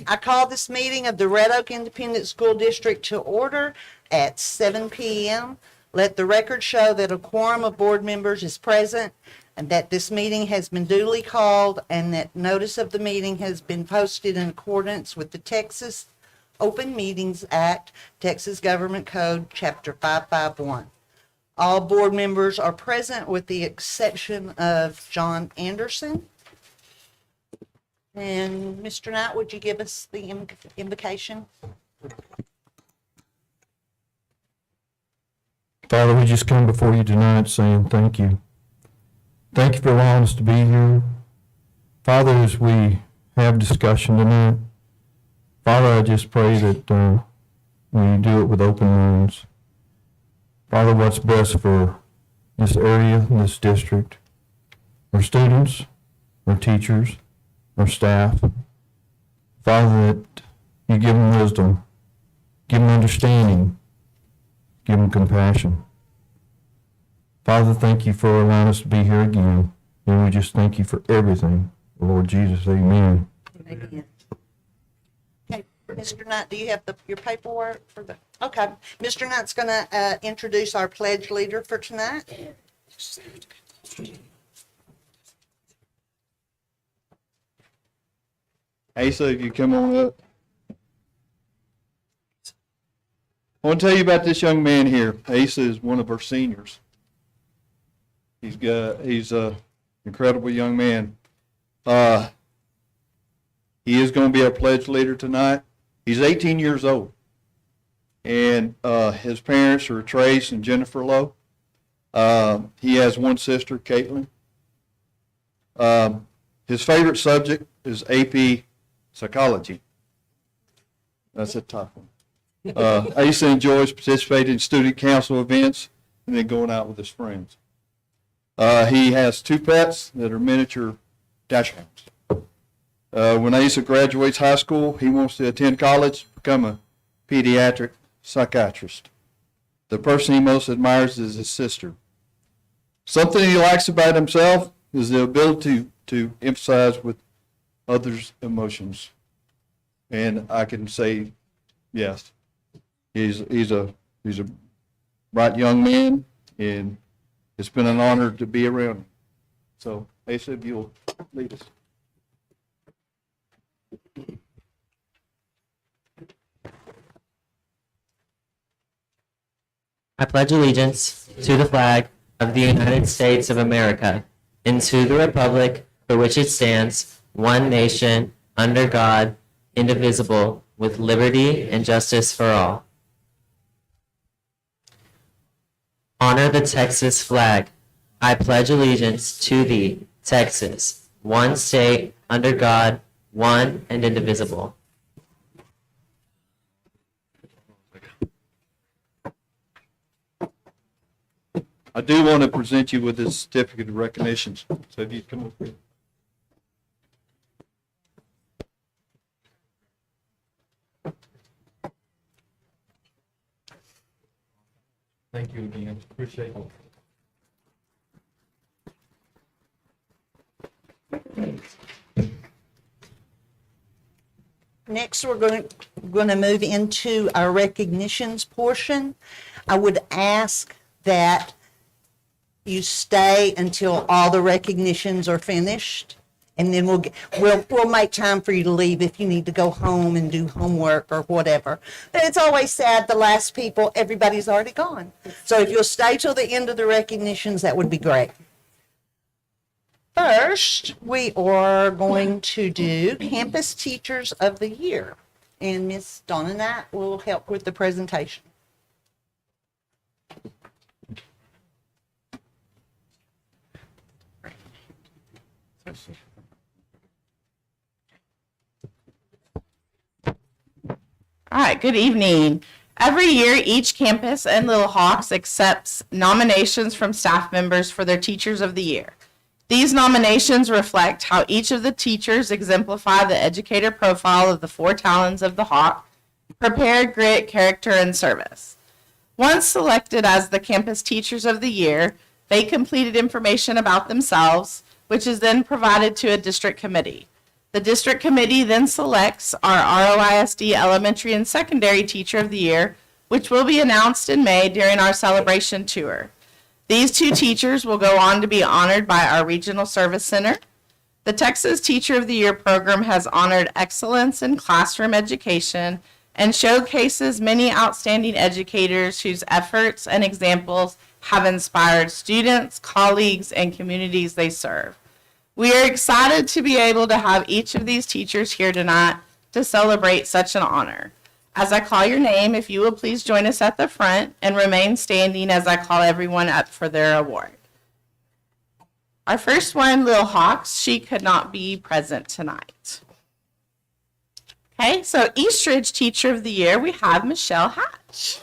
I call this meeting of the Red Oak Independent School District to order at 7 p.m. Let the record show that a quorum of board members is present and that this meeting has been duly called and that notice of the meeting has been posted in accordance with the Texas Open Meetings Act, Texas Government Code, Chapter 551. All board members are present with the exception of John Anderson. And Mr. Knight, would you give us the invocation? Father, we just come before you tonight saying thank you. Thank you for allowing us to be here. Father, as we have discussion tonight, Father, I just pray that we do it with open minds. Father, what's best for this area, this district, our students, our teachers, our staff. Father, that you give them wisdom, give them understanding, give them compassion. Father, thank you for allowing us to be here again, and we just thank you for everything. Lord Jesus, amen. Amen. Okay, Mr. Knight, do you have your paperwork for the? Okay, Mr. Knight's going to introduce our pledge leader for tonight. Asa, if you come on up. I want to tell you about this young man here. Asa is one of our seniors. He's a incredible young man. He is going to be our pledge leader tonight. He's 18 years old, and his parents are Trace and Jennifer Lowe. He has one sister, Caitlin. His favorite subject is AP Psychology. That's a tough one. Asa enjoys participating in student council events and then going out with his friends. He has two pets that are miniature dachshunds. When Asa graduates high school, he wants to attend college, become a pediatric psychiatrist. The person he most admires is his sister. Something he likes about himself is the ability to emphasize with others' emotions. And I can say, yes, he's a bright young man, and it's been an honor to be around him. So, Asa, if you'll lead us. I pledge allegiance to the flag of the United States of America and to the republic for which it stands, one nation, under God, indivisible, with liberty and justice for all. Honor the Texas flag. I pledge allegiance to thee, Texas, one state, under God, one and indivisible. I do want to present you with this certificate of recognition. So if you come up here. Thank you again. Appreciate it. Next, we're going to move into our recognitions portion. I would ask that you stay until all the recognitions are finished, and then we'll make time for you to leave if you need to go home and do homework or whatever. But it's always sad, the last people, everybody's already gone. So if you'll stay till the end of the recognitions, that would be great. First, we are going to do Campus Teachers of the Year, and Miss Donna Knight will help with the presentation. All right, good evening. Every year, each campus in Little Hawks accepts nominations from staff members for their Teachers of the Year. These nominations reflect how each of the teachers exemplify the educator profile of the four talents of the Hawk: prepared, grit, character, and service. Once selected as the Campus Teachers of the Year, they completed information about themselves, which is then provided to a district committee. The district committee then selects our ROISD elementary and secondary teacher of the year, which will be announced in May during our celebration tour. These 2 teachers will go on to be honored by our Regional Service Center. The Texas Teacher of the Year program has honored excellence in classroom education and showcases many outstanding educators whose efforts and examples have inspired students, colleagues, and communities they serve. We are excited to be able to have each of these teachers here tonight to celebrate such an honor. As I call your name, if you will please join us at the front and remain standing as I call everyone up for their award. Our first one, Lil Hawks, she could not be present tonight. Okay, so Eastridge Teacher of the Year, we have Michelle Hatch.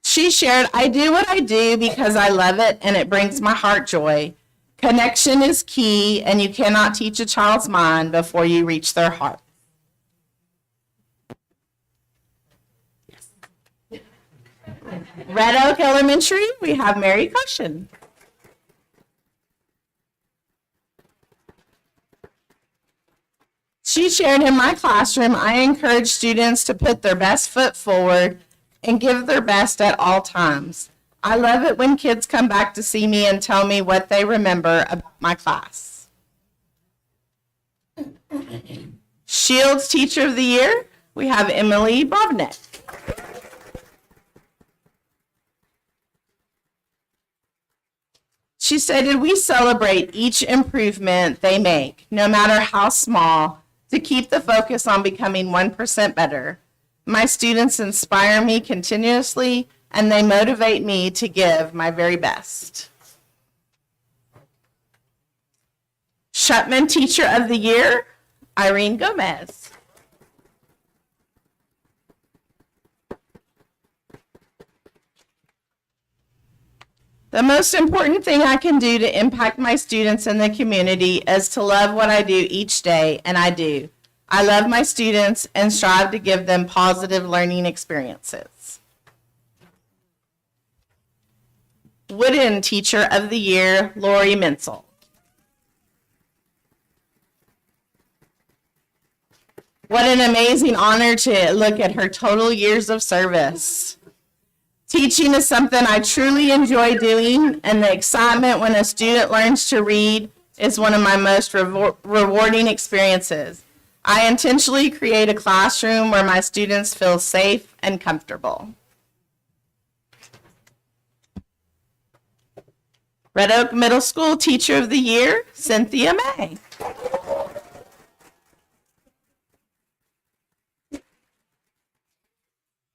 She shared, I do what I do because I love it and it brings my heart joy. Connection is key, and you cannot teach a child's mind before you reach their heart. Red Oak Elementary, we have Mary Cushion. She shared, in my classroom, I encourage students to put their best foot forward and give their best at all times. I love it when kids come back to see me and tell me what they remember about my class. Shields Teacher of the Year, we have Emily Bobnet. She stated, we celebrate each improvement they make, no matter how small, to keep the focus on becoming 1% better. My students inspire me continuously, and they motivate me to give my very best. Shutman Teacher of the Year, Irene Gomez. The most important thing I can do to impact my students in the community is to love what I do each day, and I do. I love my students and strive to give them positive learning experiences. Wooden Teacher of the Year, Lori Menzel. What an amazing honor to look at her total years of service. Teaching is something I truly enjoy doing, and the excitement when a student learns to read is one of my most rewarding experiences. I intentionally create a classroom where my students feel safe and comfortable. Red Oak Middle School Teacher of the Year, Cynthia May.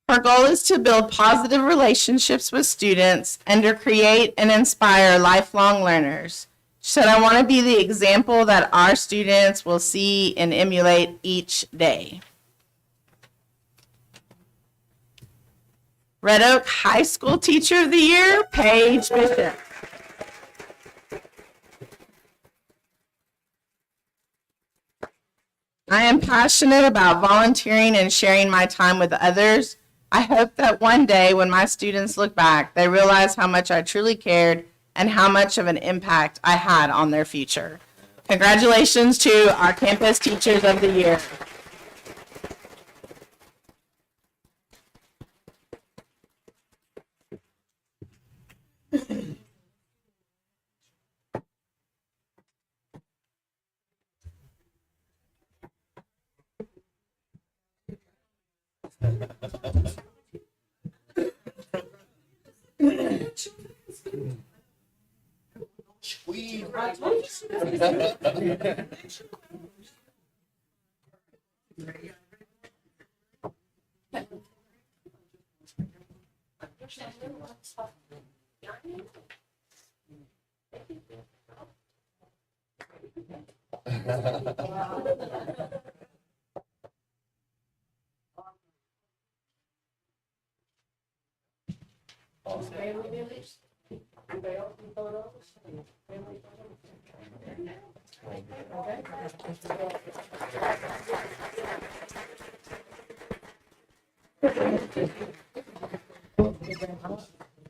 Her goal is to build positive relationships with students and to create and inspire lifelong learners. She said, I want to be the example that our students will see and emulate each day. Red Oak High School Teacher of the Year, Paige Bishop. I am passionate about volunteering and sharing my time with others. I hope that one day when my students look back, they realize how much I truly cared and how much of an impact I had on their future. Congratulations to our Campus Teachers of the Year.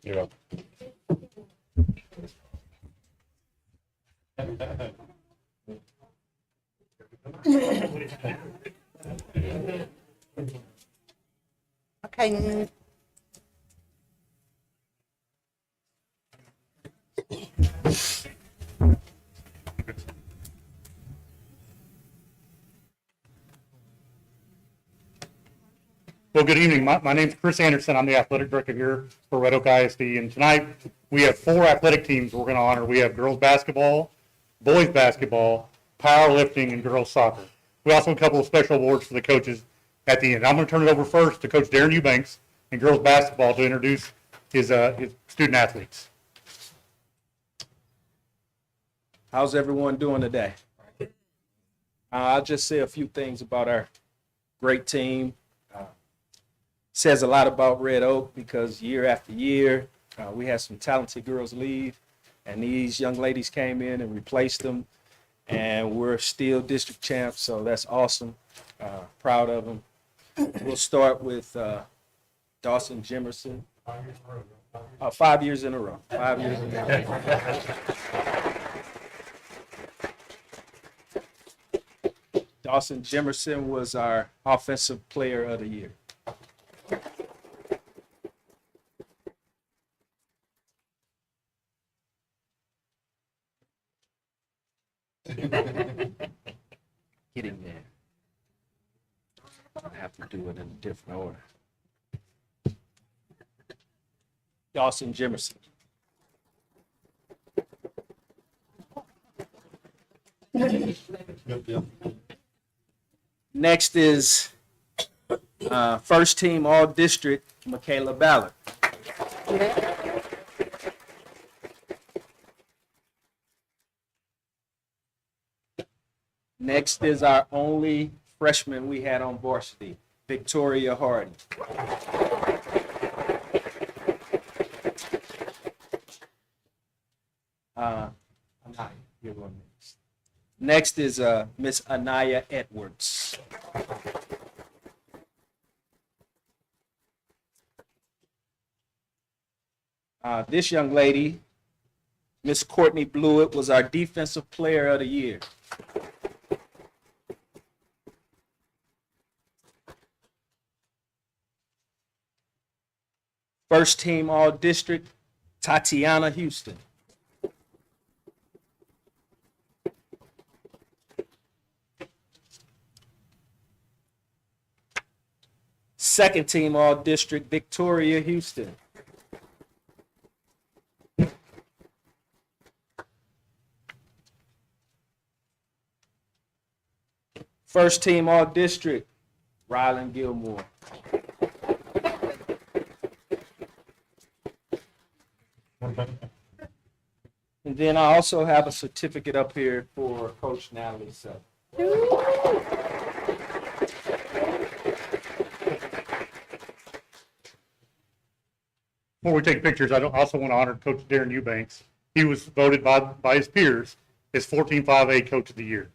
You're up. Okay. Well, good evening. My name's Chris Anderson. I'm the athletic director here for Red Oak ISD. And tonight we have 4 athletic teams we're going to honor. We have girls basketball, boys basketball, powerlifting, and girls soccer. We also have a couple of special awards for the coaches at the end. I'm going to turn it over first to Coach Darren Eubanks in girls basketball to introduce his student athletes. How's everyone doing today? I'll just say a few things about our great team. Says a lot about Red Oak because year after year, we had some talented girls leave, and these young ladies came in and replaced them, and we're still district champs, so that's awesome. Proud of them. We'll start with Dawson Jimerson. 5 years in a row. 5 years in a row. Dawson Jimerson was our offensive player of the year. Getting there. I have to do it in a different order. Dawson Jimerson. Next is first team all district, Michaela Ballard. Next is our only freshman we had on varsity, Victoria Hardy. Anaya, you're going next. Next is Miss Anaya Edwards. This young lady, Miss Courtney Blewett, was our defensive player of the year. First team all district, Tatiana Houston. Second team all district, Victoria Houston. First team all district, Rylan Gilmore. And then I also have a certificate up here for Coach Natalie Sutton. Before we take pictures, I also want to honor Coach Darren Eubanks. He was voted by his peers as 14-5A Coach of the Year.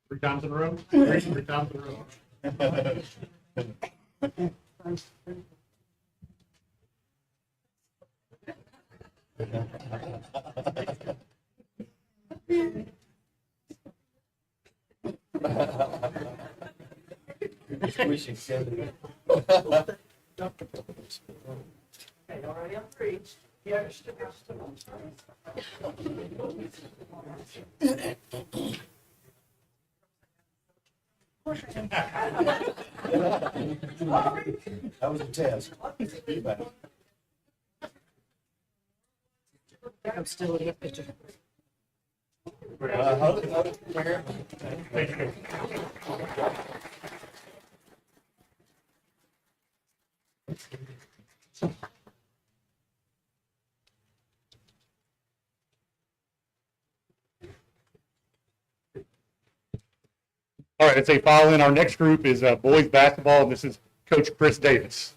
3 times in a row? 3 times in a row. That was a test. I'm still in the picture. All right, let's say following our next group is boys basketball, and this is Coach Chris Davis.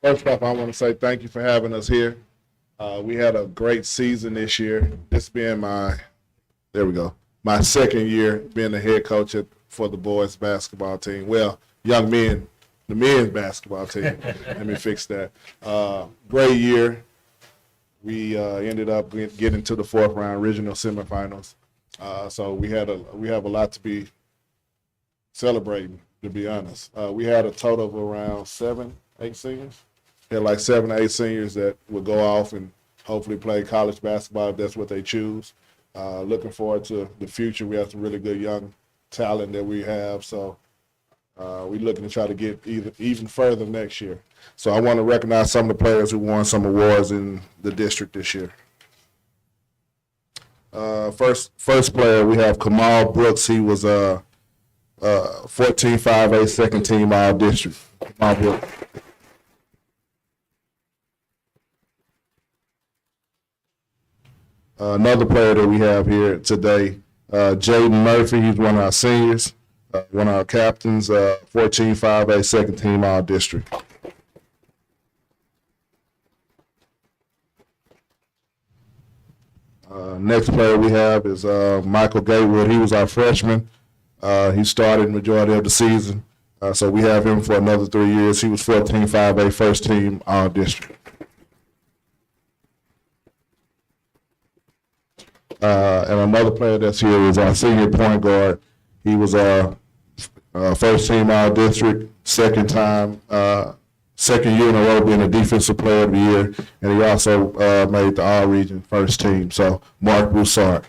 First off, I want to say thank you for having us here. We had a great season this year. This being my second year being the head coach for the boys basketball team. Well, young men the men's basketball team. Let me fix that. Great year. We ended up getting to the fourth round, regional semifinals. So we have a lot to be celebrating, to be honest. We had a total of around 7, 8 seniors. We had like 7 or 8 seniors that would go off and hopefully play college basketball if that's what they choose. Looking forward to the future. We have some really good young talent that we have. So we're looking to try to get even further next year. So I want to recognize some of the players who won some awards in the district this year. First player, we have Kamal Brooks. He was 14-5A second team all district. Kamal Brooks. Another player that we have here today, Jaden Murphy. He's one of our seniors, one of our captains, 14-5A second team all district. Next player we have is Michael Gatewood. He was our freshman. He started majority of the season, so we have him for another 3 years. He was 14-5A first team all district. And another player that's here is our senior point guard. He was first team all district, second year in a row being a defensive player of the year, and he also made the all region first team. So Mark Broussard.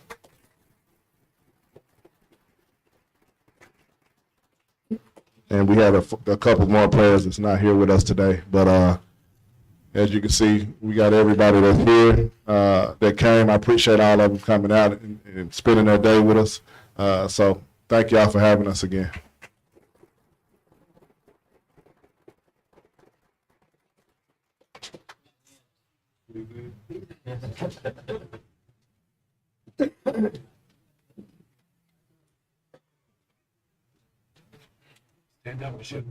And we had a couple more players that's not here with us today, but as you can see, we got everybody that's here that came. I appreciate all of them coming out and spending their day with us. So thank y'all for having us again. Stand up, Michelle.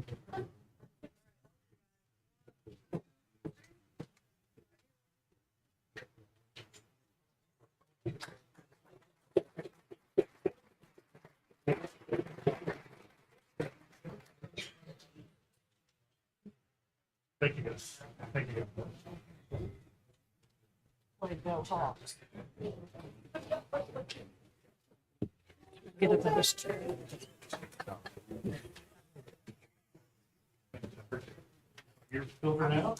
Thank you, guys. Thank you. You're over now? All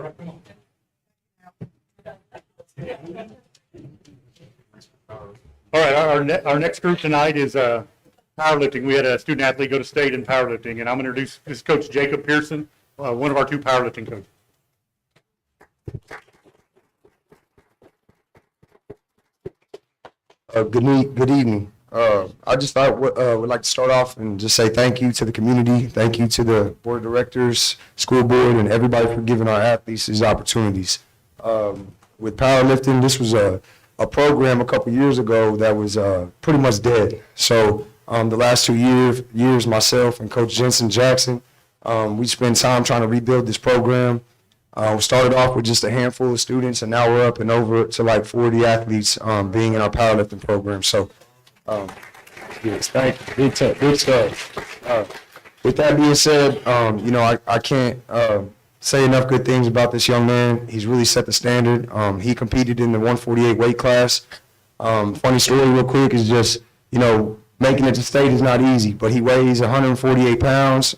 right, come on. All right, our next group tonight is powerlifting. We had a student athlete go to state in powerlifting, and I'm going to introduce this Coach Jacob Pearson, one of our 2 powerlifting coaches. Good evening. I just would like to start off and just say thank you to the community. Thank you to the board of directors, school board, and everybody for giving our athletes these opportunities. With powerlifting, this was a program a couple years ago that was pretty much dead. So the last 2 years, myself and Coach Jensen Jackson, we spent time trying to rebuild this program. We started off with just a handful of students, and now we're up and over to like 40 athletes being in our powerlifting program. So, yes, thank you. Big stuff. With that being said, I can't say enough good things about this young man. He's really set the standard. He competed in the 148 weight class. Funny story real quick is just, making it to state is not easy, but he weighs 148 pounds.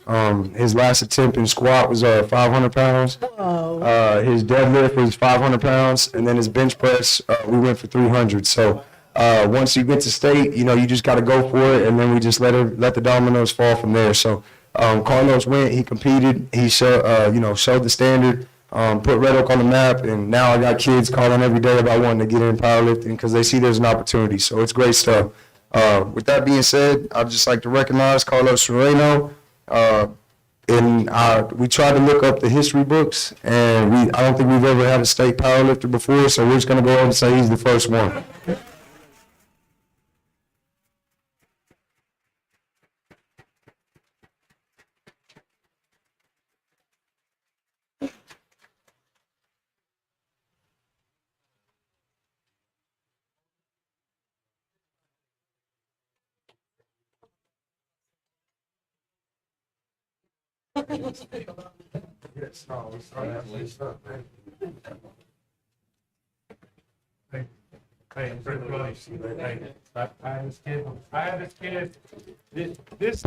His last attempt in squat was 500 pounds. Whoa. His deadlift was 500 pounds, and then his bench press, we went for 300. So once you get to state, you just got to go for it, and then we just let the dominoes fall from there. So Carlos went, he competed, he showed the standard, put Red Oak on the map, and now I got kids calling every day about wanting to get in powerlifting because they see there's an opportunity. So it's great stuff. With that being said, I'd just like to recognize Carlos Sereno. We tried to look up the history books, and I don't think we've ever had a state powerlifter before, so we're just going to go ahead and say he's the first one.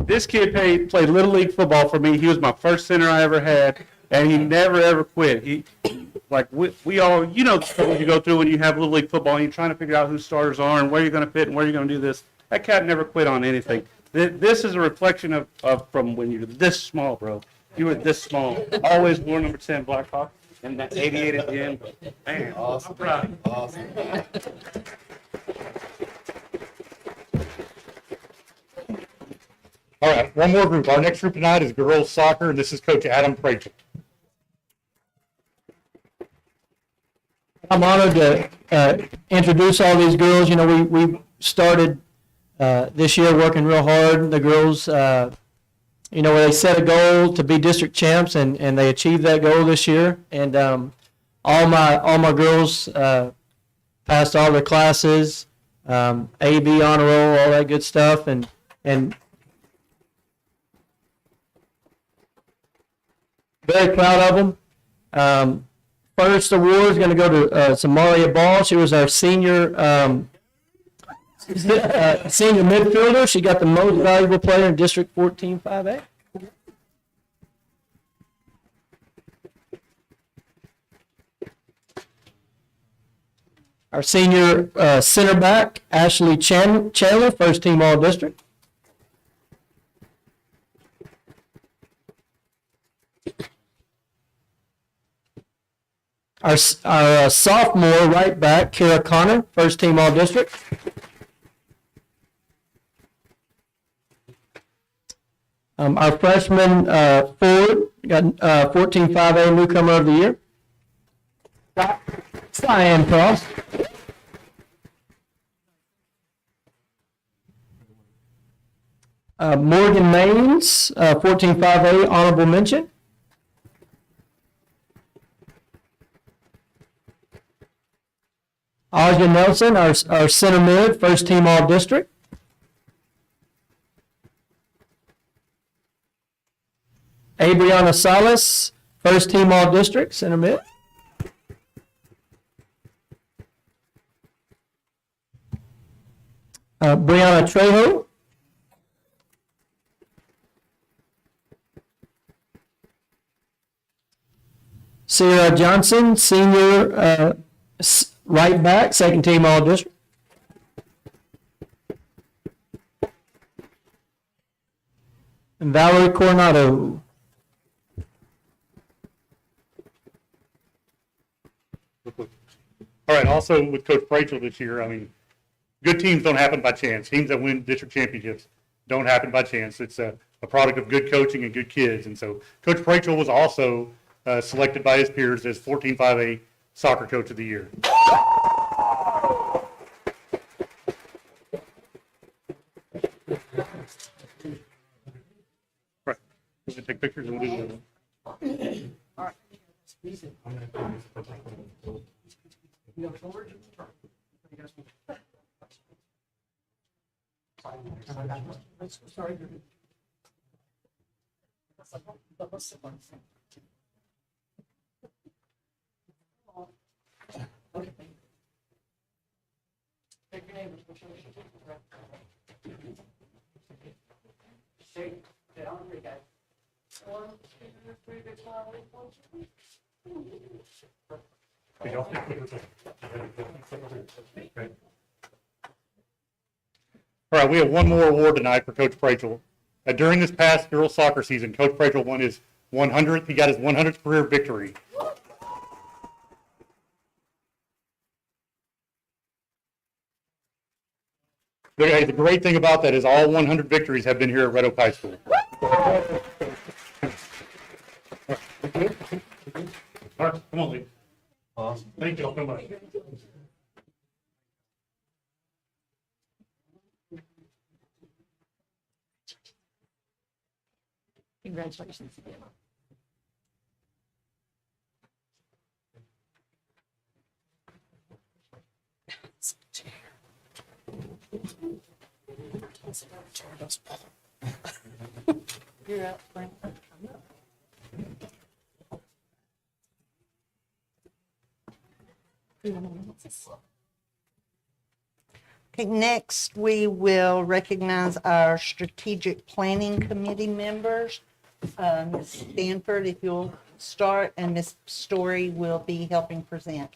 This kid played Little League football for me. He was my first center I ever had, and he never, ever quit. We all, you know, the struggles you go through when you have Little League football and you're trying to figure out who starters are and where you're going to fit and where you're going to do this. That cat never quit on anything. This is a reflection of from when you're this small, bro. You were this small. Always wore number 10 Blackhawk and that 88 at the end. Man, I'm proud. Awesome. All right, one more group. Our next group tonight is girls soccer, and this is Coach Adam Pratchett. I'm honored to introduce all these girls. You know, we started this year working real hard. The girls, you know, they set a goal to be district champs, and they achieved that goal this year. And all my girls passed all their classes, A, B, honor roll, all that good stuff, and very proud of them. First award is going to go to Samaria Ball. She was our senior senior midfielder. She got the most valuable player in District 14 5A. Our senior center back, Ashley Chandler, first team all district. Our sophomore right back, Kara Connor, first team all district. Our freshman forward, got 14 5A newcomer of the year, Cyan Cross. Morgan Maines, 14 5A honorable mention. Aja Nelson, our center mid, first team all district. Abriana Salas, first team all district, center mid. Brianna Trejo. Sierra Johnson, senior right back, second team all district. And Valerie Coronado. All right, also with Coach Rachel this year, I mean, good teams don't happen by chance. Teams that win district championships don't happen by chance. It's a product of good coaching and good kids. And so Coach Rachel was also selected by his peers as 14-5A soccer coach of the year. Right. We can take pictures and we'll do that. All right, we have one more award tonight for Coach Rachel. During this past girls soccer season, Coach Rachel won his 100th. He got his 100th career victory. Hey, the great thing about that is all 100 victories have been here at Red Oak High School. All right, come on, Lee. Awesome. Thank you all so much. Congratulations again. You're up, Frank. Okay, next we will recognize our strategic planning committee members. Ms. Stanford, if you'll start, and Ms. Story will be helping present.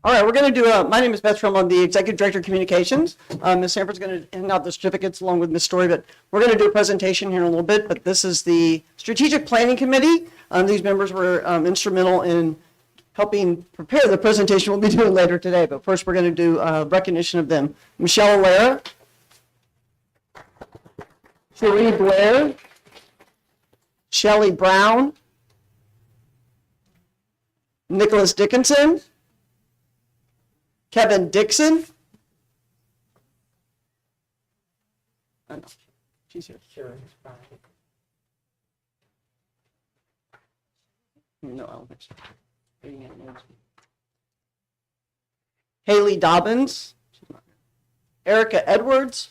All right, we're going to do, my name is Beth Trum, I'm the Executive Director of Communications. Ms. Sanford's going to hand out the certificates along with Ms. Story, but we're going to do a presentation here in a little bit, but this is the Strategic Planning Committee. These members were instrumental in helping prepare the presentation we'll be doing later today, but first we're going to do recognition of them. Michelle Allaire, Cherie Blair, Shelley Brown, Nicholas Dickinson, Kevin Dixon. Oh, no, she's here. No, I don't think so. Haley Dobbins, Erica Edwards,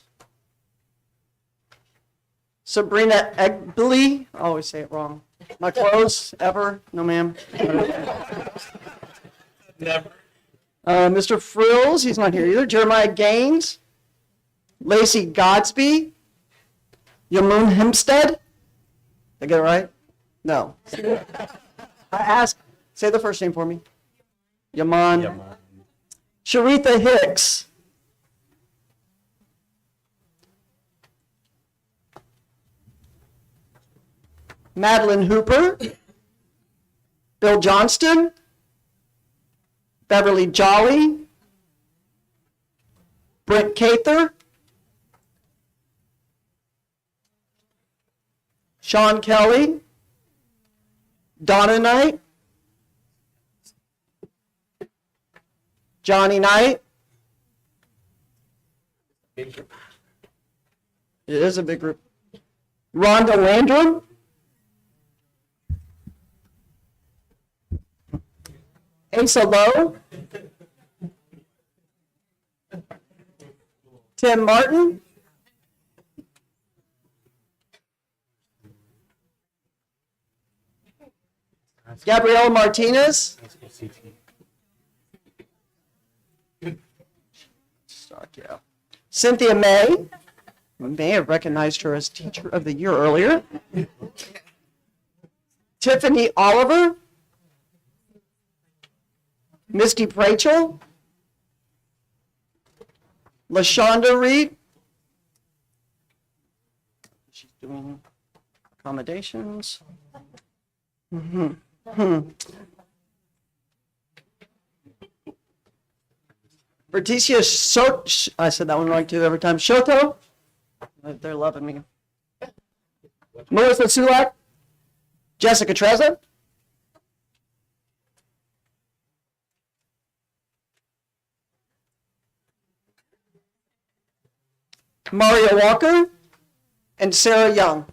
Sabrina Egbly. I always say it wrong. My close ever? No, ma'am. Never. Mr. Frills, he's not here either. Jeremiah Gaines, Lacey Godsby, Yamun Hempstead. Did I get it right? No. I asked, say the first name for me. Yaman. Sharitha Hicks. Madeline Hooper. Bill Johnston. Beverly Jolly. Brent Cather. Sean Kelly. Donna Knight. Johnny Knight. It is a big group. Rhonda Landrum. Asa Lowe. Tim Martin. Gabrielle Martinez. Yeah. Cynthia May. We may have recognized her as Teacher of the Year earlier. Tiffany Oliver. Misty Prachel. LaShonda Reed. She's doing accommodations. Berticia I said that one wrong too every time. Shoto. They're loving me. Melissa Sulak. Jessica Treza. Maria Walker and Sarah Young.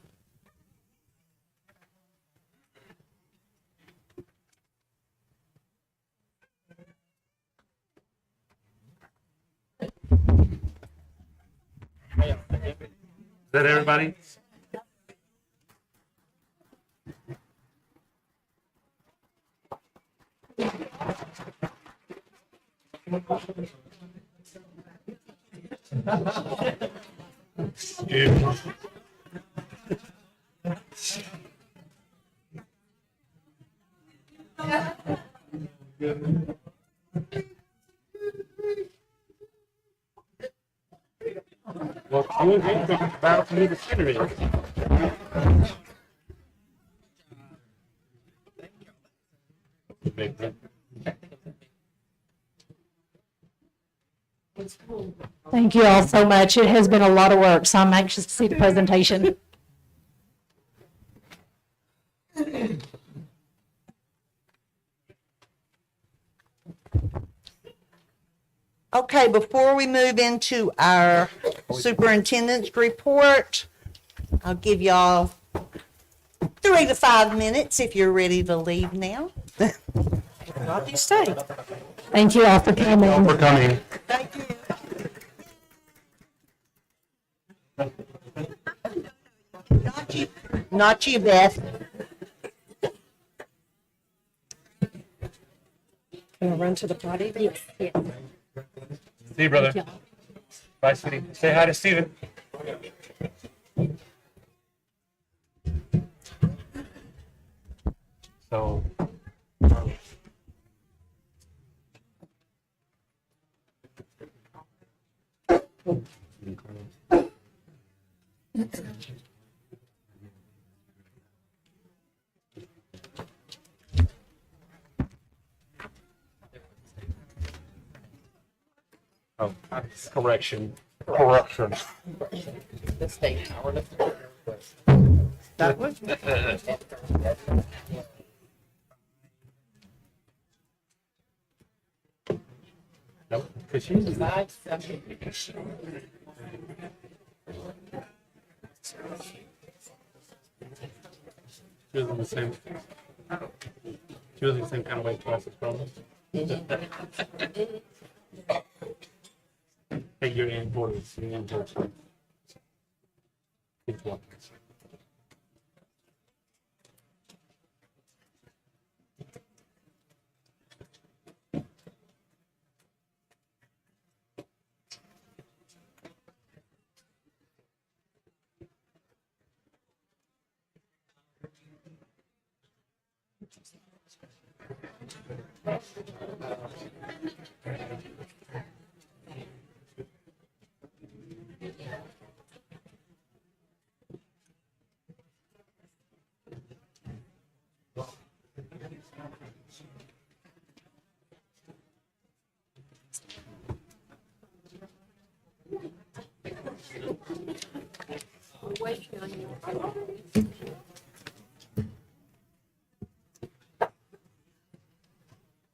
Is that everybody? Well, you ain't talking about me the center is. Thank you all so much. It has been a lot of work, so I'm anxious to see the presentation. Okay, before we move into our superintendent's report, I'll give y'all 3 to 5 minutes if you're ready to leave now. I'll just stay. Thank you all for coming. For coming. Thank you. Not you, Beth. Can I run to the potty? Yes, yes. See you, brother. Thank y'all. Bye, sweetie. Say hi to Steven. So, correction. That one? Nope, because she's she was in the same. She was in the same kind of way twice as probably. Hey, you're in borders. You're in borders. Keep walking.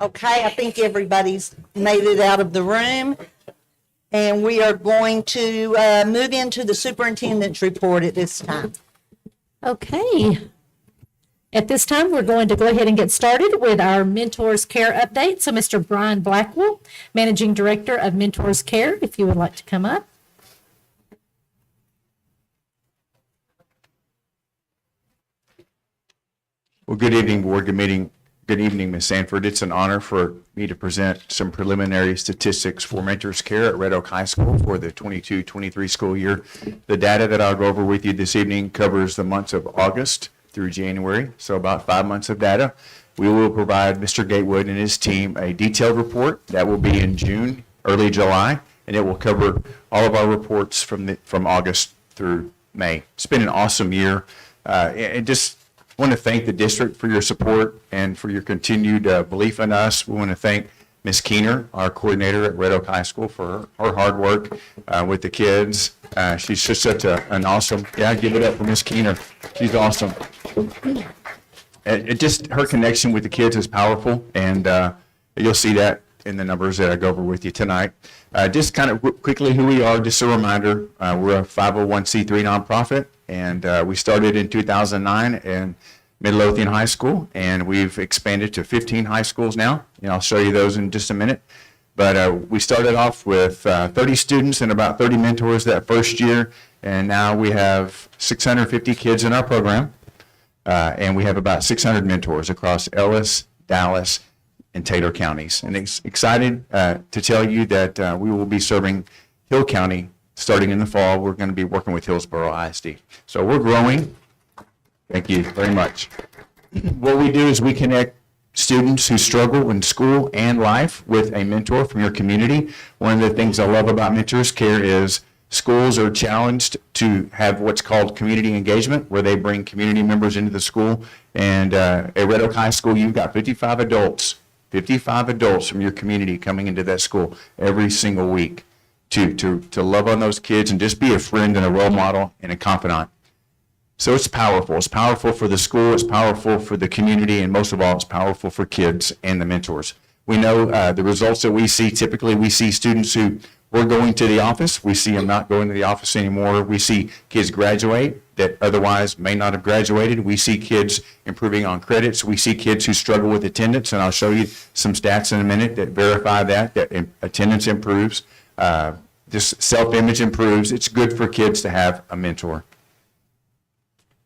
Okay, I think everybody's made it out of the room. And we are going to move into the superintendent's report at this time. Okay. At this time, we're going to go ahead and get started with our Mentors Care update. So Mr. Brian Blackwell, Managing Director of Mentors Care, if you would like to come up. Well, good evening, board. Good evening, Ms. Sanford. It's an honor for me to present some preliminary statistics for Mentors Care at Red Oak High School for the 22-23 school year. The data that I'll go over with you this evening covers the months of August through January, so about 5 months of data. We will provide Mr. Gatewood and his team a detailed report that will be in June, early July, and it will cover all of our reports from August through May. It's been an awesome year. And just want to thank the district for your support and for your continued belief in us. We want to thank Ms. Keener, our coordinator at Red Oak High School, for her hard work with the kids. She's just such an awesome, give it up for Ms. Keener. She's awesome. Just her connection with the kids is powerful, and you'll see that in the numbers that I go over with you tonight. Just kind of quickly who we are, just a reminder, we're a 501c3 nonprofit, and we started in 2009 in Midlothian High School, and we've expanded to 15 high schools now, and I'll show you those in just a minute. But we started off with 30 students and about 30 mentors that first year, and now we have 650 kids in our program, and we have about 600 mentors across Ellis, Dallas, and Taylor counties. And excited to tell you that we will be serving Hill County starting in the fall. We're going to be working with Hillsborough ISD. So we're growing. Thank you very much. What we do is we connect students who struggle in school and life with a mentor from your community. One of the things I love about Mentors Care is schools are challenged to have what's called community engagement, where they bring community members into the school. And at Red Oak High School, you've got 55 adults from your community coming into that school every single week to love on those kids and just be a friend and a role model and a confidant. So it's powerful. It's powerful for the school, it's powerful for the community, and most of all, it's powerful for kids and the mentors. We know the results that we see, typically we see students who were going to the office, we see them not going to the office anymore. We see kids graduate that otherwise may not have graduated. We see kids improving on credits. We see kids who struggle with attendance, and I'll show you some stats in a minute that verify that attendance improves. just self-image improves. It's good for kids to have a mentor.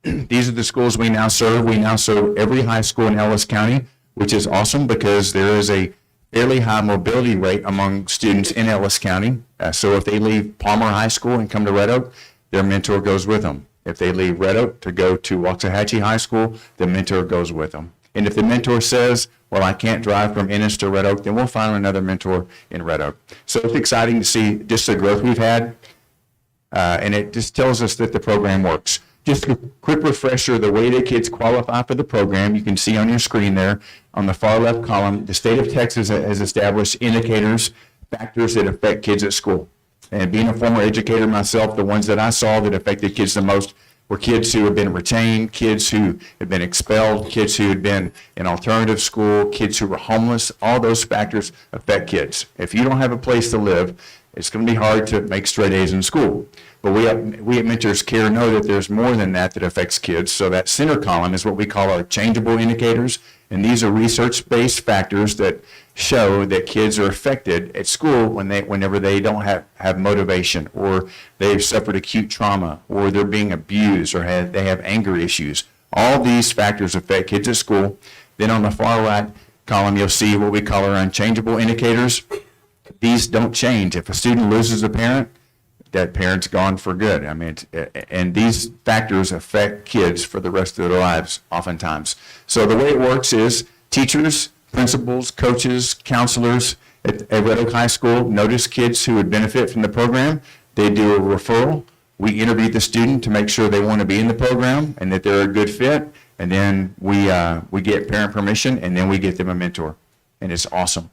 These are the schools we now serve. We now serve every high school in Ellis County, which is awesome because there is a fairly high mobility rate among students in Ellis County. So if they leave Palmer High School and come to Red Oak, their mentor goes with them. If they leave Red Oak to go to Waxahachie High School, the mentor goes with them. And if the mentor says, well, I can't drive from Ennis to Red Oak, then we'll find another mentor in Red Oak. So it's exciting to see just the growth we've had. And it just tells us that the program works. Just a quick refresher, the way that kids qualify for the program, you can see on your screen there on the far left column, the state of Texas has established indicators, factors that affect kids at school. And being a former educator myself, the ones that I saw that affected kids the most were kids who had been retained, kids who had been expelled, kids who had been in alternative school, kids who were homeless. All those factors affect kids. If you don't have a place to live, it's going to be hard to make straight A's in school. But we at Mentors Care know that there's more than that affects kids. So that center column is what we call our changeable indicators. And these are research-based factors that show that kids are affected at school whenever they don't have motivation, or they've suffered acute trauma, or they're being abused, or they have anger issues. All these factors affect kids at school. Then on the far right column, you'll see what we call our unchangeable indicators. These don't change. If a student loses a parent, that parent's gone for good. I mean, and these factors affect kids for the rest of their lives oftentimes. So the way it works is teachers, principals, coaches, counselors at Red Oak High School notice kids who would benefit from the program. They do a referral. We interview the student to make sure they want to be in the program and that they're a good fit. And then we get parent permission, and then we get them a mentor. And it's awesome.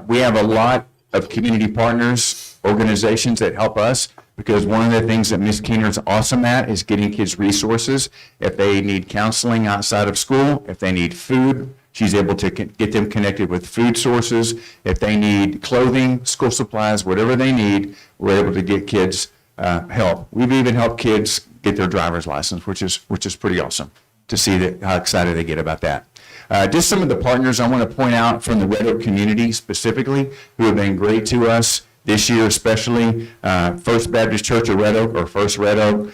We have a lot of community partners, organizations that help us, because one of the things that Ms. Keener's awesome at is getting kids resources. If they need counseling outside of school, if they need food, she's able to get them connected with food sources. If they need clothing, school supplies, whatever they need, we're able to get kids help. We've even helped kids get their driver's license, which is pretty awesome to see how excited they get about that. Just some of the partners I want to point out from the Red Oak community specifically who have been great to us this year, especially First Baptist Church of Red Oak, or First Red Oak,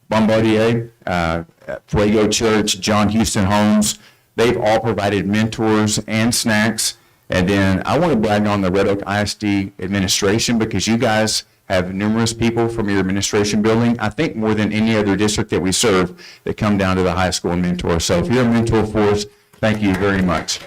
Bombardier, Fuego Church, John Houston Homes. They've all provided mentors and snacks. And then I want to brag on the Red Oak ISD administration, because you guys have numerous people from your administration building, I think more than any other district that we serve, that come down to the high school and mentor. So if you're a mentor for us, thank you very much.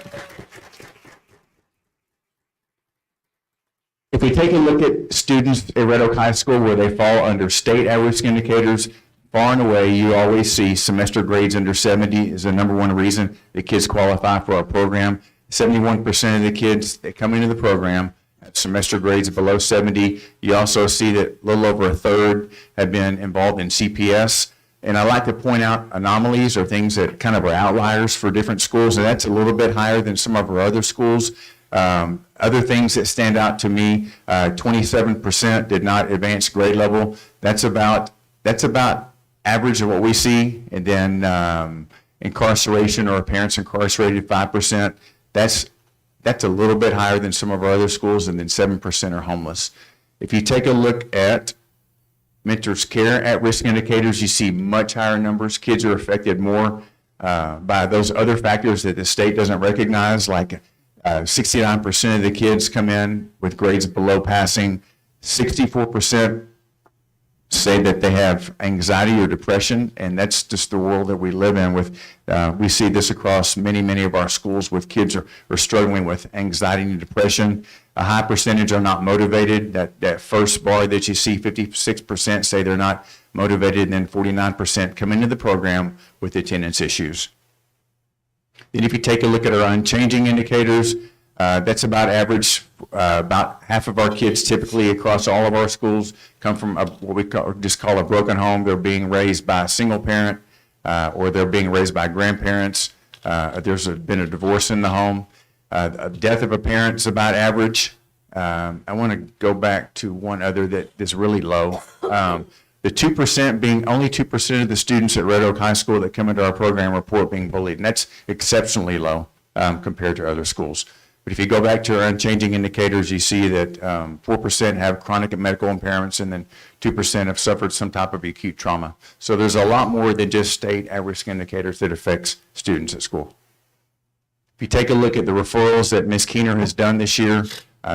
If we take a look at students at Red Oak High School where they fall under state at-risk indicators, far and away, you always see semester grades under 70 is the number one reason that kids qualify for our program. 71% of the kids that come into the program have semester grades below 70. You also see that a little over a third have been involved in CPS. And I like to point out anomalies or things that kind of are outliers for different schools, and that's a little bit higher than some of our other schools. Other things that stand out to me, 27% did not advance grade level. That's about average of what we see. And then incarceration, or parents incarcerated, 5%. That's a little bit higher than some of our other schools, and then 7% are homeless. If you take a look at Mentors Care at-risk indicators, you see much higher numbers. Kids are affected more by those other factors that the state doesn't recognize, like 69% of the kids come in with grades below passing. 64% say that they have anxiety or depression, and that's just the world that we live in. We see this across many of our schools, with kids are struggling with anxiety and depression. A high percentage are not motivated. That first bar that you see, 56% say they're not motivated, and then 49% come into the program with attendance issues. Then if you take a look at our unchanging indicators, that's about average. About half of our kids typically across all of our schools come from what we call a broken home. They're being raised by a single parent, or they're being raised by grandparents. There's been a divorce in the home. A death of a parent is about average. I want to go back to one other that is really low. The 2% being only 2% of the students at Red Oak High School that come into our program report being bullied, and that's exceptionally low compared to other schools. But if you go back to our unchanging indicators, you see that 4% have chronic medical impairments, and then 2% have suffered some type of acute trauma. So there's a lot more than just state at-risk indicators that affects students at school. If you take a look at the referrals that Ms. Keener has done this year,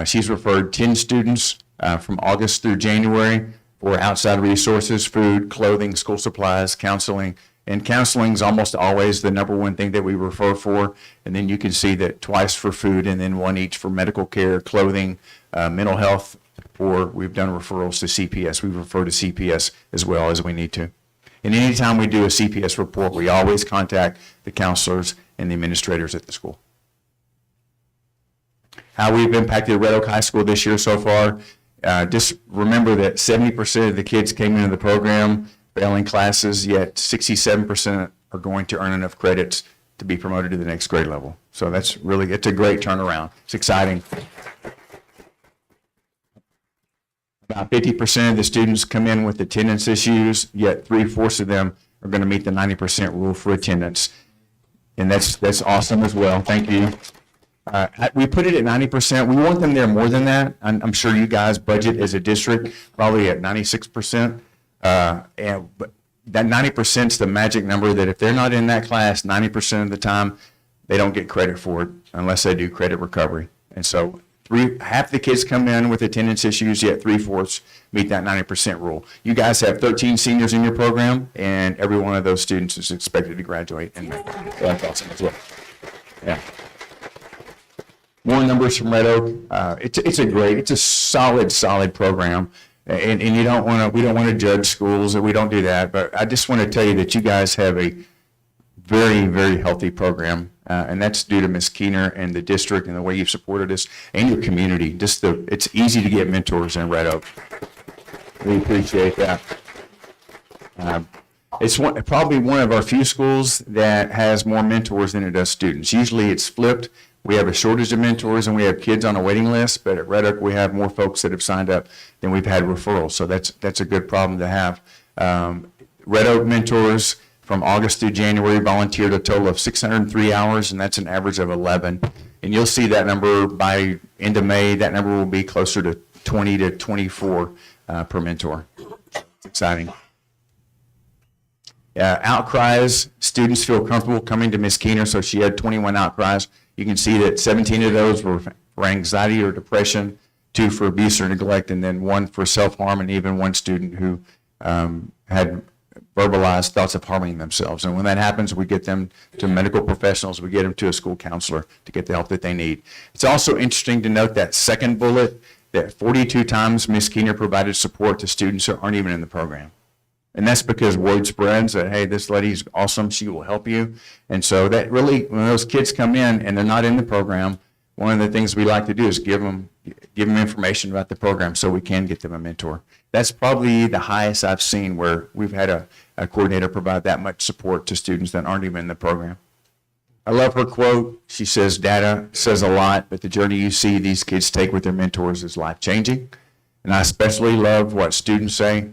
she's referred 10 students from August through January for outside resources, food, clothing, school supplies, counseling. And counseling is almost always the number one thing that we refer for. And then you can see that twice for food and then one each for medical care, clothing, mental health, or we've done referrals to CPS. We refer to CPS as well as we need to. And anytime we do a CPS report, we always contact the counselors and the administrators at the school. How we've impacted Red Oak High School this year so far, just remember that 70% of the kids came into the program failing classes, yet 67% are going to earn enough credits to be promoted to the next grade level. So it's a great turnaround. It's exciting. About 50% of the students come in with attendance issues, yet 3/4 of them are going to meet the 90% rule for attendance. And that's awesome as well. Thank you. We put it at 90%. We want them there more than that. I'm sure you guys budget as a district probably at 96%. But that 90% is the magic number that if they're not in that class 90% of the time, they don't get credit for it unless they do credit recovery. And so half the kids come in with attendance issues, yet 3/4 meet that 90% rule. You guys have 13 seniors in your program, and every one of those students is expected to graduate. And that's awesome as well. Yeah. More numbers from Red Oak. It's a solid program. And we don't want to judge schools, and we don't do that. But I just want to tell you that you guys have a very, very healthy program. And that's due to Ms. Keener and the district and the way you've supported us and your community. It's easy to get mentors in Red Oak. We appreciate that. It's probably one of our few schools that has more mentors than it does students. Usually it's flipped. We have a shortage of mentors and we have kids on a waiting list, but at Red Oak we have more folks that have signed up than we've had referrals. So that's a good problem to have. Red Oak mentors from August through January volunteered a total of 603 hours, and that's an average of 11. And you'll see that number by end of May, that number will be closer to 20 to 24 per mentor. It's exciting. Outcries, students feel comfortable coming to Ms. Keener, so she had 21 outcries. You can see that 17 of those were for anxiety or depression, 2 for abuse or neglect, and then 1 for self-harm, and even 1 student who had verbalized thoughts of harming themselves. And when that happens, we get them to medical professionals, we get them to a school counselor to get the help that they need. It's also interesting to note that second bullet, that 42 times Ms. Keener provided support to students who aren't even in the program. And that's because word spreads that, hey, this lady's awesome, she will help you. And so that really, when those kids come in and they're not in the program, one of the things we like to do is give them information about the program so we can get them a mentor. That's probably the highest I've seen where we've had a coordinator provide that much support to students that aren't even in the program. I love her quote. She says, data says a lot, but the journey you see these kids take with their mentors is life-changing. And I especially love what students say.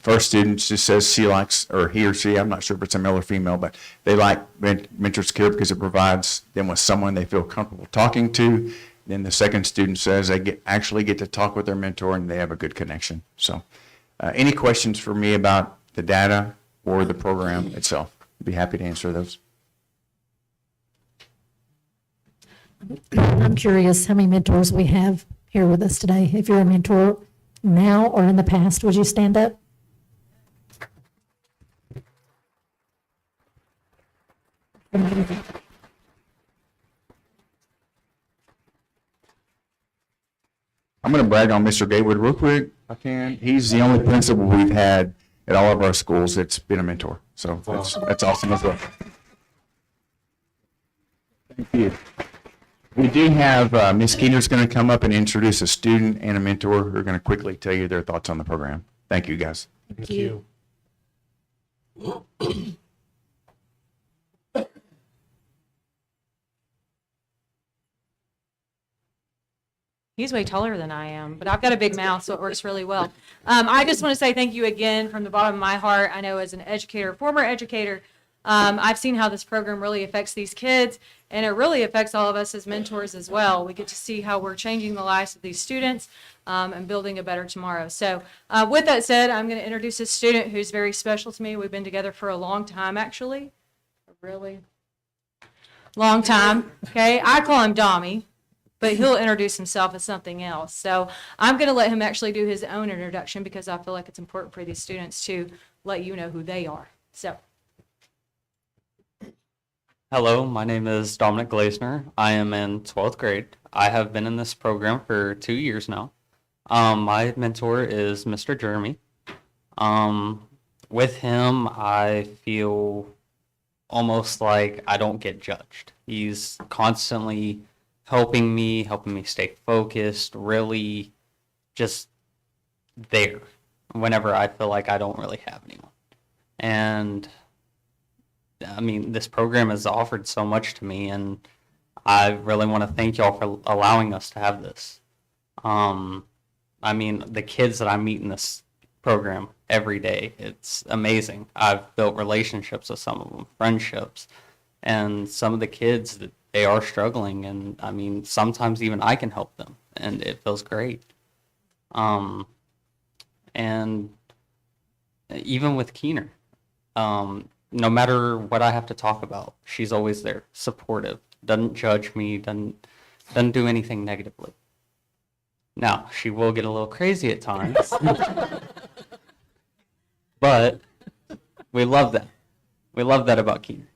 First student just says she likes, or he or she, I'm not sure if it's a male or female, but they like Mentors Care because it provides them with someone they feel comfortable talking to. Then the second student says they actually get to talk with their mentor and they have a good connection. So any questions for me about the data or the program itself? I'd be happy to answer those. I'm curious how many mentors we have here with us today. If you're a mentor now or in the past, would you stand up? I'm going to brag on Mr. Gaywood real quick, if I can. He's the only principal we've had at all of our schools that's been a mentor. So that's awesome as well. Thank you. We do have Ms. Keener's going to come up and introduce a student and a mentor who are going to quickly tell you their thoughts on the program. Thank you, guys. Thank you. He's way taller than I am, but I've got a big mouth, so it works really well. I just want to say thank you again from the bottom of my heart. I know as an educator, former educator, I've seen how this program really affects these kids, and it really affects all of us as mentors as well. We get to see how we're changing the lives of these students and building a better tomorrow. So with that said, I'm going to introduce a student who's very special to me. We've been together for a long time, actually. A really long time. Okay, I call him Dommy, but he'll introduce himself as something else. So I'm going to let him actually do his own introduction because I feel like it's important for these students to let you know who they are. So. Hello, my name is Dominic Glazner. I am in 12th grade. I have been in this program for 2 years now. My mentor is Mr. Jeremy. With him, I feel almost like I don't get judged. He's constantly helping me stay focused, really just there whenever I feel like I don't really have anyone. And I mean, this program has offered so much to me, and I really want to thank y'all for allowing us to have this. I mean, the kids that I meet in this program every day, it's amazing. I've built relationships with some of them, friendships, and some of the kids that they are struggling, and I mean, sometimes even I can help them, and it feels great. And even with Keener, no matter what I have to talk about, she's always there, supportive, doesn't judge me, doesn't do anything negatively. Now, she will get a little crazy at times, but we love that. We love that about Keener.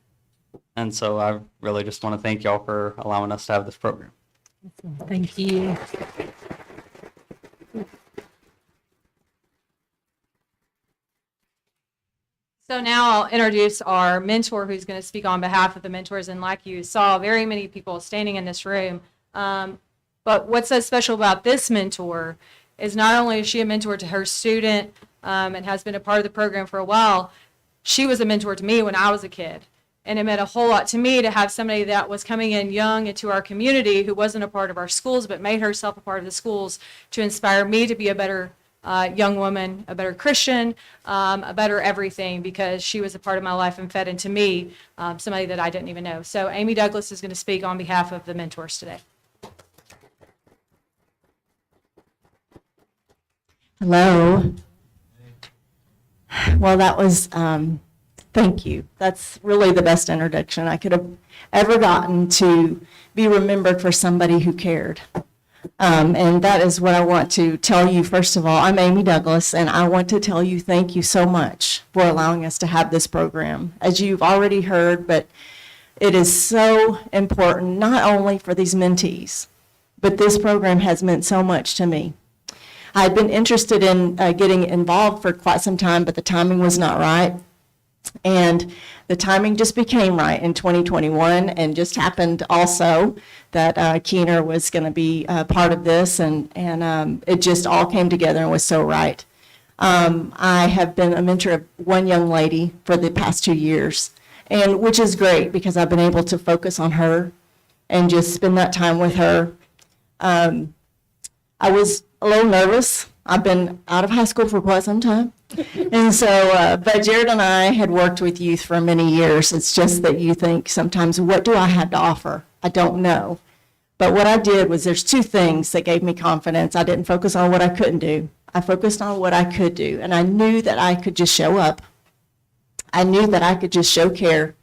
And so I really just want to thank y'all for allowing us to have this program. Thank you. So now I'll introduce our mentor who's going to speak on behalf of the mentors. And like you saw, very many people standing in this room. But what's so special about this mentor is not only is she a mentor to her student and has been a part of the program for a while, she was a mentor to me when I was a kid. And it meant a whole lot to me to have somebody that was coming in young into our community who wasn't a part of our schools but made herself a part of the schools to inspire me to be a better young woman, a better Christian, a better everything, because she was a part of my life and fed into me somebody that I didn't even know. So Amy Douglas is going to speak on behalf of the mentors today. Hello. Well, that was, thank you. That's really the best introduction I could have ever gotten to be remembered for somebody who cared. And that is what I want to tell you. First of all, I'm Amy Douglas, and I want to tell you thank you so much for allowing us to have this program. As you've already heard, but it is so important, not only for these mentees, but this program has meant so much to me. I'd been interested in getting involved for quite some time, but the timing was not right. And the timing just became right in 2021, and just happened also that Keener was going to be part of this, and it just all came together and was so right. I have been a mentor of one young lady for the past 2 years, and which is great because I've been able to focus on her and just spend that time with her. I was a little nervous. I've been out of high school for quite some time. And so, but Jared and I had worked with youth for many years. It's just that you think sometimes, what do I have to offer? I don't know. But what I did was, there's two things that gave me confidence. I didn't focus on what I couldn't do. I focused on what I could do. And I knew that I could just show up. I knew that I could just show care.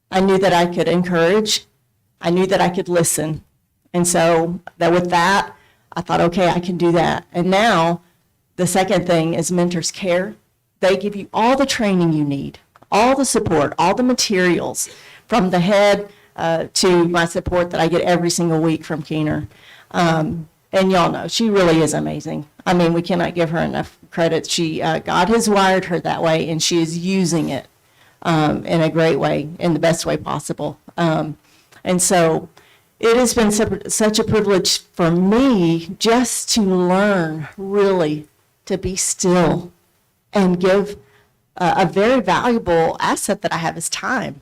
I knew that I could encourage. I knew that I could listen. And so that with that, I thought, okay, I can do that. And now the second thing is mentors care. They give you all the training you need, all the support, all the materials, from the head to my support that I get every single week from Keener. And y'all know, she really is amazing. I mean, we cannot give her enough credit. God has wired her that way, and she is using it in a great way, in the best way possible. And so it has been such a privilege for me just to learn really to be still and give a very valuable asset that I have is time,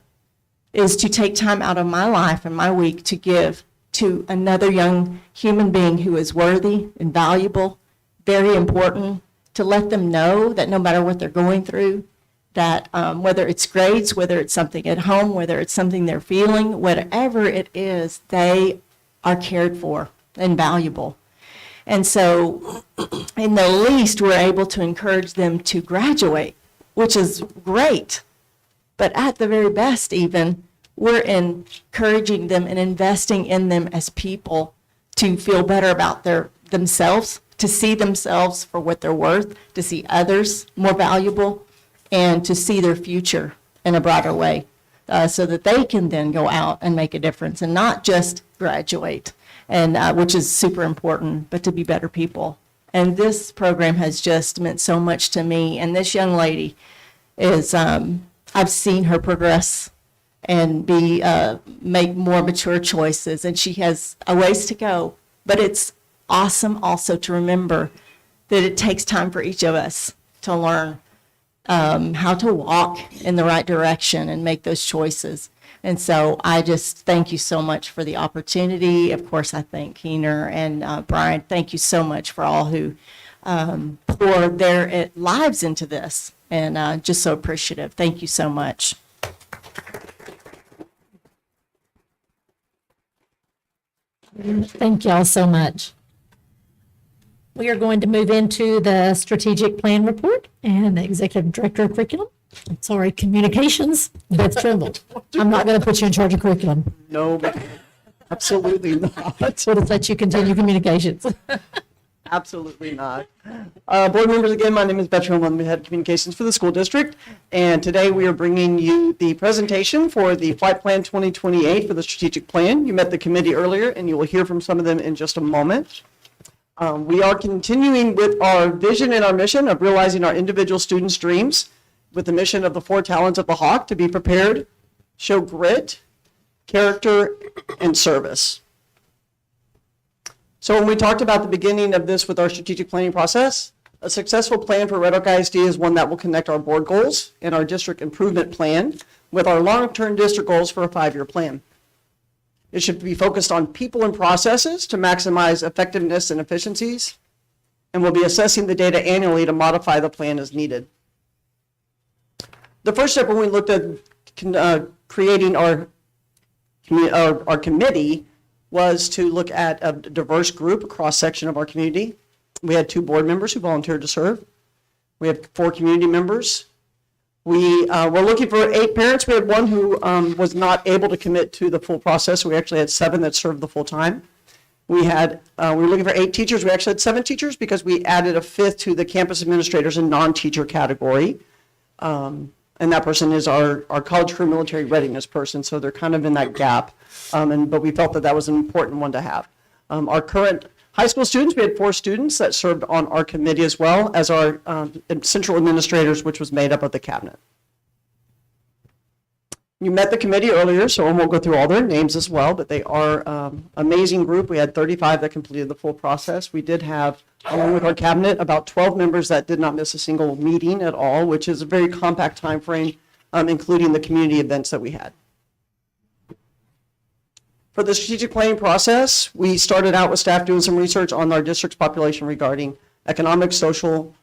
is to take time out of my life and my week to give to another young human being who is worthy and valuable, very important, to let them know that no matter what they're going through, that whether it's grades, whether it's something at home, whether it's something they're feeling, whatever it is, they are cared for and valuable. And so in the least, we're able to encourage them to graduate, which is great. But at the very best, even, we're encouraging them and investing in them as people to feel better about themselves, to see themselves for what they're worth, to see others more valuable, and to see their future in a broader way, so that they can then go out and make a difference and not just graduate, and which is super important, but to be better people. And this program has just meant so much to me. And this young lady is, I've seen her progress and make more mature choices, and she has a ways to go. But it's awesome also to remember that it takes time for each of us to learn how to walk in the right direction and make those choices. And so I just thank you so much for the opportunity. Of course, I thank Keener and Brian. Thank you so much for all who pour their lives into this, and just so appreciative. Thank you so much. Thank y'all so much. We are going to move into the strategic plan report and the executive director of curriculum. Sorry, communications, Beth Trimble. I'm not going to put you in charge of curriculum. No, absolutely not. We'll just let you continue communications. Absolutely not. Board members, again, my name is Beth Trimble. I'm the head of communications for the school district. And today we are bringing you the presentation for the Flight Plan 2028 for the strategic plan. You met the committee earlier, and you will hear from some of them in just a moment. We are continuing with our vision and our mission of realizing our individual students' dreams with the mission of the 4 talents of the Hawk: to be prepared, show grit, character, and service. So when we talked about the beginning of this with our strategic planning process, a successful plan for Red Oak ISD is one that will connect our board goals and our district improvement plan with our long-term district goals for a 5-year plan. It should be focused on people and processes to maximize effectiveness and efficiencies, and we'll be assessing the data annually to modify the plan as needed. The first step when we looked at creating our committee was to look at a diverse group, a cross-section of our community. We had 2 board members who volunteered to serve. We have 4 community members. We were looking for 8 parents. We had 1 who was not able to commit to the full process. We actually had 7 that served the full time. We were looking for 8 teachers. We actually had 7 teachers because we added a 5th to the campus administrators and non-teacher category. And that person is our college career military readiness person, so they're kind of in that gap. But we felt that that was an important one to have. Our current high school students, we had 4 students that served on our committee as well as our central administrators, which was made up of the cabinet. You met the committee earlier, so I won't go through all their names as well, but they are an amazing group. We had 35 that completed the full process. We did have, along with our cabinet, about 12 members that did not miss a single meeting at all, which is a very compact time frame, including the community events that we had. For the strategic planning process, we started out with staff doing some research on our district's population regarding economic, social,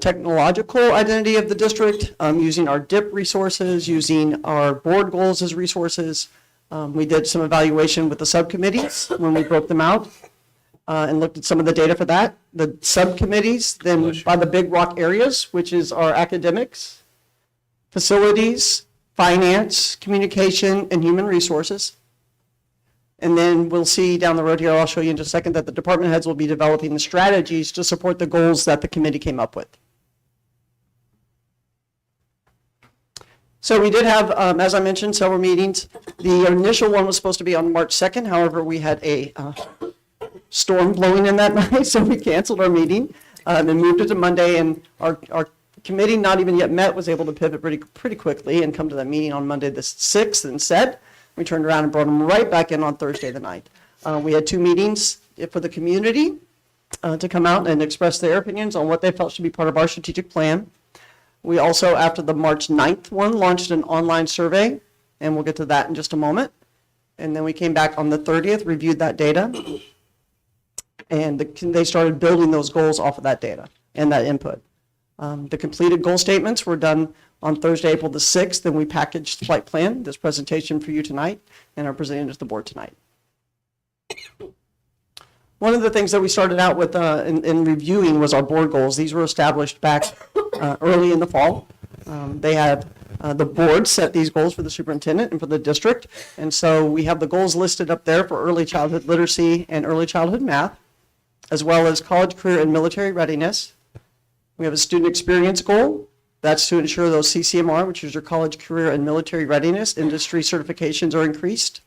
technological identity of the district, using our DIP resources, using our board goals as resources. We did some evaluation with the subcommittees when we broke them out and looked at some of the data for that. The subcommittees then by the big rock areas, which is our academics, facilities, finance, communication, and human resources. And then we'll see down the road here, I'll show you in just a second, that the department heads will be developing the strategies to support the goals that the committee came up with. So we did have, as I mentioned, several meetings. The initial one was supposed to be on March 2nd. However, we had a storm blowing in that night, so we canceled our meeting and moved it to Monday. And our committee, not even yet met, was able to pivot pretty quickly and come to that meeting on Monday the 6th instead. We turned around and brought them right back in on Thursday the 9th. We had 2 meetings for the community to come out and express their opinions on what they felt should be part of our strategic plan. We also, after the March 9th one, launched an online survey, and we'll get to that in just a moment. And then we came back on the 30th, reviewed that data, and they started building those goals off of that data and that input. The completed goal statements were done on Thursday, April the 6th, and we packaged the flight plan, this presentation for you tonight, and are presenting it to the board tonight. One of the things that we started out with in reviewing was our board goals. These were established back early in the fall. They had the board set these goals for the superintendent and for the district. And so we have the goals listed up there for early childhood literacy and early childhood math, as well as college, career, and military readiness. We have a student experience goal. That's to ensure those CCMR, which is your college, career, and military readiness, industry certifications are increased.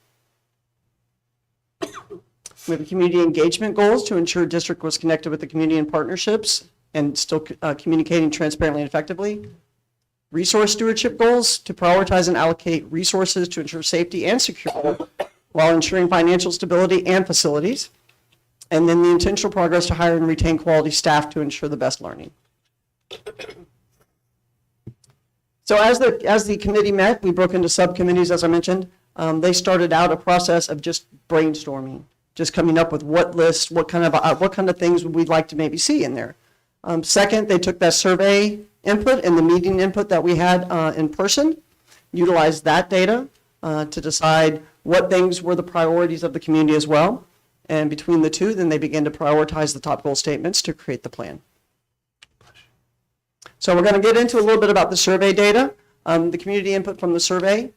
We have community engagement goals to ensure district was connected with the community and partnerships and still communicating transparently and effectively. Resource stewardship goals to prioritize and allocate resources to ensure safety and security while ensuring financial stability and facilities. And then the intentional progress to hire and retain quality staff to ensure the best learning. So as the committee met, we broke into subcommittees, as I mentioned. They started out a process of just brainstorming, just coming up with what list, what kind of things would we like to maybe see in there. Second, they took that survey input and the meeting input that we had in person, utilized that data to decide what things were the priorities of the community as well. And between the two, then they began to prioritize the top goal statements to create the plan. So we're going to get into a little bit about the survey data, the community input from the survey.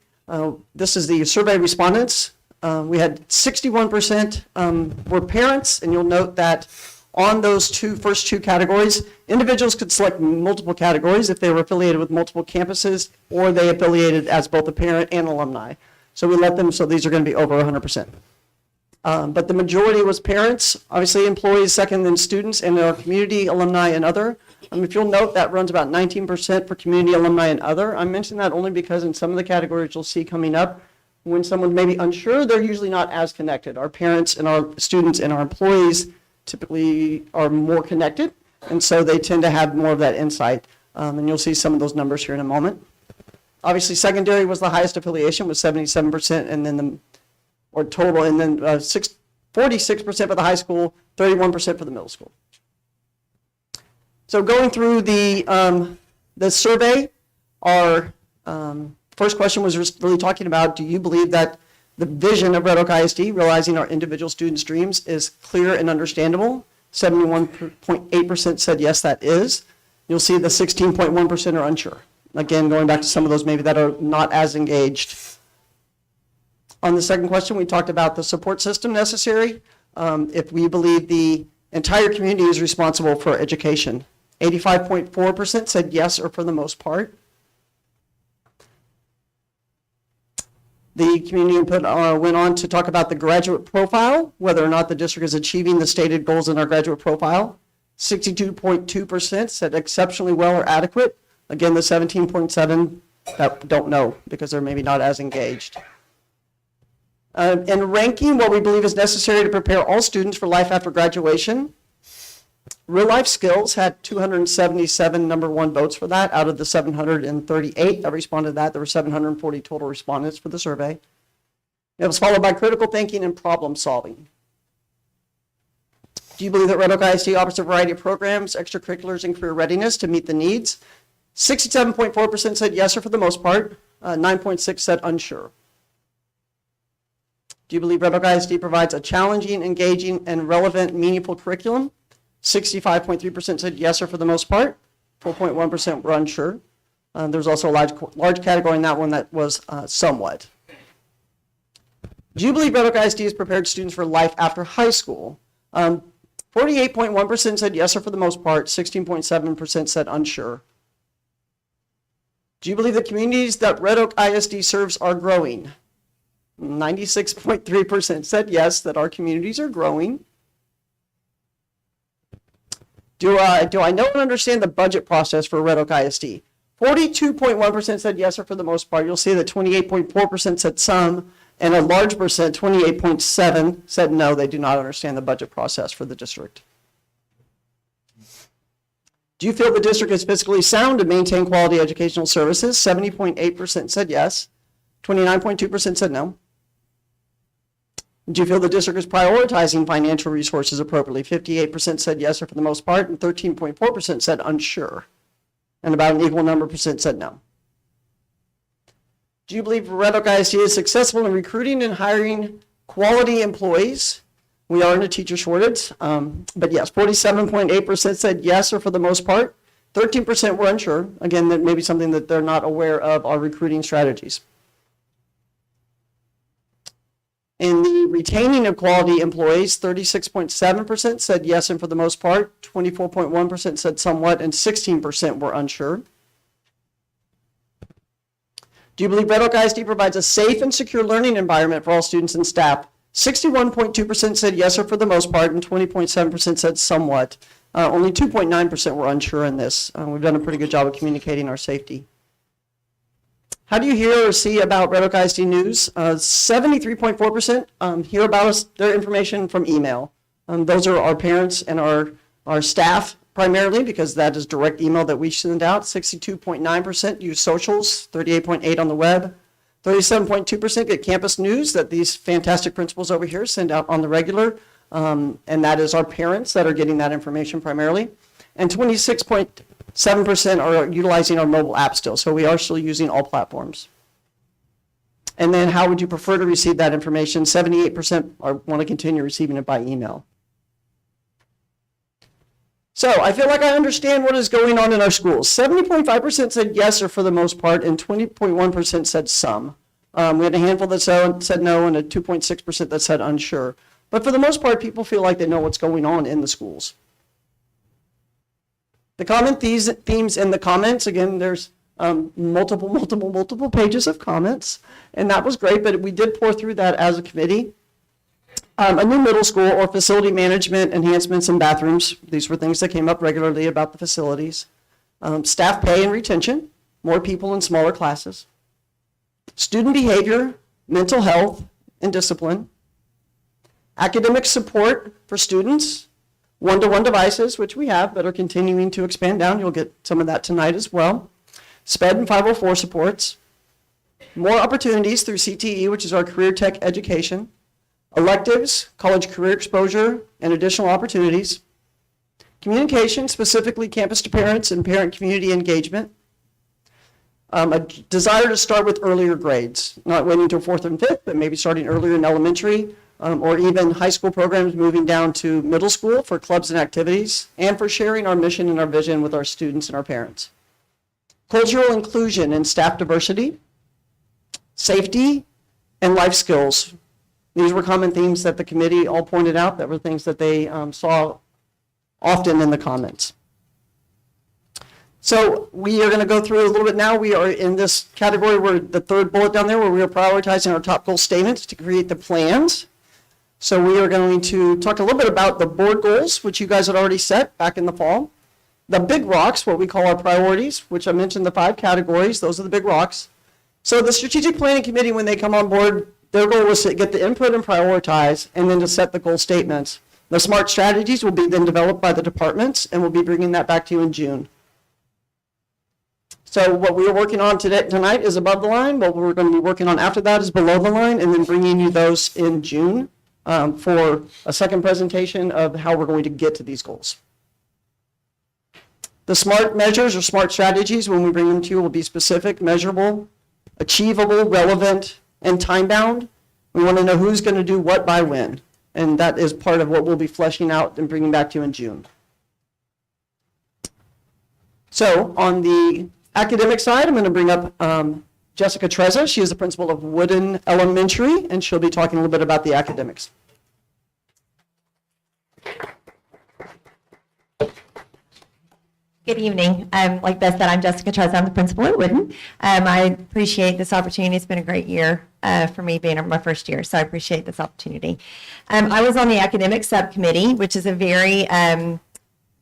This is the survey respondents. We had 61% were parents, and you'll note that on those first two categories, individuals could select multiple categories if they were affiliated with multiple campuses or they affiliated as both a parent and alumni. So we let them, so these are going to be over 100%. But the majority was parents, obviously employees, second then students, and our community, alumni, and other. If you'll note, that runs about 19% for community, alumni, and other. I mention that only because in some of the categories you'll see coming up, when someone may be unsure, they're usually not as connected. Our parents and our students and our employees typically are more connected, and so they tend to have more of that insight. And you'll see some of those numbers here in a moment. Obviously, secondary was the highest affiliation with 77%, and then total, and then 46% for the high school, 31% for the middle school. So going through the survey, our first question was really talking about, do you believe that the vision of Red Oak ISD, realizing our individual students' dreams, is clear and understandable? 71.8% said yes, that is. You'll see the 16.1% are unsure. Again, going back to some of those maybe that are not as engaged. On the second question, we talked about the support system necessary. If we believe the entire community is responsible for education. 85.4% said yes, or for the most part. The community input went on to talk about the graduate profile, whether or not the district is achieving the stated goals in our graduate profile. 62.2% said exceptionally well or adequate. Again, the 17.7% that don't know because they're maybe not as engaged. In ranking what we believe is necessary to prepare all students for life after graduation, real life skills had 277 number one votes for that out of the 738 that responded to that. There were 740 total respondents for the survey. It was followed by critical thinking and problem solving. Do you believe that Red Oak ISD offers a variety of programs, extracurriculars, and career readiness to meet the needs? 67.4% said yes, or for the most part. 9.6% said unsure. Do you believe Red Oak ISD provides a challenging, engaging, and relevant, meaningful curriculum? 65.3% said yes, or for the most part. 4.1% were unsure. There's also a large category in that one that was somewhat. Do you believe Red Oak ISD has prepared students for life after high school? 48.1% said yes, or for the most part. 16.7% said unsure. Do you believe the communities that Red Oak ISD serves are growing? 96.3% said yes, that our communities are growing. Do I know and understand the budget process for Red Oak ISD? 42.1% said yes, or for the most part. You'll see that 28.4% said some, and a large percent, 28.7%, said no, they do not understand the budget process for the district. Do you feel the district is fiscally sound to maintain quality educational services? 70.8% said yes. 29.2% said no. Do you feel the district is prioritizing financial resources appropriately? 58% said yes, or for the most part, and 13.4% said unsure. and about an equal number of percent said no. Do you believe Red Oak ISD is successful in recruiting and hiring quality employees? We are in a teacher shortage, but yes, 47.8% said yes, or for the most part. 13% were unsure. Again, that may be something that they're not aware of our recruiting strategies. In the retaining of quality employees, 36.7% said yes, and for the most part. 24.1% said somewhat, and 16% were unsure. Do you believe Red Oak ISD provides a safe and secure learning environment for all students and staff? 61.2% said yes, or for the most part, and 20.7% said somewhat. Only 2.9% were unsure in this. We've done a pretty good job of communicating our safety. How do you hear or see about Red Oak ISD news? 73.4% hear about us, their information from email. Those are our parents and our staff primarily, because that is direct email that we send out. 62.9% use socials, 38.8% on the web. 37.2% get campus news that these fantastic principals over here send out on the regular, and that is our parents that are getting that information primarily. And 26.7% are utilizing our mobile app still, so we are still using all platforms. And then how would you prefer to receive that information? 78% want to continue receiving it by email. So I feel like I understand what is going on in our schools. 70.5% said yes, or for the most part, and 20.1% said some. We had a handful that said no, and a 2.6% that said unsure. But for the most part, people feel like they know what's going on in the schools. The common themes in the comments, again, there's multiple pages of comments, and that was great, but we did pour through that as a committee. A new middle school or facility management enhancements in bathrooms. These were things that came up regularly about the facilities. Staff pay and retention, more people in smaller classes. Student behavior, mental health, and discipline. Academic support for students. One-to-one devices, which we have, but are continuing to expand down. You'll get some of that tonight as well. SPED and 504 supports. More opportunities through CTE, which is our career tech education. Electives, college career exposure, and additional opportunities. Communication, specifically campus to parents and parent community engagement. A desire to start with earlier grades, not waiting until 4th and 5th, but maybe starting earlier in elementary, or even high school programs moving down to middle school for clubs and activities, and for sharing our mission and our vision with our students and our parents. Cultural inclusion and staff diversity, safety, and life skills. These were common themes that the committee all pointed out, that were things that they saw often in the comments. So we are going to go through a little bit now. We are in this category where the third bullet down there, where we are prioritizing our top goal statements to create the plans. So we are going to talk a little bit about the board goals, which you guys had already set back in the fall. The big rocks, what we call our priorities, which I mentioned the 5 categories. Those are the big rocks. So the strategic planning committee, when they come on board, their goal was to get the input and prioritize, and then to set the goal statements. The SMART strategies will be then developed by the departments, and we'll be bringing that back to you in June. So what we are working on tonight is above the line. What we're going to be working on after that is below the line, and then bringing you those in June for a second presentation of how we're going to get to these goals. The SMART measures or SMART strategies, when we bring them to you, will be specific, measurable, achievable, relevant, and time-bound. We want to know who's going to do what by when, and that is part of what we'll be fleshing out and bringing back to you in June. So on the academic side, I'm going to bring up Jessica Trezza. She is the principal of Woodin Elementary, and she'll be talking a little bit about the academics. Good evening. Like Beth said, I'm Jessica Trezza. I'm the principal at Woodin. I appreciate this opportunity. It's been a great year for me, being my first year, so I appreciate this opportunity. I was on the academic subcommittee, which is a very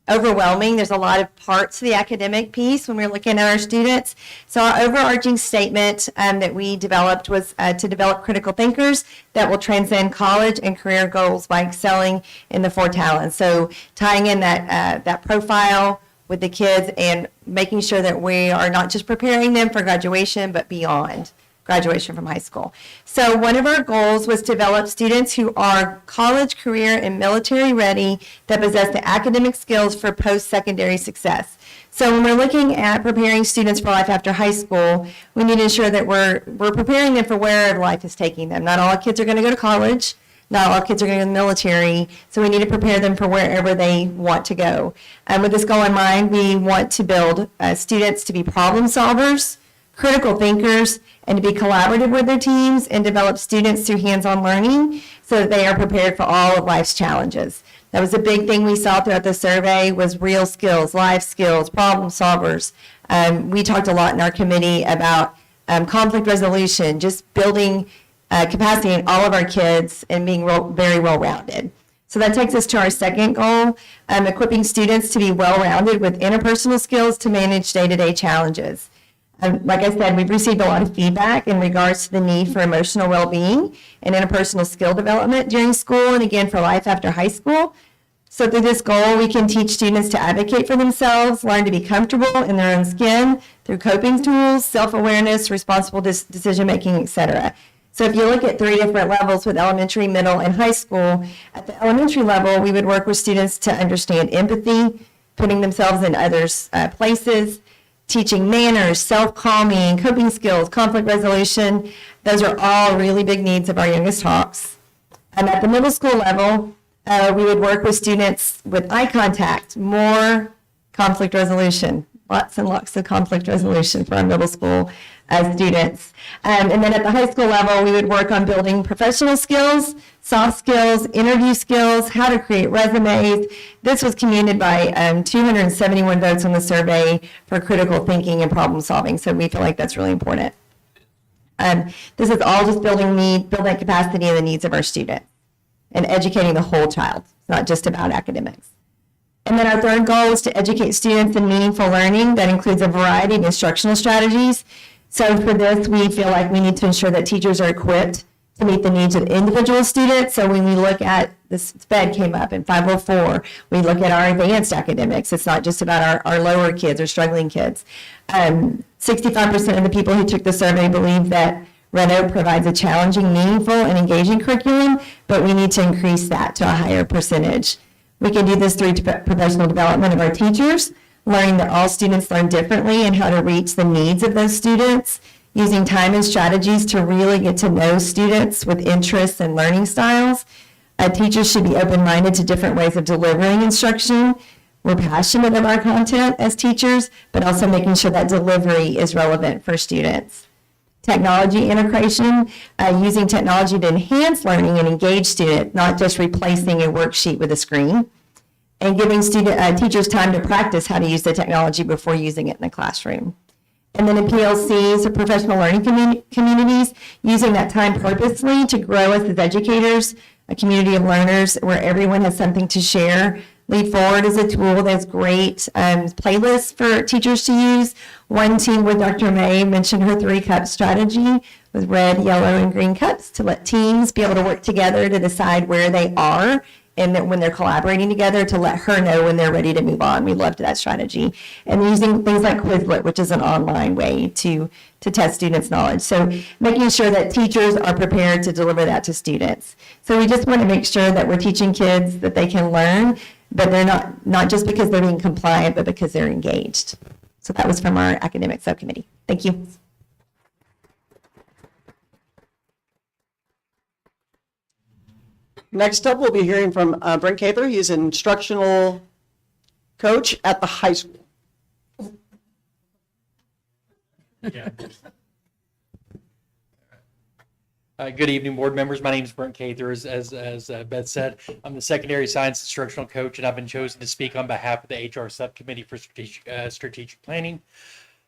overwhelming. There's a lot of parts to the academic piece when we're looking at our students. So our overarching statement that we developed was to develop critical thinkers that will transcend college and career goals by excelling in the 4 talents. So tying in that profile with the kids and making sure that we are not just preparing them for graduation, but beyond graduation from high school. So one of our goals was to develop students who are college, career, and military ready that possess the academic skills for post-secondary success. So when we're looking at preparing students for life after high school, we need to ensure that we're preparing them for wherever life is taking them. Not all kids are going to go to college. Not all kids are going to go to the military, so we need to prepare them for wherever they want to go. With this goal in mind, we want to build students to be problem solvers, critical thinkers, and to be collaborative with their teams, and develop students through hands-on learning so that they are prepared for all of life's challenges. That was a big thing we saw throughout the survey, was real skills, life skills, problem solvers. We talked a lot in our committee about conflict resolution, just building capacity in all of our kids and being very well-rounded. So that takes us to our second goal, equipping students to be well-rounded with interpersonal skills to manage day-to-day challenges. Like I said, we've received a lot of feedback in regards to the need for emotional well-being and interpersonal skill development during school and again for life after high school. So through this goal, we can teach students to advocate for themselves, learn to be comfortable in their own skin through coping tools, self-awareness, responsible decision-making, etc. So if you look at 3 different levels with elementary, middle, and high school, at the elementary level, we would work with students to understand empathy, putting themselves in others' places, teaching manners, self-calming, coping skills, conflict resolution. Those are all really big needs of our youngest Hawks. At the middle school level, we would work with students with eye contact, more conflict resolution, lots and lots of conflict resolution for our middle school students. And then at the high school level, we would work on building professional skills, soft skills, interview skills, how to create resumes. This was communicated by 271 votes on the survey for critical thinking and problem solving. So we feel like that's really important. This is all just building capacity and the needs of our students and educating the whole child. It's not just about academics. And then our third goal is to educate students in meaningful learning. That includes a variety of instructional strategies. So for this, we feel like we need to ensure that teachers are equipped to meet the needs of individual students. So when we look at this, SPED came up in 504, we look at our advanced academics. It's not just about our lower kids or struggling kids. 65% of the people who took the survey believe that Red Oak provides a challenging, meaningful, and engaging curriculum, but we need to increase that to a higher percentage. We can do this through professional development of our teachers, learning that all students learn differently and how to reach the needs of those students, using time and strategies to really get to know students with interests and learning styles. Teachers should be open-minded to different ways of delivering instruction. We're passionate about our content as teachers, but also making sure that delivery is relevant for students. Technology integration, using technology to enhance learning and engage students, not just replacing a worksheet with a screen, and giving teachers time to practice how to use the technology before using it in the classroom. And then in PLCs, or professional learning communities, using that time purposely to grow us as educators, a community of learners where everyone has something to share. Lead Forward is a tool that's great, playlists for teachers to use. One team with Dr. May mentioned her 3-cup strategy with red, yellow, and green cups to let teams be able to work together to decide where they are and that when they're collaborating together to let her know when they're ready to move on. We loved that strategy. And using things like Quizlet, which is an online way to test students' knowledge. So making sure that teachers are prepared to deliver that to students. So we just want to make sure that we're teaching kids that they can learn, but they're not just because they're being compliant, but because they're engaged. So that was from our academic subcommittee. Thank you. Next up, we'll be hearing from Brent Cather. He's an instructional coach at the high school. Good evening, board members. My name is Brent Cather. As Beth said, I'm the secondary science instructional coach, and I've been chosen to speak on behalf of the HR subcommittee for strategic planning.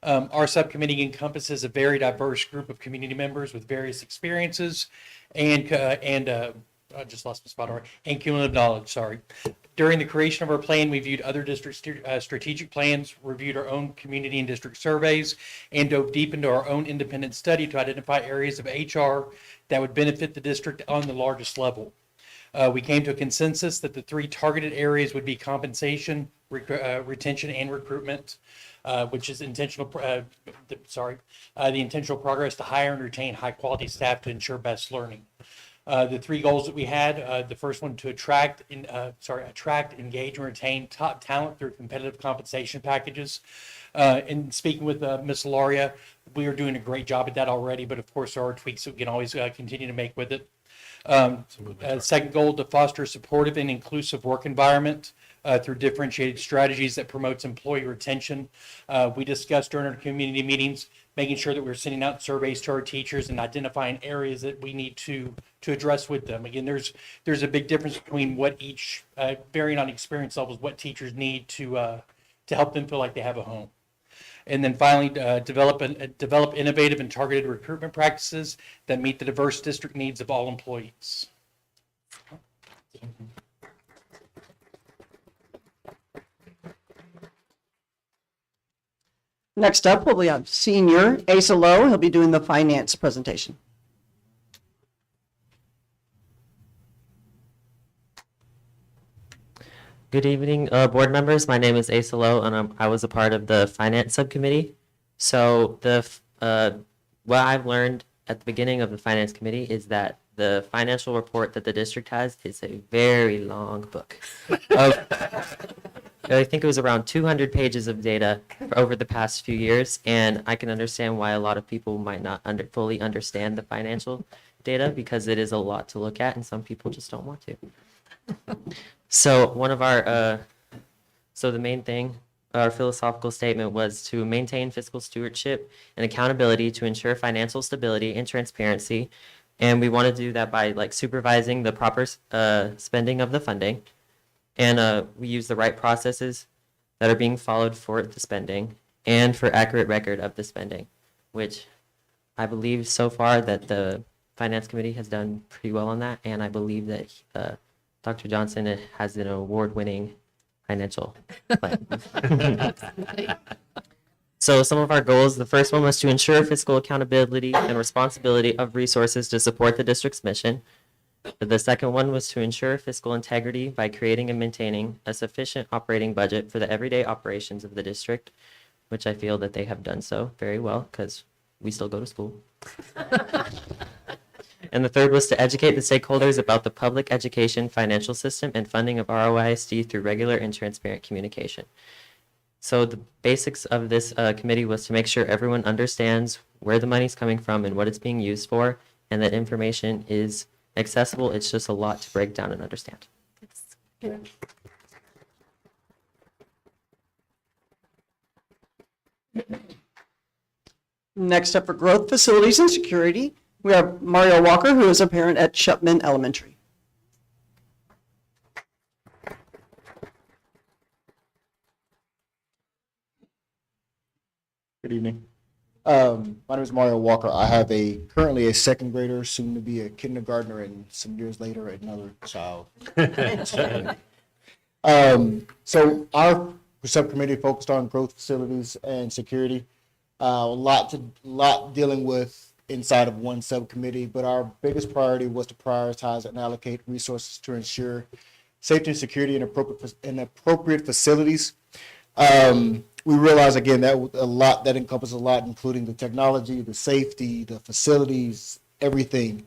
Our subcommittee encompasses a very diverse group of community members with various experiences and I just lost my spot already, and cumulative knowledge, sorry. During the creation of our plan, we viewed other district strategic plans, reviewed our own community and district surveys, and dove deep into our own independent study to identify areas of HR that would benefit the district on the largest level. We came to a consensus that the 3 targeted areas would be compensation, retention, and recruitment. which is the intentional progress to hire and retain high-quality staff to ensure best learning. The three goals that we had, the first one to attract, engage, and retain top talent through competitive compensation packages. In speaking with Ms. Lauria, we are doing a great job at that already, but of course there are tweaks that we can always continue to make with it. Second goal, to foster a supportive and inclusive work environment through differentiated strategies that promotes employee retention. We discussed during our community meetings, making sure that we're sending out surveys to our teachers and identifying areas that we need to address with them. Again, there's a big difference between what each, varying on experience levels, what teachers need to help them feel like they have a home. And then finally, develop innovative and targeted recruitment practices that meet the diverse district needs of all employees. Next up, we'll have Senior Asa Lowe. He'll be doing the finance presentation. Good evening, board members. My name is Asa Lowe, and I was a part of the finance subcommittee. So what I've learned at the beginning of the finance committee is that the financial report that the district has is a very long book. I think it was around 200 pages of data over the past few years, and I can understand why a lot of people might not fully understand the financial data because it is a lot to look at, and some people just don't want to. So one of our, the main thing, our philosophical statement was to maintain fiscal stewardship and accountability to ensure financial stability and transparency. And we want to do that by supervising the proper spending of the funding. And we use the right processes that are being followed for the spending and for accurate record of the spending, which I believe so far that the Finance Committee has done pretty well on that. And I believe that Dr. Johnson has an award-winning financial plan. So some of our goals, the first one was to ensure fiscal accountability and responsibility of resources to support the district's mission. The second one was to ensure fiscal integrity by creating and maintaining a sufficient operating budget for the everyday operations of the district, which I feel that they have done so very well because we still go to school. And the third was to educate the stakeholders about the public education financial system and funding of ROISD through regular and transparent communication. So the basics of this committee was to make sure everyone understands where the money's coming from and what it's being used for, and that information is accessible. It's just a lot to break down and understand. Next up for growth, facilities, and security, we have Mario Walker, who is a parent at Shupman Elementary. Good evening. My name is Mario Walker. I have currently a second grader, soon to be a kindergartner, and some years later, another child. So our subcommittee focused on growth, facilities, and security. A lot dealing with inside of one subcommittee, but our biggest priority was to prioritize and allocate resources to ensure safety and security in appropriate facilities. We realize again that encompasses a lot, including the technology, the safety, the facilities, everything.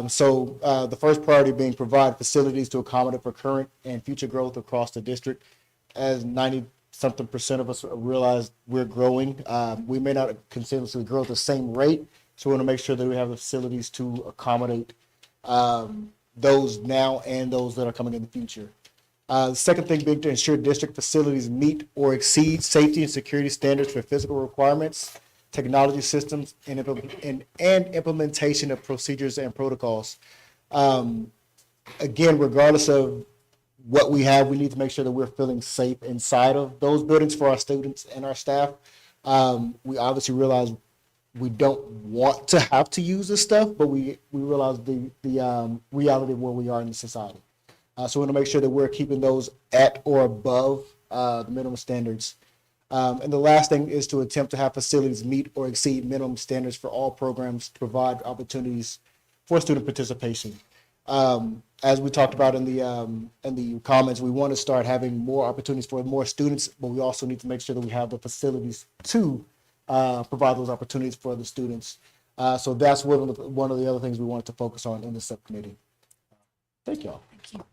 So the first priority being provide facilities to accommodate for current and future growth across the district. As 90-something% of us realize we're growing, we may not continuously grow at the same rate. So we want to make sure that we have the facilities to accommodate those now and those that are coming in the future. The second thing being to ensure district facilities meet or exceed safety and security standards for physical requirements, technology systems, and implementation of procedures and protocols. Again, regardless of what we have, we need to make sure that we're feeling safe inside of those buildings for our students and our staff. We obviously realize we don't want to have to use this stuff, but we realize the reality of where we are in the society. So we want to make sure that we're keeping those at or above the minimum standards. And the last thing is to attempt to have facilities meet or exceed minimum standards for all programs to provide opportunities for student participation. As we talked about in the comments, we want to start having more opportunities for more students, but we also need to make sure that we have the facilities to provide those opportunities for the students. So that's one of the other things we wanted to focus on in the subcommittee. Thank y'all. Thank you.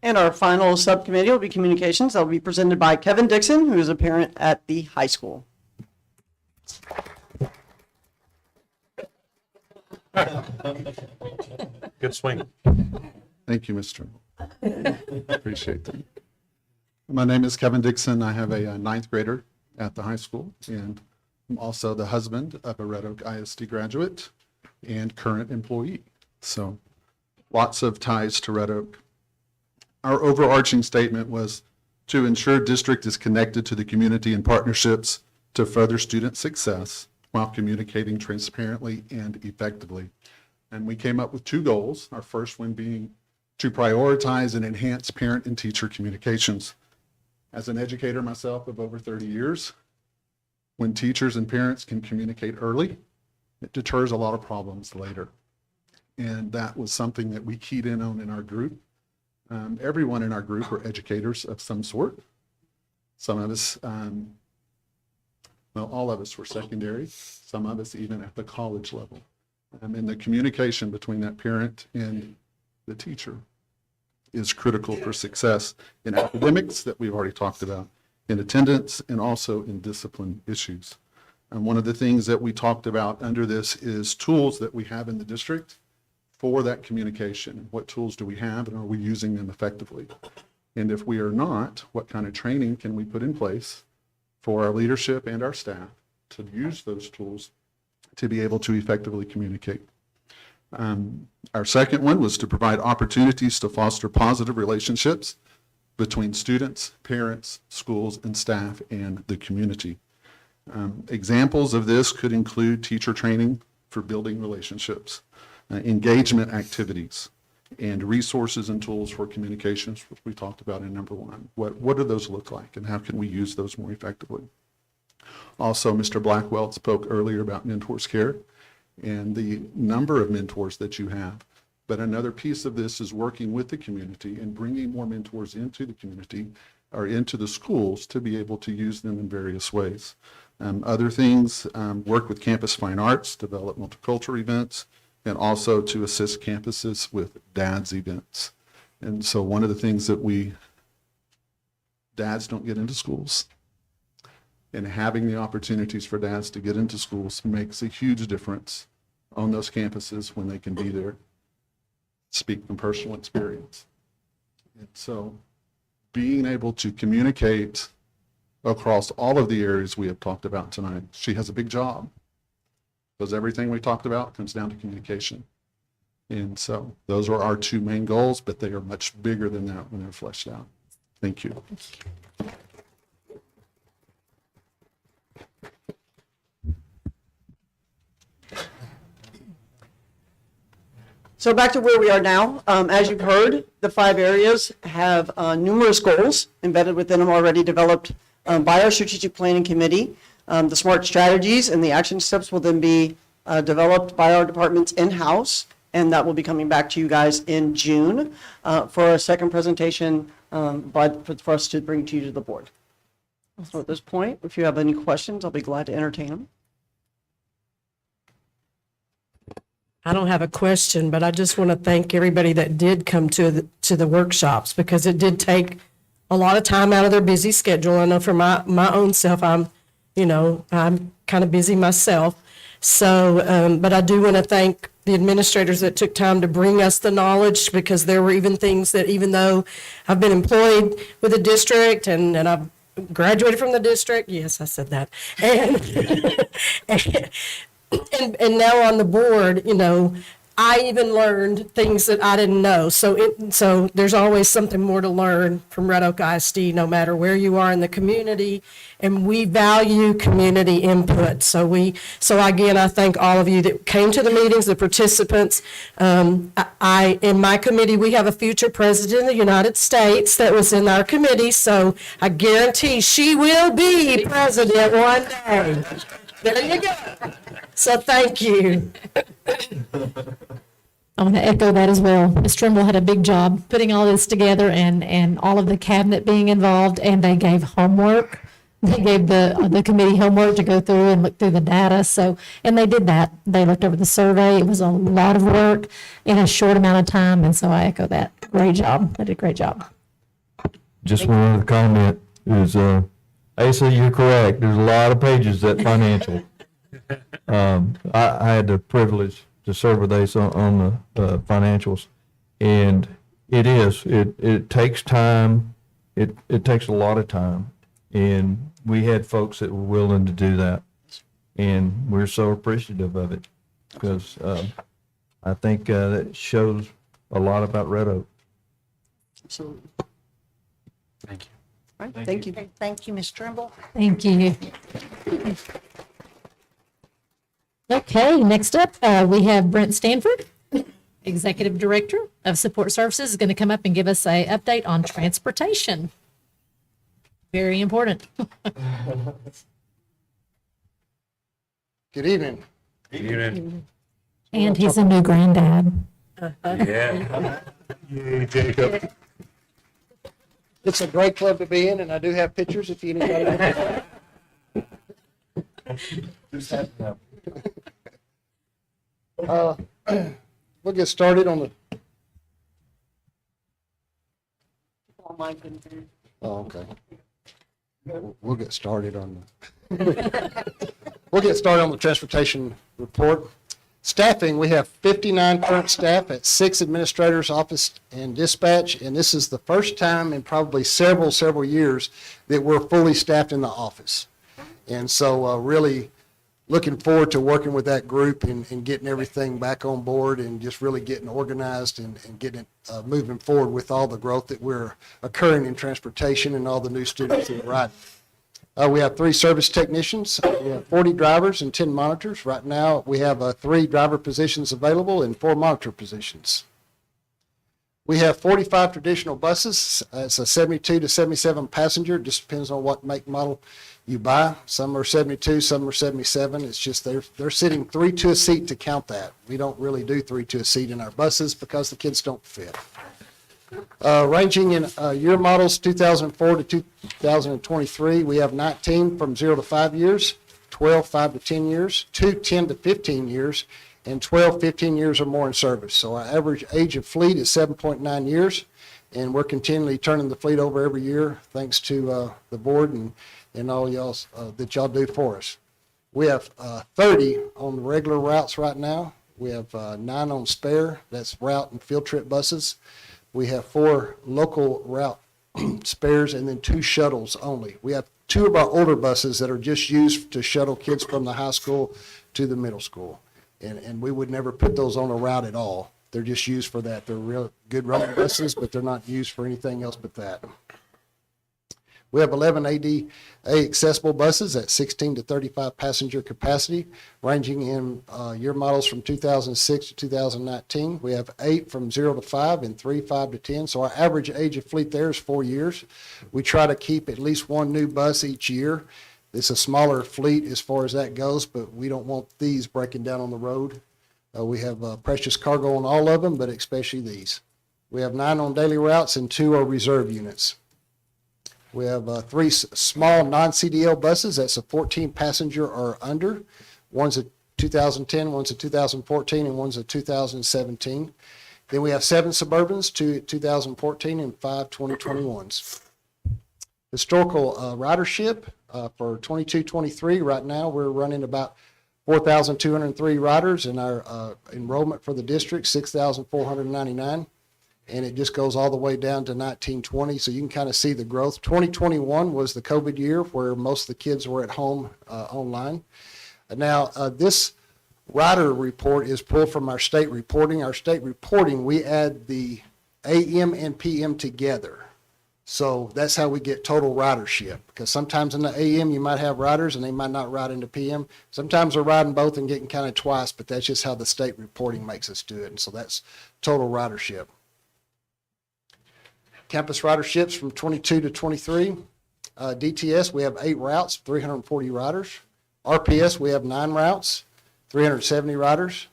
And our final subcommittee will be communications. That will be presented by Kevin Dixon, who is a parent at the high school. Good swing. Thank you, Mr. Appreciate that. My name is Kevin Dixon. I have a ninth grader at the high school, and I'm also the husband of a Red Oak ISD graduate and current employee. So lots of ties to Red Oak. Our overarching statement was to ensure district is connected to the community and partnerships to further student success while communicating transparently and effectively. And we came up with two goals. Our first one being to prioritize and enhance parent and teacher communications. As an educator myself of over 30 years, when teachers and parents can communicate early, it deters a lot of problems later. And that was something that we keyed in on in our group. Everyone in our group are educators of some sort. Some of us, well, all of us were secondary, some of us even at the college level. And the communication between that parent and the teacher is critical for success in academics that we've already talked about, in attendance, and also in discipline issues. And one of the things that we talked about under this is tools that we have in the district for that communication. What tools do we have, and are we using them effectively? And if we are not, what kind of training can we put in place for our leadership and our staff to use those tools to be able to effectively communicate? Our second one was to provide opportunities to foster positive relationships between students, parents, schools, and staff, and the community. Examples of this could include teacher training for building relationships, engagement activities, and resources and tools for communications, which we talked about in number one. What do those look like, and how can we use those more effectively? Also, Mr. Blackwell spoke earlier about mentors care and the number of mentors that you have. But another piece of this is working with the community and bringing more mentors into the community or into the schools to be able to use them in various ways. Other things, work with campus fine arts, develop multicultural events, and also to assist campuses with dads events. And so one of the things that dads don't get into schools, and having the opportunities for dads to get into schools makes a huge difference on those campuses when they can be there. Speak from personal experience. And so being able to communicate across all of the areas we have talked about tonight, she has a big job, because everything we talked about comes down to communication. And so those are our two main goals, but they are much bigger than that when they're fleshed out. Thank you. So back to where we are now. As you've heard, the 5 areas have numerous goals embedded within them already developed by our strategic planning committee. The SMART strategies and the action steps will then be developed by our departments in-house, and that will be coming back to you guys in June for a second presentation for us to bring to you to the board. So at this point, if you have any questions, I'll be glad to entertain them. I don't have a question, but I just want to thank everybody that did come to the workshops, because it did take a lot of time out of their busy schedule. I know for my own self, I'm kind of busy myself. So, but I do want to thank the administrators that took time to bring us the knowledge, because there were even things that, even though I've been employed with the district and I've graduated from the district, yes, I said that, and now on the board, I even learned things that I didn't know. So there's always something more to learn from Red Oak ISD, no matter where you are in the community, and we value community input. So again, I thank all of you that came to the meetings, the participants. In my committee, we have a future president of the United States that was in our committee, so I guarantee she will be president one day. There you go. So thank you. I want to echo that as well. Ms. Trimble had a big job putting all this together and all of the cabinet being involved, and they gave homework. They gave the committee homework to go through and look through the data. So, and they did that. They looked over the survey. It was a lot of work in a short amount of time, and so I echo that. Great job. They did a great job. Just one other comment is, Asa, you're correct. There's a lot of pages that financial. I had the privilege to serve with Asa on the financials, and it takes time. It takes a lot of time, and we had folks that were willing to do that, and we're so appreciative of it because I think that shows a lot about Red Oak. Absolutely. Thank you. All right, thank you. Okay, thank you, Ms. Trimble. Thank you. Okay, next up, we have Brent Stanford, Executive Director of Support Services, is going to come up and give us an update on transportation. Very important. Good evening. Good evening. And he's a new granddad. Yeah. Yay, Jacob. It's a great club to be in, and I do have pictures if you need. Just have to have. We'll get started on the. Oh, okay. We'll get started on the. We'll get started on the transportation report. Staffing, we have 59 current staff at 6 administrators' office and dispatch, and this is the first time in probably several years that we're fully staffed in the office. And so really looking forward to working with that group and getting everything back on board and just really getting organized and getting it moving forward with all the growth that we're occurring in transportation and all the new students that are riding. We have 3 service technicians, we have 40 drivers and 10 monitors. Right now, we have 3 driver positions available and 4 monitor positions. We have 45 traditional buses. It's a 72 to 77 passenger. It just depends on what make model you buy. Some are 72, some are 77. It's just they're sitting 3 to a seat to count that. We don't really do 3 to a seat in our buses because the kids don't fit. Ranging in year models 2004 to 2023, we have 19 from 0 to 5 years, 12 5 to 10 years, 2 10 to 15 years, and 12 15 years or more in service. So our average age of fleet is 7.9 years, and we're continually turning the fleet over every year thanks to the board and all y'all that y'all do for us. We have 30 on the regular routes right now. We have 9 on spare, that's route and field trip buses. We have 4 local route spares and then 2 shuttles only. We have 2 of our older buses that are just used to shuttle kids from the high school to the middle school. And we would never put those on a route at all. They're just used for that. They're real good running buses, but they're not used for anything else but that. We have 11 ADA accessible buses at 16 to 35 passenger capacity, ranging in year models from 2006 to 2019. We have 8 from 0 to 5 and 3 5 to 10. So our average age of fleet there is 4 years. We try to keep at least 1 new bus each year. It's a smaller fleet as far as that goes, but we don't want these breaking down on the road. We have precious cargo on all of them, but especially these. We have 9 on daily routes and 2 are reserve units. We have 3 small non-CDL buses. That's a 14 passenger or under. One's a 2010, one's a 2014, and one's a 2017. Then we have 7 Suburbans, 2 2014, and 5 2021s. Historical ridership for 22-23. Right now, we're running about 4,203 riders, and our enrollment for the district 6,499. And it just goes all the way down to 1920, so you can kind of see the growth. 2021 was the COVID year where most of the kids were at home online. Now, this rider report is pulled from our state reporting. Our state reporting, we add the AM and PM together. So that's how we get total ridership, because sometimes in the AM you might have riders and they might not ride into PM. Sometimes they're riding both and getting counted twice, but that's just how the state reporting makes us do it. And so that's total ridership. Campus riderships from 22 to 23. DTS, we have 8 routes, 340 riders. RPS, we have 9 routes, 370 riders.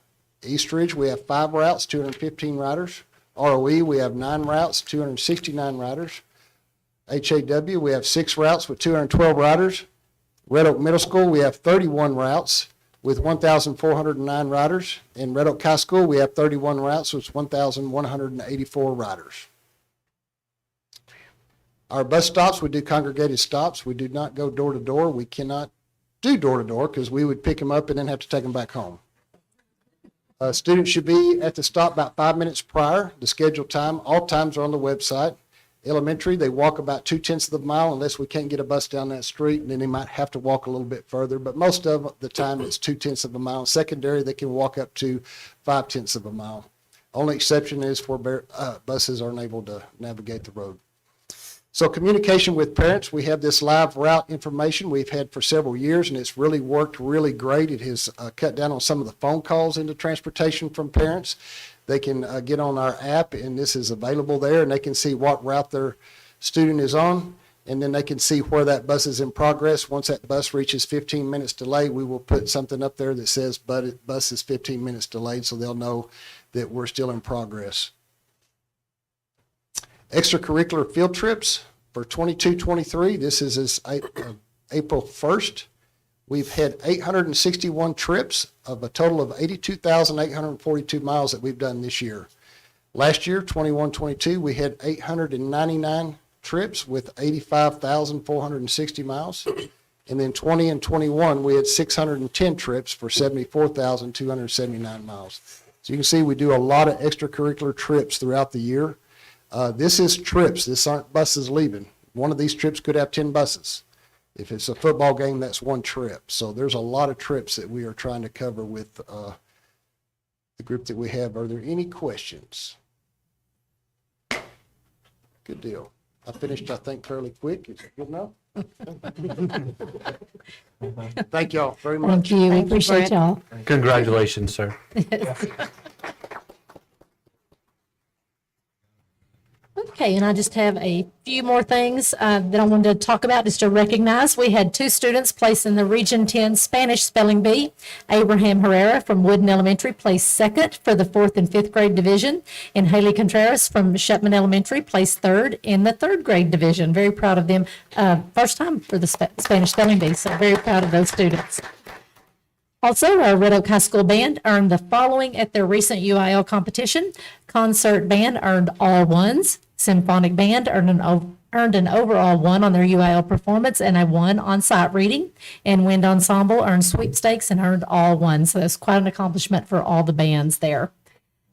Eastridge, we have 5 routes, 215 riders. ROE, we have 9 routes, 269 riders. HAW, we have 6 routes with 212 riders. Red Oak Middle School, we have 31 routes with 1,409 riders. In Red Oak High School, we have 31 routes with 1,184 riders. Our bus stops, we do congregated stops. We do not go door to door. We cannot do door to door because we would pick them up and then have to take them back home. Students should be at the stop about 5 minutes prior to scheduled time. All times are on the website. Elementary, they walk about 2/10 of a mile unless we can't get a bus down that street, and then they might have to walk a little bit further, but most of the time it's 2/10 of a mile. Secondary, they can walk up to 5/10 of a mile. Only exception is for buses aren't able to navigate the road. So communication with parents, we have this live route information we've had for several years, and it's really worked really great. It has cut down on some of the phone calls into transportation from parents. They can get on our app, and this is available there, and they can see what route their student is on, and then they can see where that bus is in progress. Once that bus reaches 15 minutes delayed, we will put something up there that says bus is 15 minutes delayed, so they'll know that we're still in progress. Extracurricular field trips for 22-23. This is April 1st. We've had 861 trips of a total of 82,842 miles that we've done this year. Last year, 21-22, we had 899 trips with 85,460 miles. And then 20 and 21, we had 610 trips for 74,279 miles. So you can see we do a lot of extracurricular trips throughout the year. This is trips. This aren't buses leaving. One of these trips could have 10 buses. If it's a football game, that's one trip. So there's a lot of trips that we are trying to cover with the group that we have. Are there any questions? Good deal. I finished, I think, fairly quick. Is it good enough? Thank y'all very much. Thank you. We appreciate y'all. Congratulations, sir. Okay, and I just have a few more things that I wanted to talk about, just to recognize. We had 2 students placed in the Region 10 Spanish Spelling Bee. Abraham Herrera from Wooden Elementary placed second for the 4th and 5th grade division, and Haley Contreras from Shepman Elementary placed third in the 3rd grade division. Very proud of them. First time for the Spanish Spelling Bee, so very proud of those students. Also, our Red Oak High School Band earned the following at their recent UIL competition. Concert Band earned all 1s. Symphonic Band earned an overall 1 on their UIL performance and a 1 on sight reading. And Wind Ensemble earned sweepstakes and earned all 1. So that's quite an accomplishment for all the bands there.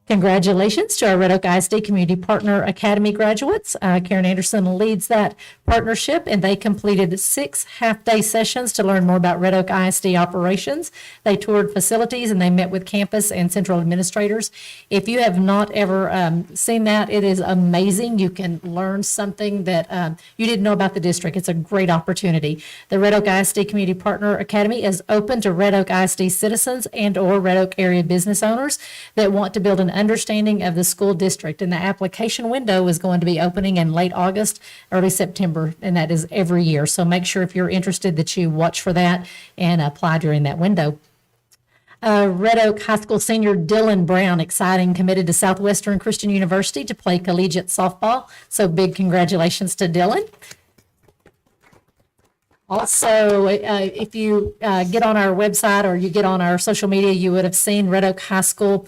Congratulations to our Red Oak ISD Community Partner Academy graduates. Karen Anderson leads that partnership, and they completed 6 half-day sessions to learn more about Red Oak ISD operations. They toured facilities, and they met with campus and central administrators. If you have not ever seen that, it is amazing. You can learn something that you didn't know about the district. It's a great opportunity. The Red Oak ISD Community Partner Academy is open to Red Oak ISD citizens and or Red Oak area business owners that want to build an understanding of the school district, and the application window is going to be opening in late August, early September, and that is every year. So make sure if you're interested that you watch for that and apply during that window. Red Oak High School senior Dylan Brown, exciting, committed to Southwestern Christian University to play collegiate softball. So big congratulations to Dylan. Also, if you get on our website or you get on our social media, you would have seen Red Oak High School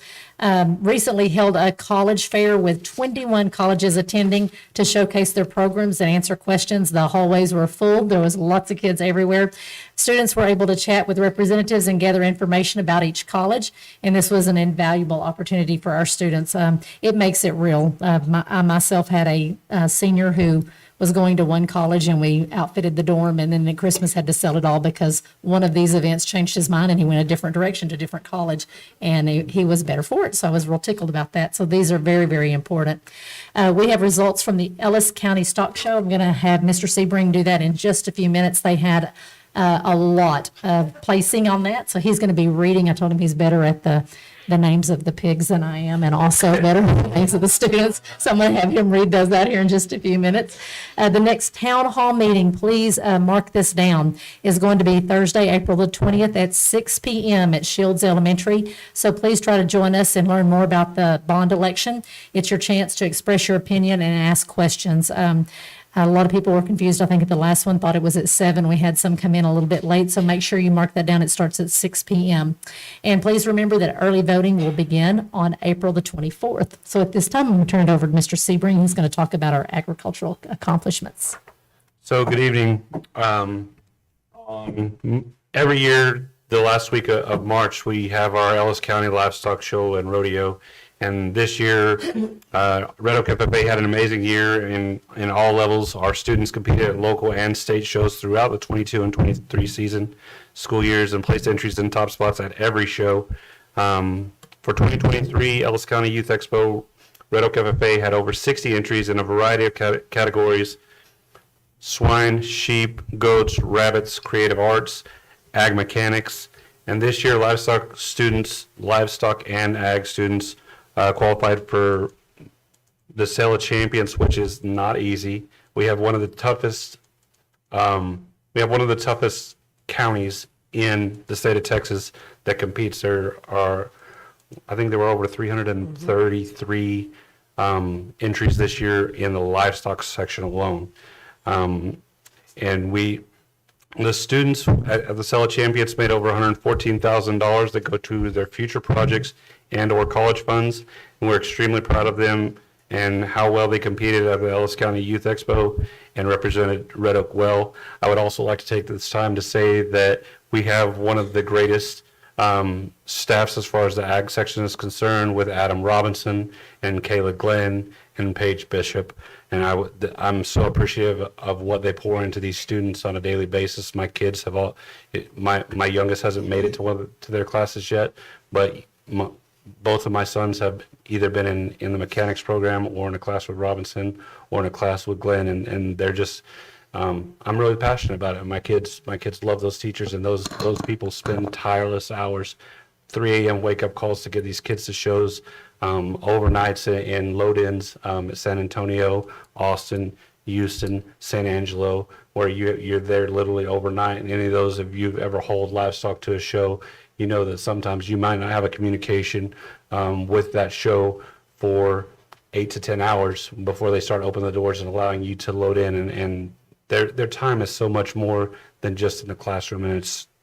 recently held a college fair with 21 colleges attending to showcase their programs and answer questions. The hallways were full. There was lots of kids everywhere. Students were able to chat with representatives and gather information about each college, and this was an invaluable opportunity for our students. It makes it real. I myself had a senior who was going to one college, and we outfitted the dorm, and then at Christmas had to sell it all because one of these events changed his mind and he went a different direction to a different college, and he was better for it. So I was real tickled about that. So these are very, very important. We have results from the Ellis County Stock Show. I'm going to have Mr. Sebring do that in just a few minutes. They had a lot of placing on that. So he's going to be reading. I told him he's better at the names of the pigs than I am, and also better at the names of the students. So I'm going to have him read those out here in just a few minutes. The next town hall meeting, please mark this down, is going to be Thursday, April the 20th at 6 p.m. at Shields Elementary. So please try to join us and learn more about the bond election. It's your chance to express your opinion and ask questions. A lot of people were confused, I think, at the last one, thought it was at 7. We had some come in a little bit late, so make sure you mark that down. It starts at 6 p.m. And please remember that early voting will begin on April the 24th. So at this time, I'm going to turn it over to Mr. Sebring. He's going to talk about our agricultural accomplishments. So good evening. Every year, the last week of March, we have our Ellis County Livestock Show and Rodeo. And this year, Red Oak FFA had an amazing year in all levels. Our students competed at local and state shows throughout the 22 and 23 season school years and placed entries in top spots at every show. For 2023 Ellis County Youth Expo, Red Oak FFA had over 60 entries in a variety of categories: swine, sheep, goats, rabbits, creative arts, ag mechanics. And this year, livestock and ag students qualified for the Sale of Champions, which is not easy. We have one of the toughest counties in the state of Texas that competes. I think there were over 333 entries this year in the livestock section alone. And the students at the Sale of Champions made over $114,000 that go to their future projects and or college funds. And we're extremely proud of them and how well they competed at the Ellis County Youth Expo and represented Red Oak well. I would also like to take this time to say that we have one of the greatest staffs as far as the ag section is concerned, with Adam Robinson and Kayla Glenn and Paige Bishop. And I'm so appreciative of what they pour into these students on a daily basis. My kids have my youngest hasn't made it to their classes yet, but both of my sons have either been in the mechanics program or in a class with Robinson or in a class with Glenn, and they're just, I'm really passionate about it. My kids love those teachers, and those people spend tireless hours, 3 a.m. wake up calls to get these kids to shows, overnights in load-ins at San Antonio, Austin, Houston, San Angelo, where you're there literally overnight. And any of those of you who've ever hauled livestock to a show, you know that sometimes you might not have a communication with that show for 8 to 10 hours before they start opening the doors and allowing you to load in. And their time is so much more than just in the classroom, and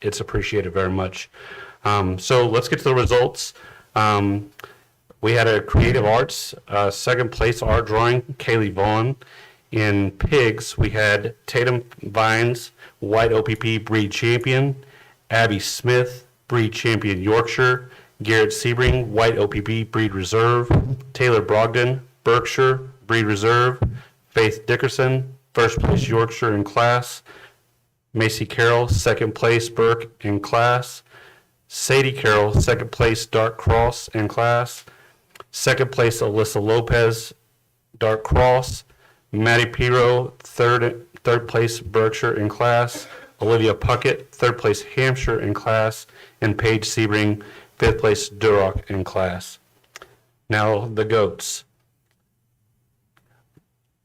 it's appreciated very much. So let's get to the results. We had a creative arts, second place art drawing, Kaylee Vaughn. In pigs, we had Tatum Vines, white OPP breed champion, Abby Smith, breed champion Yorkshire, Garrett Sebring, white OPP breed reserve, Taylor Brogdon, Berkshire, breed reserve, Faith Dickerson, first place Yorkshire in class, Macy Carroll, second place Burke in class, Sadie Carroll, second place Dark Cross in class, second place Alyssa Lopez, Dark Cross, Maddie Piro, third place Berkshire in class, Olivia Puckett, third place Hampshire in class, and Paige Sebring, fifth place Duroc in class. Now the goats.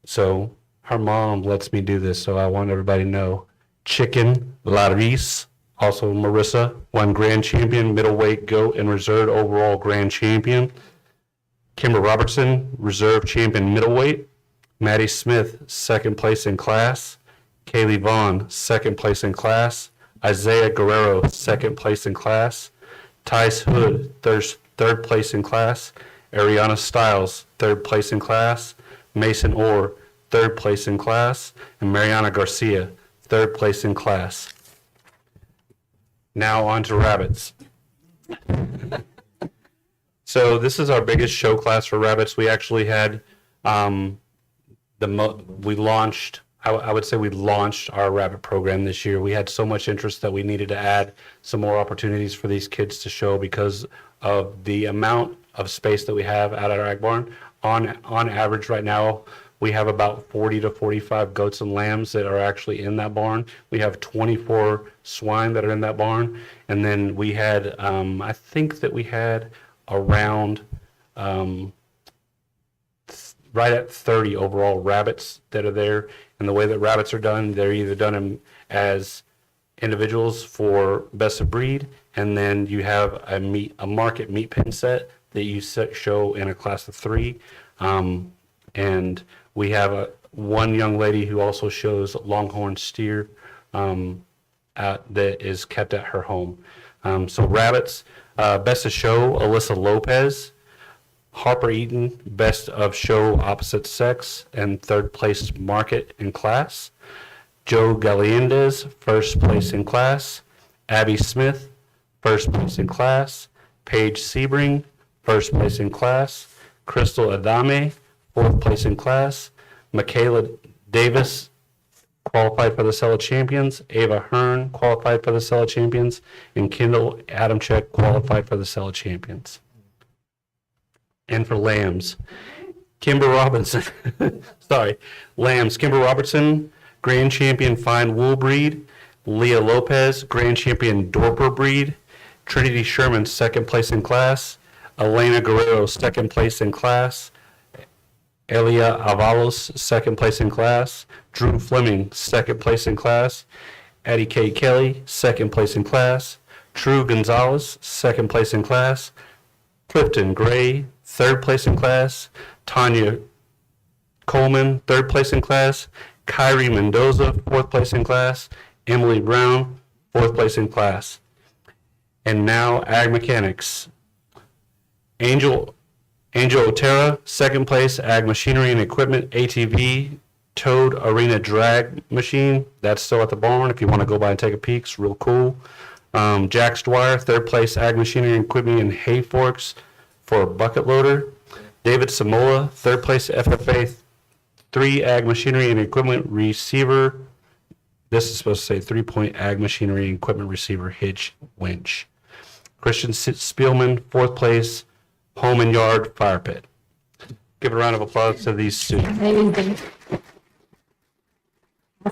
So her mom lets me do this, so I want everybody to know. Chicken Laris, also Marissa, won grand champion, middleweight goat, and reserve overall grand champion. Kimber Robertson, reserve champion middleweight. Maddie Smith, second place in class. Kaylee Vaughn, second place in class. Isaiah Guerrero, second place in class. Tice Hood, third place in class. Ariana Stiles, third place in class. Mason Orr, third place in class. And Mariana Garcia, third place in class. Now on to rabbits. So this is our biggest show class for rabbits. We actually had we launched our rabbit program this year. We had so much interest that we needed to add some more opportunities for these kids to show because of the amount of space that we have at our ag barn. On average right now, We have about 40 to 45 goats and lambs that are actually in that barn. We have 24 swine that are in that barn. And then we had, I think that we had around right at 30 overall rabbits that are there. And the way that rabbits are done, they're either done as individuals for best of breed, and then you have a market meat pen set that you show in a class of 3. And we have one young lady who also shows longhorn steer that is kept at her home. So rabbits, best of show, Alyssa Lopez. Harper Eaton, best of show opposite sex, and third place market in class. Joe Galliendez, first place in class. Abby Smith, first place in class. Paige Sebring, first place in class. Crystal Adame, fourth place in class. Michaela Davis, qualified for the Sella Champions. Ava Hearn, qualified for the Sella Champions. And Kendall Adamczyk, qualified for the Sella Champions. And for lambs, Kimber Robinson, lambs, Kimber Robertson, Grand Champion Fine Wool Breed. Leah Lopez, Grand Champion Dorper Breed. Trinity Sherman, second place in class. Elena Guerrero, second place in class. Elia Avalos, second place in class. Drew Fleming, second place in class. Addie K. Kelly, second place in class. True Gonzalez, second place in class. Clifton Gray, third place in class. Tanya Coleman, third place in class. Kyrie Mendoza, fourth place in class. Emily Brown, fourth place in class. And now Ag Mechanics. Angel Otera, second place, Ag Machinery and Equipment, ATV, Toad Arena Drag Machine. That's still at the barn if you want to go by and take a peek. It's real cool. Jack Dwyer, third place, Ag Machinery and Equipment and Hay Forks for a bucket loader. David Samoa, third place, FFA 3 Ag Machinery and Equipment Receiver. This is supposed to say 3-point Ag Machinery and Equipment Receiver Hitch Winch. Christian Spielman, fourth place, Home and Yard Fire Pit. Give a round of applause to these students. Amazing.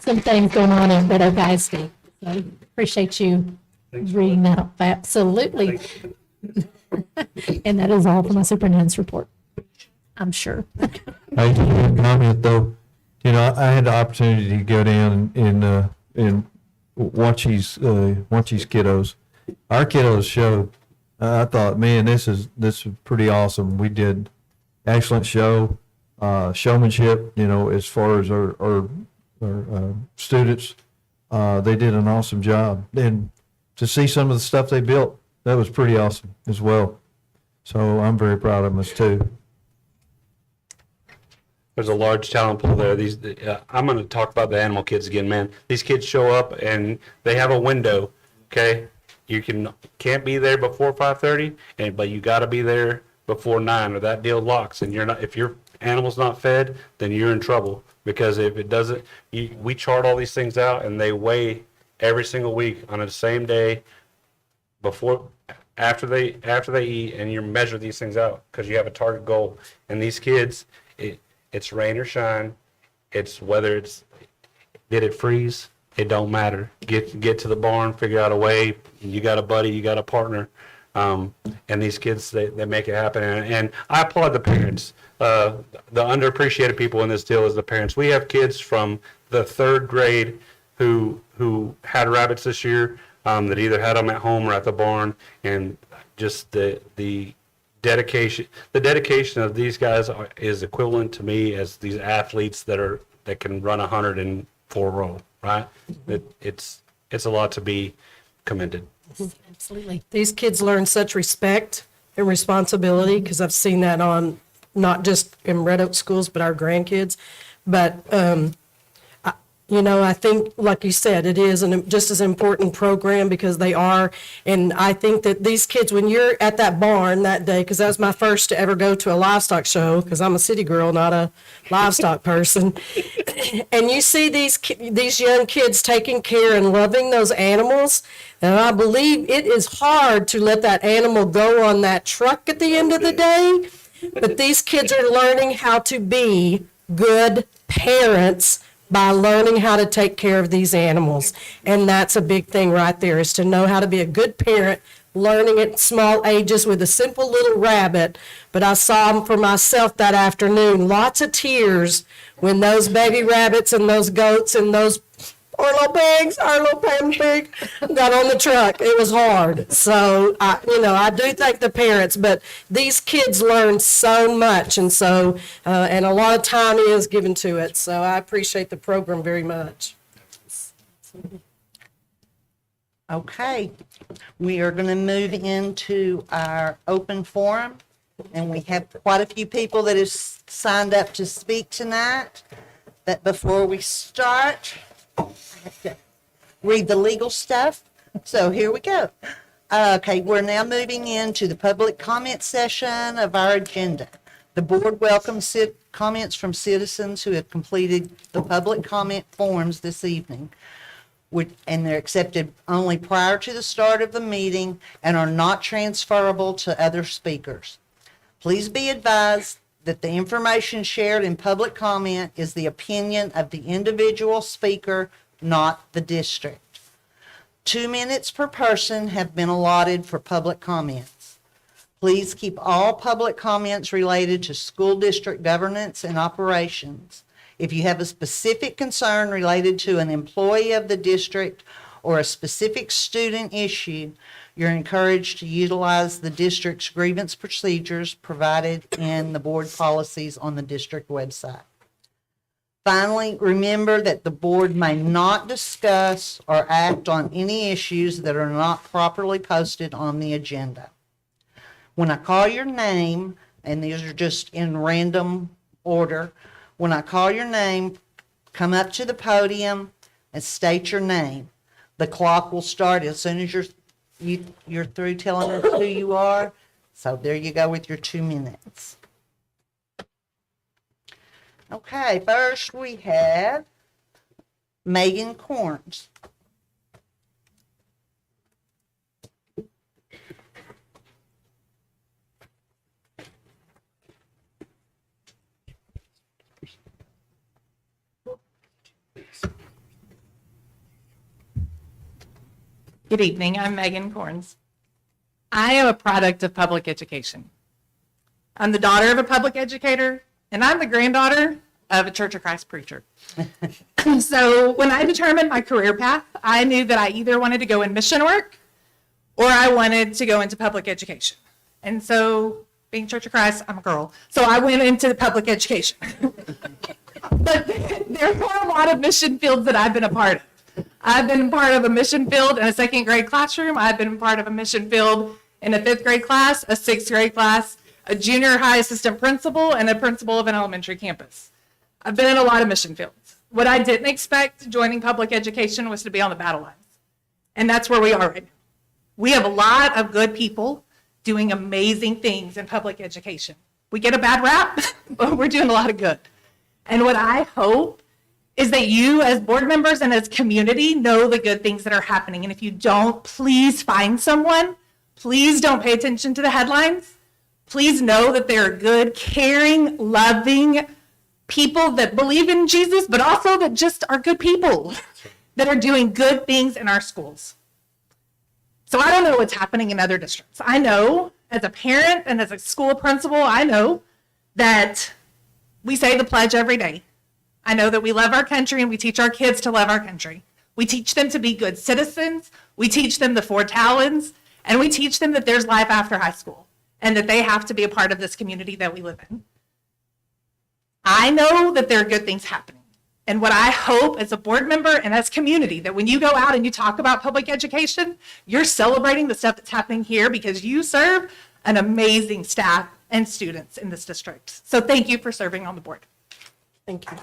Some things going on in Red Oak ISD. So appreciate you reading that up. Absolutely. And that is all for my superintendent's report, I'm sure. I just want to comment though, I had the opportunity to go down and watch these kiddos. Our kiddos showed. I thought, man, this is pretty awesome. We did excellent show, showmanship. As far as our students, they did an awesome job. And to see some of the stuff they built, that was pretty awesome as well. So I'm very proud of us too. There's a large talent pool there. I'm going to talk about the animal kids again, man. These kids show up and they have a window. Okay, you can't be there before 5:30, but you got to be there before 9, or that deal locks. And if your animal's not fed, then you're in trouble, because if it doesn't, we chart all these things out, and they weigh every single week on the same day after they eat, and you measure these things out because you have a target goal. And these kids, it's rain or shine, it's whether did it freeze, it don't matter. Get to the barn, figure out a way. You got a buddy, you got a partner, and these kids they make it happen. And I applaud the parents. The underappreciated people in this deal is the parents. We have kids from the 3rd grade who had rabbits this year, that either had them at home or at the barn, and just the dedication of these guys is equivalent to me as these athletes that can run 100 in 4 row, right? It's a lot to be commended. Absolutely. These kids learn such respect and responsibility, because I've seen that on not just in Red Oak schools, but our grandkids. But, I think, like you said, it is just as important program, because they are. And I think that these kids, when you're at that barn that day, because that was my first to ever go to a livestock show, because I'm a city girl, not a livestock person. And you see these young kids taking care and loving those animals. And I believe it is hard to let that animal go on that truck at the end of the day. But these kids are learning how to be good parents by learning how to take care of these animals. And that's a big thing right there, is to know how to be a good parent, learning at small ages with a simple little rabbit. But I saw for myself that afternoon, lots of tears when those baby rabbits and those goats and those our little pan pig got on the truck. It was hard. So, I do thank the parents, but these kids learn so much, and and a lot of time is given to it. So I appreciate the program very much. Okay, we are going to move into our open forum, and we have quite a few people that have signed up to speak tonight. But before we start, I have to read the legal stuff. So here we go. Okay, we're now moving into the public comment session of our agenda. The board welcomes comments from citizens who have completed the public comment forms this evening, and they're accepted only prior to the start of the meeting and are not transferable to other speakers. Please be advised that the information shared in public comment is the opinion of the individual speaker, not the district. 2 minutes per person have been allotted for public comments. Please keep all public comments related to school district governance and operations. If you have a specific concern related to an employee of the district or a specific student issue, you're encouraged to utilize the district's grievance procedures provided in the board policies on the district website. Finally, remember that the board may not discuss or act on any issues that are not properly posted on the agenda. When I call your name, and these are just in random order, when I call your name, come up to the podium and state your name. The clock will start as soon as you're through telling us who you are. So there you go with your 2 minutes. Okay, first we have Megan Corns. Good evening, I'm Megan Corns. I am a product of public education. I'm the daughter of a public educator, and I'm the granddaughter of a Church of Christ preacher. So when I determined my career path, I knew that I either wanted to go in mission work or I wanted to go into public education. And so, being Church of Christ, I'm a girl, so I went into public education. But there are a lot of mission fields that I've been a part of. I've been part of a mission field in a second grade classroom. I've been part of a mission field in a fifth grade class, a sixth grade class, a junior high assistant principal, and a principal of an elementary campus. I've been in a lot of mission fields. What I didn't expect joining public education was to be on the battle lines. And that's where we are right now. We have a lot of good people doing amazing things in public education. We get a bad rap, but we're doing a lot of good. And what I hope is that you as board members and as community know the good things that are happening. And if you don't, please find someone. Please don't pay attention to the headlines. Please know that there are good, caring, loving people that believe in Jesus, but also that just are good people that are doing good things in our schools. So I don't know what's happening in other districts. I know as a parent and as a school principal, I know that we say the pledge every day. I know that we love our country and we teach our kids to love our country. We teach them to be good citizens. We teach them the 4 talents, and we teach them that there's life after high school and that they have to be a part of this community that we live in. I know that there are good things happening. And what I hope as a board member and as community, that when you go out and you talk about public education, you're celebrating the stuff that's happening here because you serve an amazing staff and students in this district. So thank you for serving on the board. Thank you.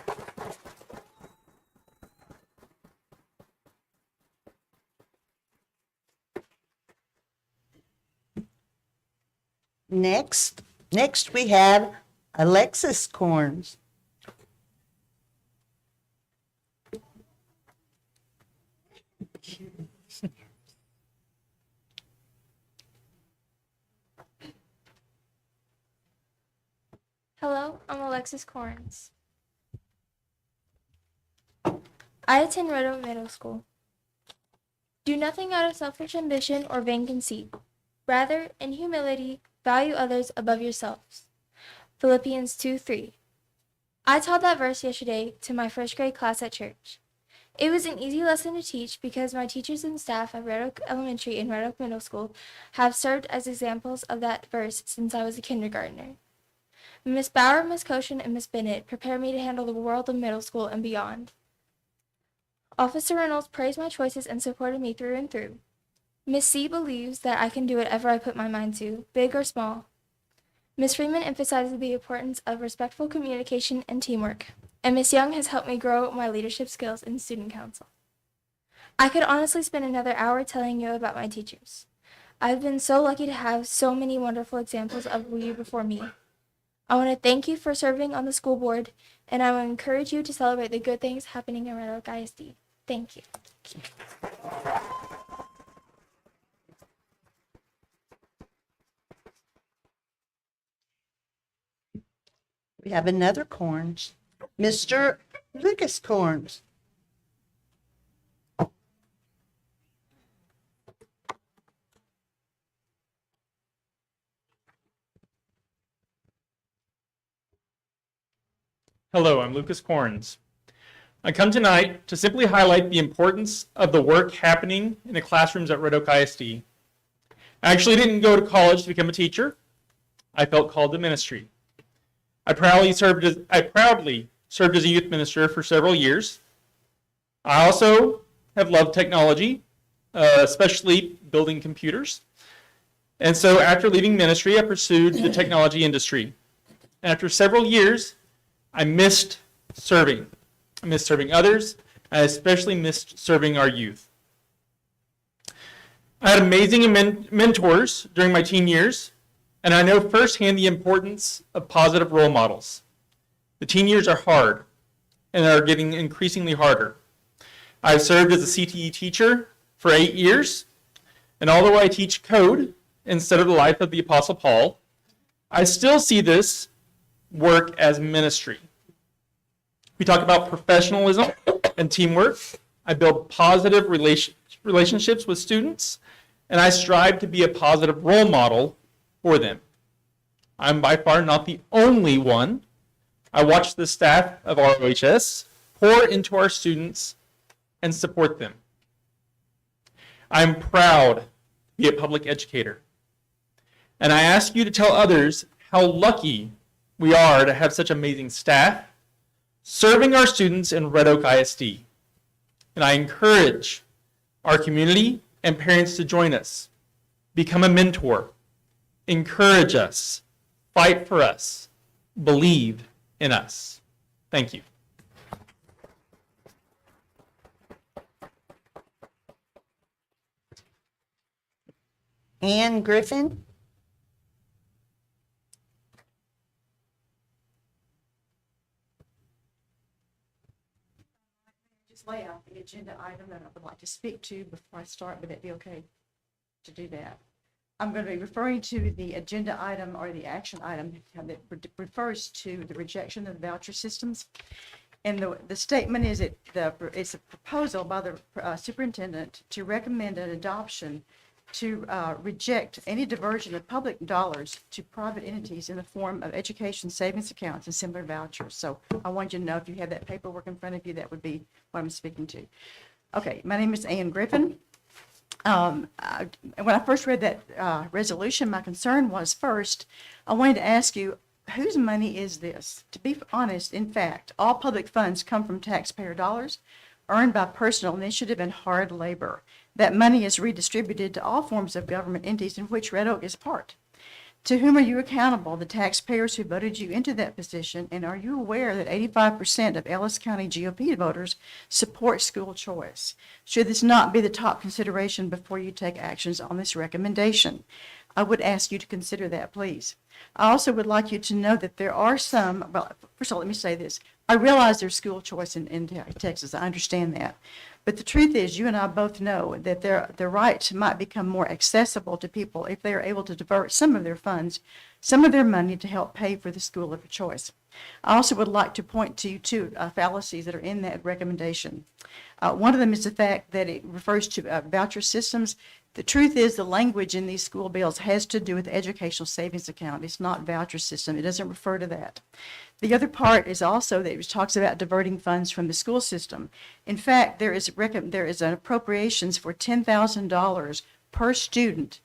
Next we have Alexis Corns. Hello, I'm Alexis Corns. I attend Red Oak Middle School. Do nothing out of selfish ambition or vain conceit. Rather, in humility, value others above yourselves. Philippians 2:3. I taught that verse yesterday to my first grade class at church. It was an easy lesson to teach because my teachers and staff at Red Oak Elementary and Red Oak Middle School have served as examples of that verse since I was a kindergartner. Miss Bauer, Miss Koshin, and Miss Bennett prepared me to handle the world of middle school and beyond. Officer Reynolds praised my choices and supported me through and through. Miss C believes that I can do whatever I put my mind to, big or small. Miss Freeman emphasizes the importance of respectful communication and teamwork, and Miss Young has helped me grow my leadership skills in student council. I could honestly spend another hour telling you about my teachers. I've been so lucky to have so many wonderful examples of you before me. I want to thank you for serving on the school board, and I will encourage you to celebrate the good things happening in Red Oak ISD. Thank you. We have another Corns, Mr. Lucas Corns. Hello, I'm Lucas Corns. I come tonight to simply highlight the importance of the work happening in the classrooms at Red Oak ISD. I actually didn't go to college to become a teacher. I felt called to ministry. I proudly served as a youth minister for several years. I also have loved technology, especially building computers. And so after leaving ministry, I pursued the technology industry. And after several years, I missed serving. I missed serving others. I especially missed serving our youth. I had amazing mentors during my teen years, and I know firsthand the importance of positive role models. The teen years are hard, and are getting increasingly harder. I've served as a CTE teacher for 8 years, and although I teach code instead of the life of the Apostle Paul, I still see this work as ministry. We talk about professionalism and teamwork. I build positive relationships with students, and I strive to be a positive role model for them. I'm by far not the only one. I watch the staff of ROHS pour into our students and support them. I'm proud to be a public educator. And I ask you to tell others how lucky we are to have such amazing staff serving our students in Red Oak ISD. And I encourage our community and parents to join us, become a mentor, encourage us, fight for us, believe in us. Thank you. Ann Griffin. Just lay out the agenda item that I would like to speak to before I start. Would it be okay to do that? I'm going to be referring to the agenda item or the action item that refers to the rejection of the voucher systems. And the statement is it's a proposal by the superintendent to recommend an adoption to reject any diversion of public dollars to private entities in the form of education savings accounts and similar vouchers. So I want you to know, if you have that paperwork in front of you, that would be what I'm speaking to. Okay, my name is Ann Griffin. When I first read that resolution, my concern was, first, I wanted to ask you, whose money is this? To be honest, in fact, all public funds come from taxpayer dollars earned by personal initiative and hard labor. That money is redistributed to all forms of government entities in which Red Oak is part. To whom are you accountable? The taxpayers who voted you into that position, and are you aware that 85% of Ellis County GOP voters support school choice? Should this not be the top consideration before you take actions on this recommendation? I would ask you to consider that, please. I also would like you to know that there are some, well, first of all, let me say this. I realize there's school choice in Texas. I understand that. But the truth is, you and I both know that the right might become more accessible to people if they are able to divert some of their funds, some of their money to help pay for the school of choice. I also would like to point to two fallacies that are in that recommendation. One of them is the fact that it refers to voucher systems. The truth is, the language in these school bills has to do with educational savings account. It's not voucher system. It doesn't refer to that. The other part is also that it talks about diverting funds from the school system. In fact, there is an appropriations for $10,000 per student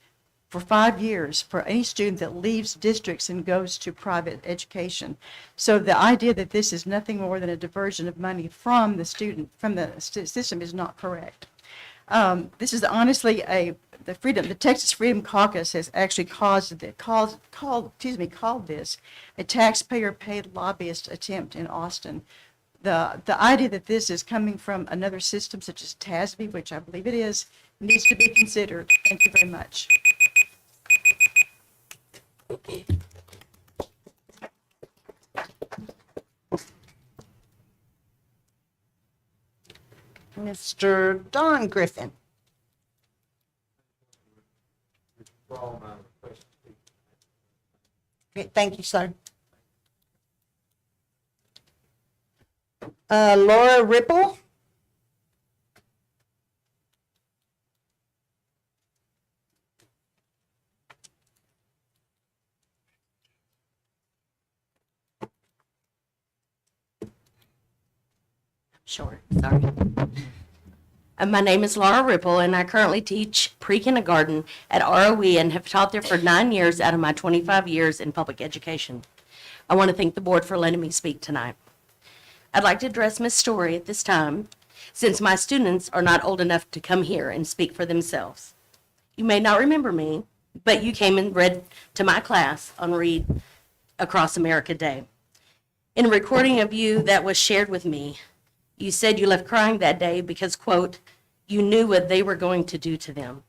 for 5 years for any student that leaves districts and goes to private education. So the idea that this is nothing more than a diversion of money from the system is not correct. This is honestly the Texas Freedom Caucus has actually called this a taxpayer-paid lobbyist attempt in Austin. The idea that this is coming from another system such as TASB, which I believe it is, needs to be considered. Thank you very much. Mr. Don Griffin. Okay, thank you, sir. Laura Ripple. Sure, sorry. My name is Laura Ripple, and I currently teach pre-kindergarten at ROE and have taught there for 9 years out of my 25 years in public education. I want to thank the board for letting me speak tonight. I'd like to address Ms. Story at this time, since my students are not old enough to come here and speak for themselves. You may not remember me, but you came and read to my class on Read Across America Day. In a recording of you that was shared with me, you said you left crying that day because, quote, you knew what they were going to do to them.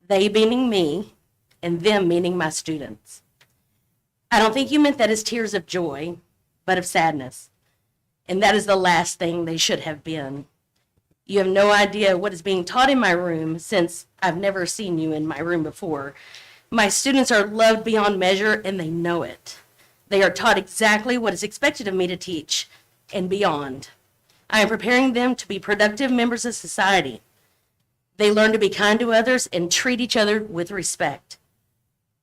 They meaning me, and them meaning my students. I don't think you meant that as tears of joy, but of sadness. And that is the last thing they should have been. You have no idea what is being taught in my room since I've never seen you in my room before. My students are loved beyond measure, and they know it. They are taught exactly what is expected of me to teach and beyond. I am preparing them to be productive members of society. They learn to be kind to others and treat each other with respect.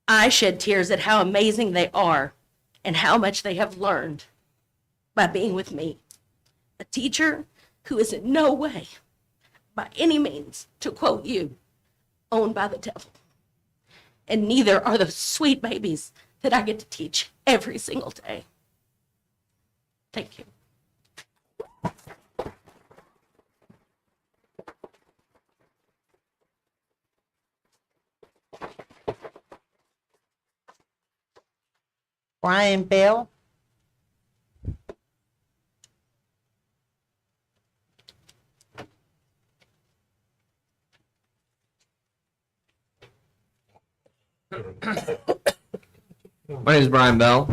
I shed tears at how amazing they are and how much they have learned by being with me, a teacher who is in no way, by any means, to quote you, owned by the devil. And neither are the sweet babies that I get to teach every single day. Thank you. Brian Bell. My name is Brian Bell.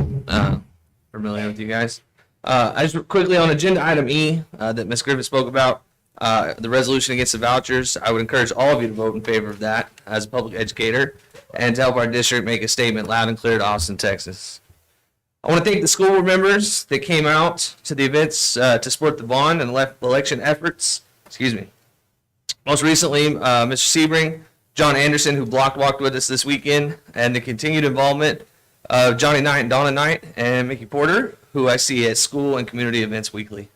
Familiar with you guys. I just quickly on agenda item E that Ms. Griffith spoke about, the resolution against the vouchers. I would encourage all of you to vote in favor of that as a public educator and to help our district make a statement loud and clear to Austin, Texas. I want to thank the school board members that came out to the events to support the bond and election efforts. Excuse me. Most recently, Mr. Sebring, John Anderson, who walked with us this weekend, and the continued involvement of Johnny Knight and Donna Knight and Mickey Porter, who I see at school and community events weekly.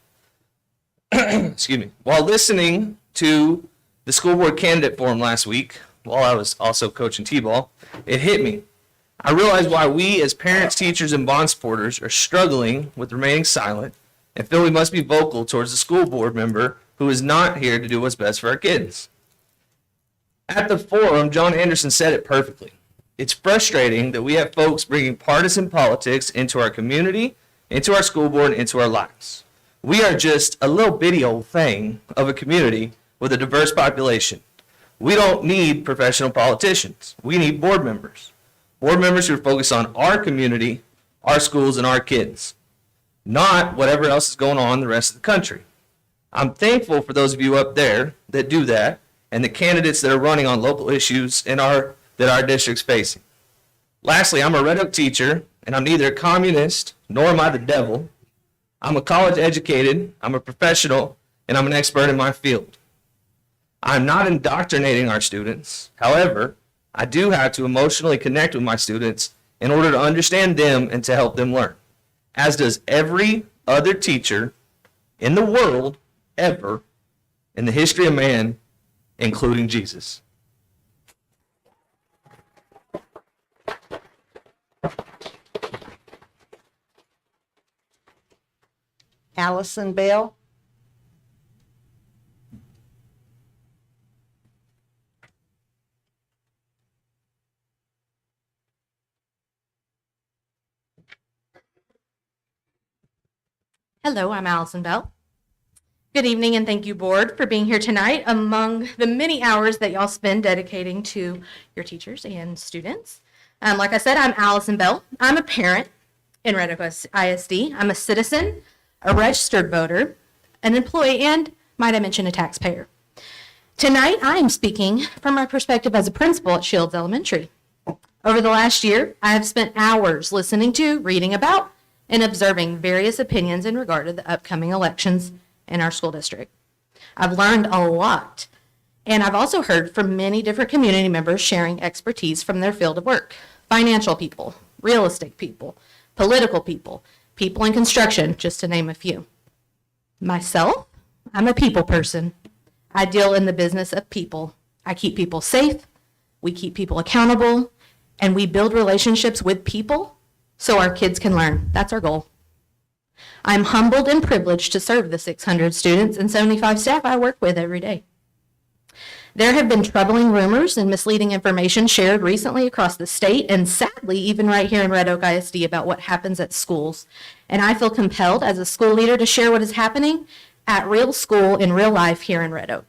Excuse me. While listening to the school board candidate forum last week, while I was also coaching T-ball, it hit me. I realized why we as parents, teachers, and bond supporters are struggling with remaining silent and feel we must be vocal towards the school board member who is not here to do what's best for our kids. At the forum, John Anderson said it perfectly. It's frustrating that we have folks bringing partisan politics into our community, into our school board, and into our lives. We are just a little bitty old thing of a community with a diverse population. We don't need professional politicians. We need board members. Board members who are focused on our community, our schools, and our kids, not whatever else is going on in the rest of the country. I'm thankful for those of you up there that do that and the candidates that are running on local issues that our district's facing. Lastly, I'm a Red Oak teacher, and I'm neither a communist nor am I the devil. I'm a college educated, I'm a professional, and I'm an expert in my field. I'm not indoctrinating our students. However, I do have to emotionally connect with my students in order to understand them and to help them learn, as does every other teacher in the world ever in the history of man, including Jesus. Allison Bell. Hello, I'm Allison Bell. Good evening, and thank you, board, for being here tonight among the many hours that y'all spend dedicating to your teachers and students. Like I said, I'm Allison Bell. I'm a parent in Red Oak ISD. I'm a citizen, a registered voter, an employee, and, might I mention, a taxpayer. Tonight, I am speaking from my perspective as a principal at Shields Elementary. Over the last year, I have spent hours listening to, reading about, and observing various opinions in regard to the upcoming elections in our school district. I've learned a lot, and I've also heard from many different community members sharing expertise from their field of work. Financial people, real estate people, political people, people in construction, just to name a few. Myself, I'm a people person. I deal in the business of people. I keep people safe, we keep people accountable, and we build relationships with people so our kids can learn. That's our goal. I'm humbled and privileged to serve the 600 students and 75 staff I work with every day. There have been troubling rumors and misleading information shared recently across the state and sadly even right here in Red Oak ISD about what happens at schools. And I feel compelled as a school leader to share what is happening at real school in real life here in Red Oak.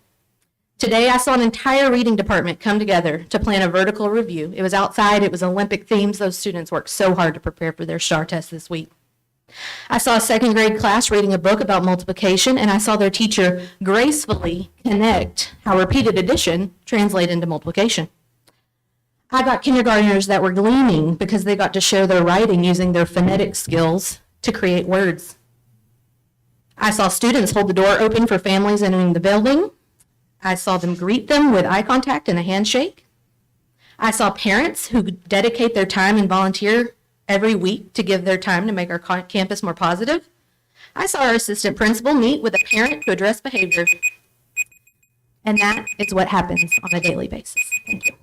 Today I saw an entire reading department come together to plan a vertical review. It was outside, it was Olympic themes. Those students worked so hard to prepare for their STAR test this week. I saw a second grade class reading a book about multiplication, and I saw their teacher gracefully connect how repeated addition translates into multiplication. I got kindergartners that were gleaming because they got to share their writing using their phonetic skills to create words. I saw students hold the door open for families entering the building. I saw them greet them with eye contact and a handshake. I saw parents who dedicate their time and volunteer every week to give their time to make our campus more positive. I saw our assistant principal meet with a parent to address behavior. And that is what happens on a daily basis. Thank you.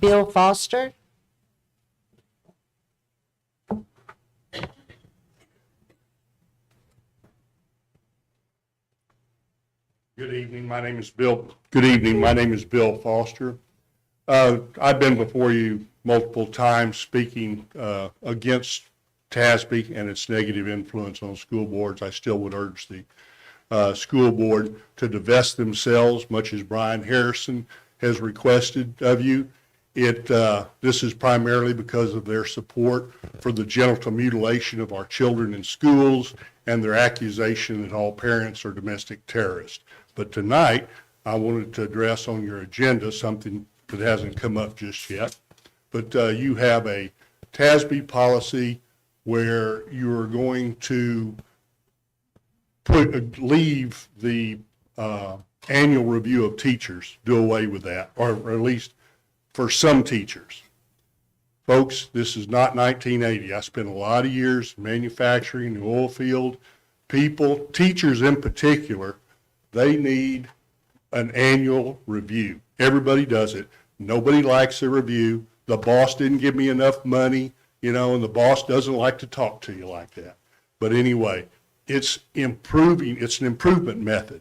Bill Foster. Good evening. My name is Bill. Good evening. My name is Bill Foster. I've been before you multiple times speaking against TASB and its negative influence on school boards. I still would urge the school board to divest themselves, much as Brian Harrison has requested of you. This is primarily because of their support for the genital mutilation of our children in schools and their accusation that all parents are domestic terrorists. But tonight, I wanted to address on your agenda something that hasn't come up just yet. But you have a TASB policy where you are going to leave the annual review of teachers, do away with that, or at least for some teachers. Folks, this is not 1980. I spent a lot of years in manufacturing, the oil field. Teachers in particular, they need an annual review. Everybody does it. Nobody likes a review. The boss didn't give me enough money, and the boss doesn't like to talk to you like that. But anyway, it's improving. It's an improvement method.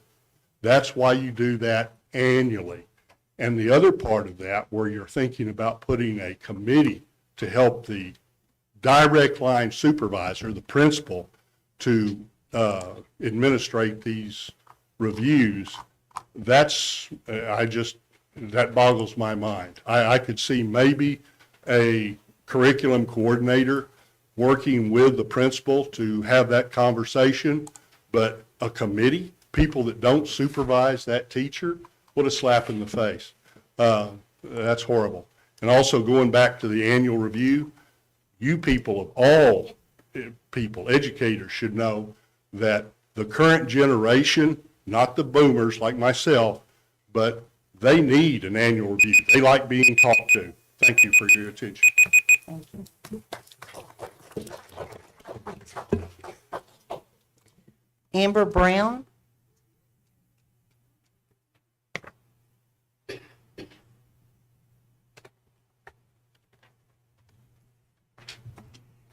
That's why you do that annually. And the other part of that, where you're thinking about putting a committee to help the direct line supervisor, the principal, to administrate these reviews, that boggles my mind. I could see maybe a curriculum coordinator working with the principal to have that conversation, but a committee, people that don't supervise that teacher, what a slap in the face. That's horrible. And also going back to the annual review, you people of all people, educators, should know that the current generation, not the boomers like myself, but they need an annual review. They like being talked to. Thank you for your attention. Thank you. Amber Brown.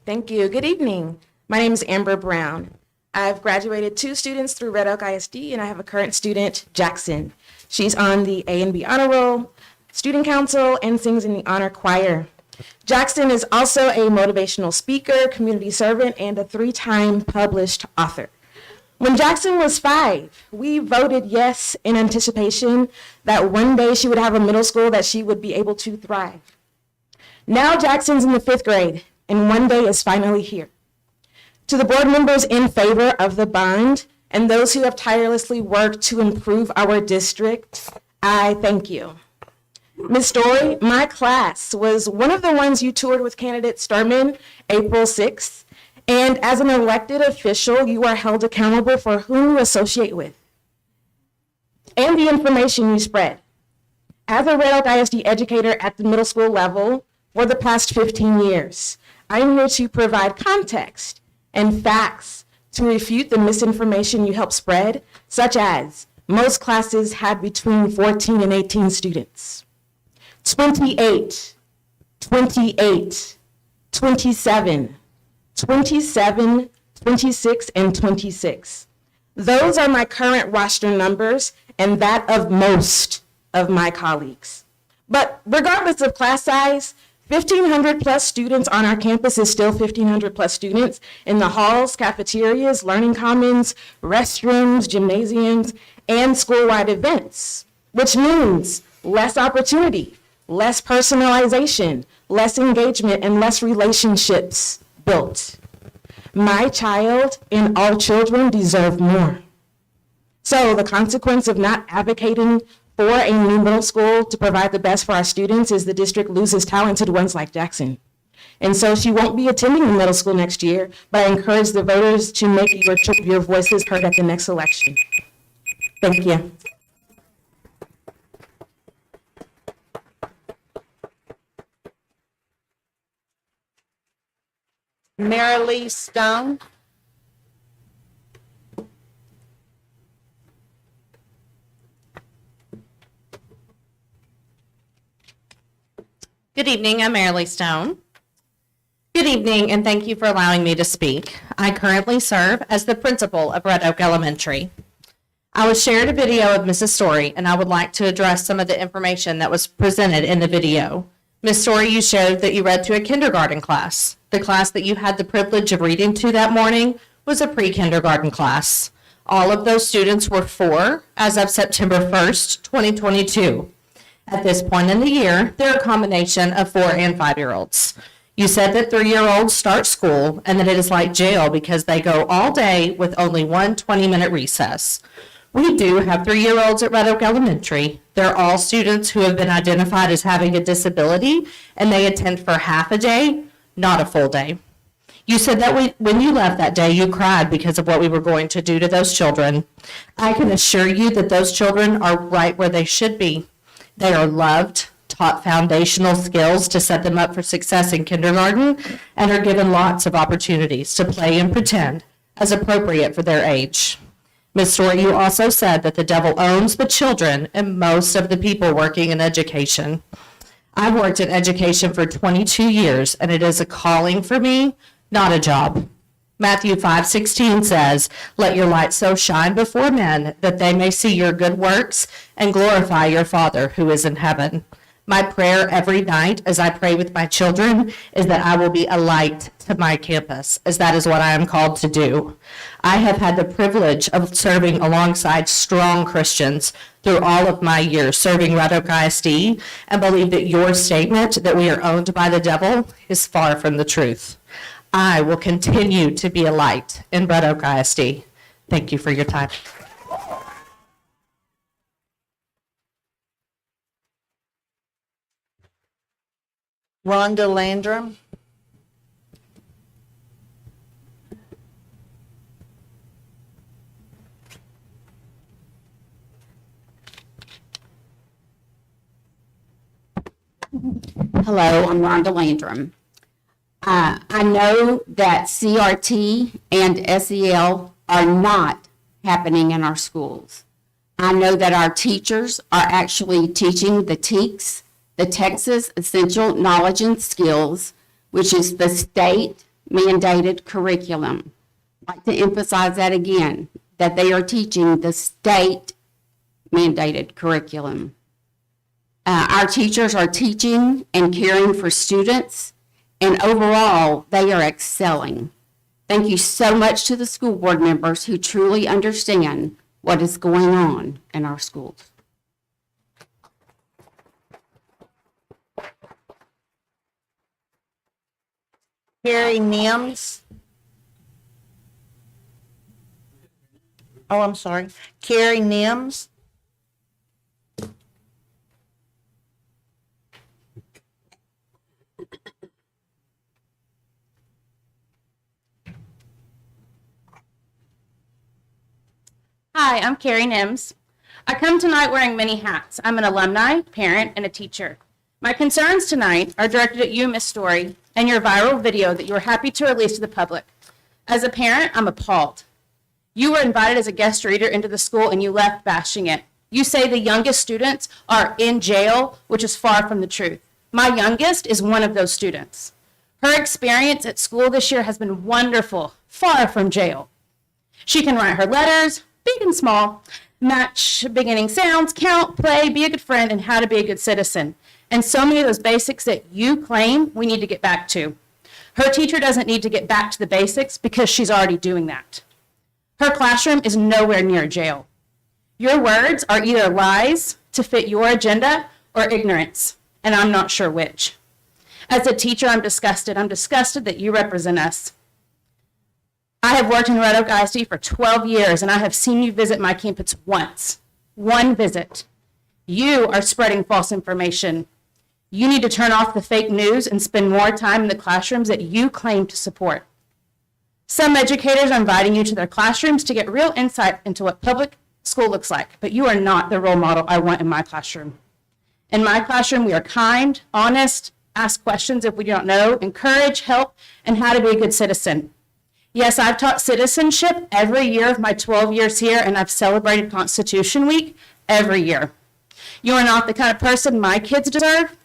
Thank you. Good evening. My name is Amber Brown. I've graduated 2 students through Red Oak ISD, and I have a current student, Jackson. She's on the A and B honor roll, student council, and sings in the honor choir. Jackson is also a motivational speaker, community servant, and a 3-time published author. When Jackson was 5, we voted yes in anticipation that one day she would have a middle school that she would be able to thrive. Now Jackson's in the 5th grade, and one day is finally here. To the board members in favor of the bond and those who have tirelessly worked to improve our district, I thank you. Ms. Story, my class was one of the ones you toured with candidate Sturman April 6th, and as an elected official, you are held accountable for whom you associate with and the information you spread. As a Red Oak ISD educator at the middle school level for the past 15 years, I'm here to provide context and facts to refute the misinformation you help spread, such as most classes had between 14 and 18 students. 28, 28, 27, 27, 26, and 26. Those are my current roster numbers and that of most of my colleagues. But regardless of class size, 1,500 plus students on our campus is still 1,500 plus students in the halls, cafeterias, learning commons, restrooms, gymnasiums, and school-wide events, which means less opportunity, less personalization, less engagement, and less relationships built. My child and all children deserve more. So the consequence of not advocating for a new middle school to provide the best for our students is the district loses talented ones like Jackson. And so she won't be attending the middle school next year, but I encourage the voters to make your voices heard at the next election. Thank you. Marilee Stone. Good evening, I'm Marilee Stone. Good evening, and thank you for allowing me to speak. I currently serve as the principal of Red Oak Elementary. I was shared a video of Mrs. Story, and I would like to address some of the information that was presented in the video. Ms. Story, you showed that you read to a kindergarten class. The class that you had the privilege of reading to that morning was a pre-kindergarten class. All of those students were 4 as of September 1st, 2022. At this point in the year, they're a combination of 4 and 5-year-olds. You said that 3-year-olds start school and that it is like jail because they go all day with only one 20-minute recess. We do have 3-year-olds at Red Oak Elementary. They're all students who have been identified as having a disability, and they attend for half a day, not a full day. You said that when you left that day, you cried because of what we were going to do to those children. I can assure you that those children are right where they should be. They are loved, taught foundational skills to set them up for success in kindergarten, and are given lots of opportunities to play and pretend as appropriate for their age. Ms. Story, you also said that the devil owns the children and most of the people working in education. I've worked in education for 22 years, and it is a calling for me, not a job. Matthew 5:16 says, "Let your light so shine before men that they may see your good works and glorify your Father who is in heaven." My prayer every night as I pray with my children is that I will be a light to my campus, as that is what I am called to do. I have had the privilege of serving alongside strong Christians through all of my years serving Red Oak ISD, and believe that your statement that we are owned by the devil is far from the truth. I will continue to be a light in Red Oak ISD. Thank you for your time. Rhonda Landrum. Hello, I'm Rhonda Landrum. I know that CRT and SEL are not happening in our schools. I know that our teachers are actually teaching the TEKS, the Texas Essential Knowledge and Skills, which is the state mandated curriculum. I'd like to emphasize that again, that they are teaching the state mandated curriculum. Our teachers are teaching and caring for students, and overall, they are excelling. Thank you so much to the school board members who truly understand what is going on in our schools. Carrie Nims. Oh, I'm sorry. Carrie Nims. Hi, I'm Carrie Nims. I come tonight wearing many hats. I'm an alumni, parent, and a teacher. My concerns tonight are directed at you, Miss Story, and your viral video that you are happy to release to the public. As a parent, I'm appalled. You were invited as a guest reader into the school and you left bashing it. You say the youngest students are in jail, which is far from the truth. My youngest is one of those students. Her experience at school this year has been wonderful, far from jail. She can write her letters, big and small, match beginning sounds, count, play, be a good friend, and how to be a good citizen. And so many of those basics that you claim we need to get back to. Her teacher doesn't need to get back to the basics because she's already doing that. Her classroom is nowhere near jail. Your words are either lies to fit your agenda or ignorance, and I'm not sure which. As a teacher, I'm disgusted. I'm disgusted that you represent us. I have worked in Red Oak ISD for 12 years, and I have seen you visit my campus once. One visit. You are spreading false information. You need to turn off the fake news and spend more time in the classrooms that you claim to support. Some educators are inviting you to their classrooms to get real insight into what public school looks like, but you are not the role model I want in my classroom. In my classroom, we are kind, honest, ask questions if we don't know, encourage, help, and how to be a good citizen. Yes, I've taught citizenship every year of my 12 years here, and I've celebrated Constitution Week every year. You are not the kind of person my kids deserve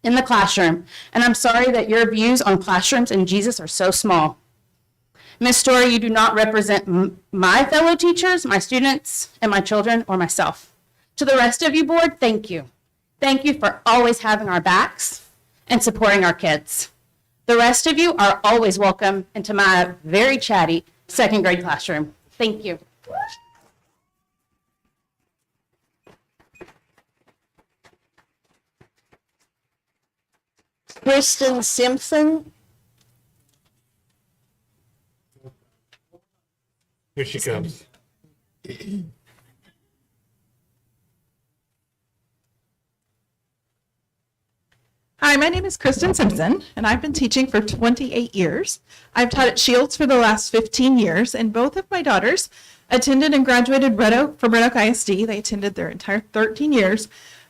in the classroom, and I'm sorry that your views on classrooms and Jesus are so small. Ms. Story, you do not represent my fellow teachers, my students, and my children, or myself. To the rest of you, board, thank you. Thank you for always having our backs and supporting our kids. The rest of you are always welcome into my very chatty second grade classroom. Thank you. Kristen Simpson. Here she comes. Hi, my name is Kristen Simpson, and I've been teaching for 28 years. I've taught at Shields for the last 15 years, and both of my daughters attended and graduated from Red Oak ISD. They attended their entire 13 years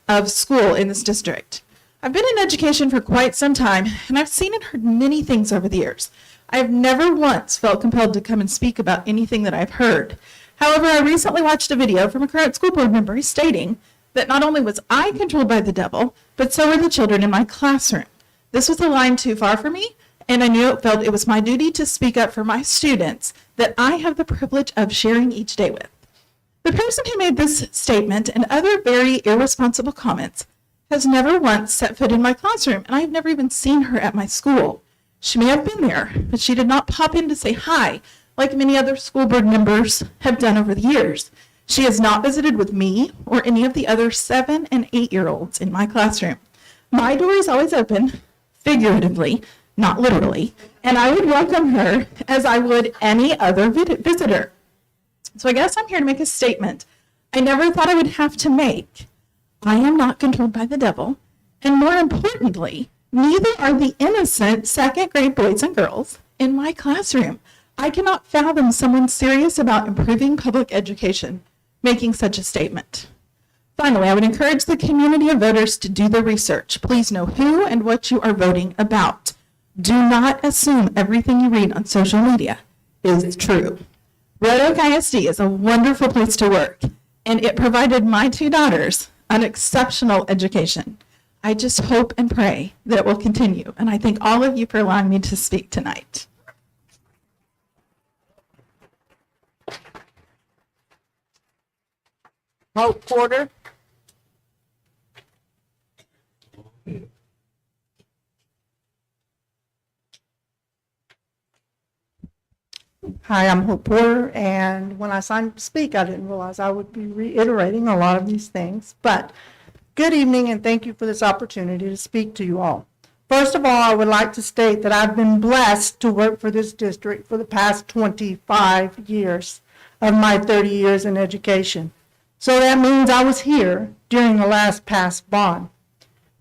of school in this district. I've been in education for quite some time, and I've seen and heard many things over the years. I have never once felt compelled to come and speak about anything that I've heard. However, I recently watched a video from a current school board member stating that not only was I controlled by the devil, but so were the children in my classroom. This was a line too far for me, and I felt it was my duty to speak up for my students that I have the privilege of sharing each day with. The person who made this statement and other very irresponsible comments has never once set foot in my classroom, and I've never even seen her at my school. She may have been there, but she did not pop in to say hi, like many other school board members have done over the years. She has not visited with me or any of the other 7- and 8-year-olds in my classroom. My door is always open, figuratively, not literally, and I would welcome her as I would any other visitor. So I guess I'm here to make a statement I never thought I would have to make. I am not controlled by the devil, and more importantly, Neither are the innocent second grade boys and girls in my classroom. I cannot fathom someone serious about improving public education making such a statement. Finally, I would encourage the community of voters to do the research. Please know who and what you are voting about. Do not assume everything you read on social media is true. Red Oak ISD is a wonderful place to work, and it provided my two daughters an exceptional education. I just hope and pray that it will continue, and I thank all of you for allowing me to speak tonight. Hope Porter. Hi, I'm Hope Porter, and when I signed up to speak, I didn't realize I would be reiterating a lot of these things. But good evening, and thank you for this opportunity to speak to you all. First of all, I would like to state that I've been blessed to work for this district for the past 25 years of my 30 years in education. So that means I was here during the last passed bond.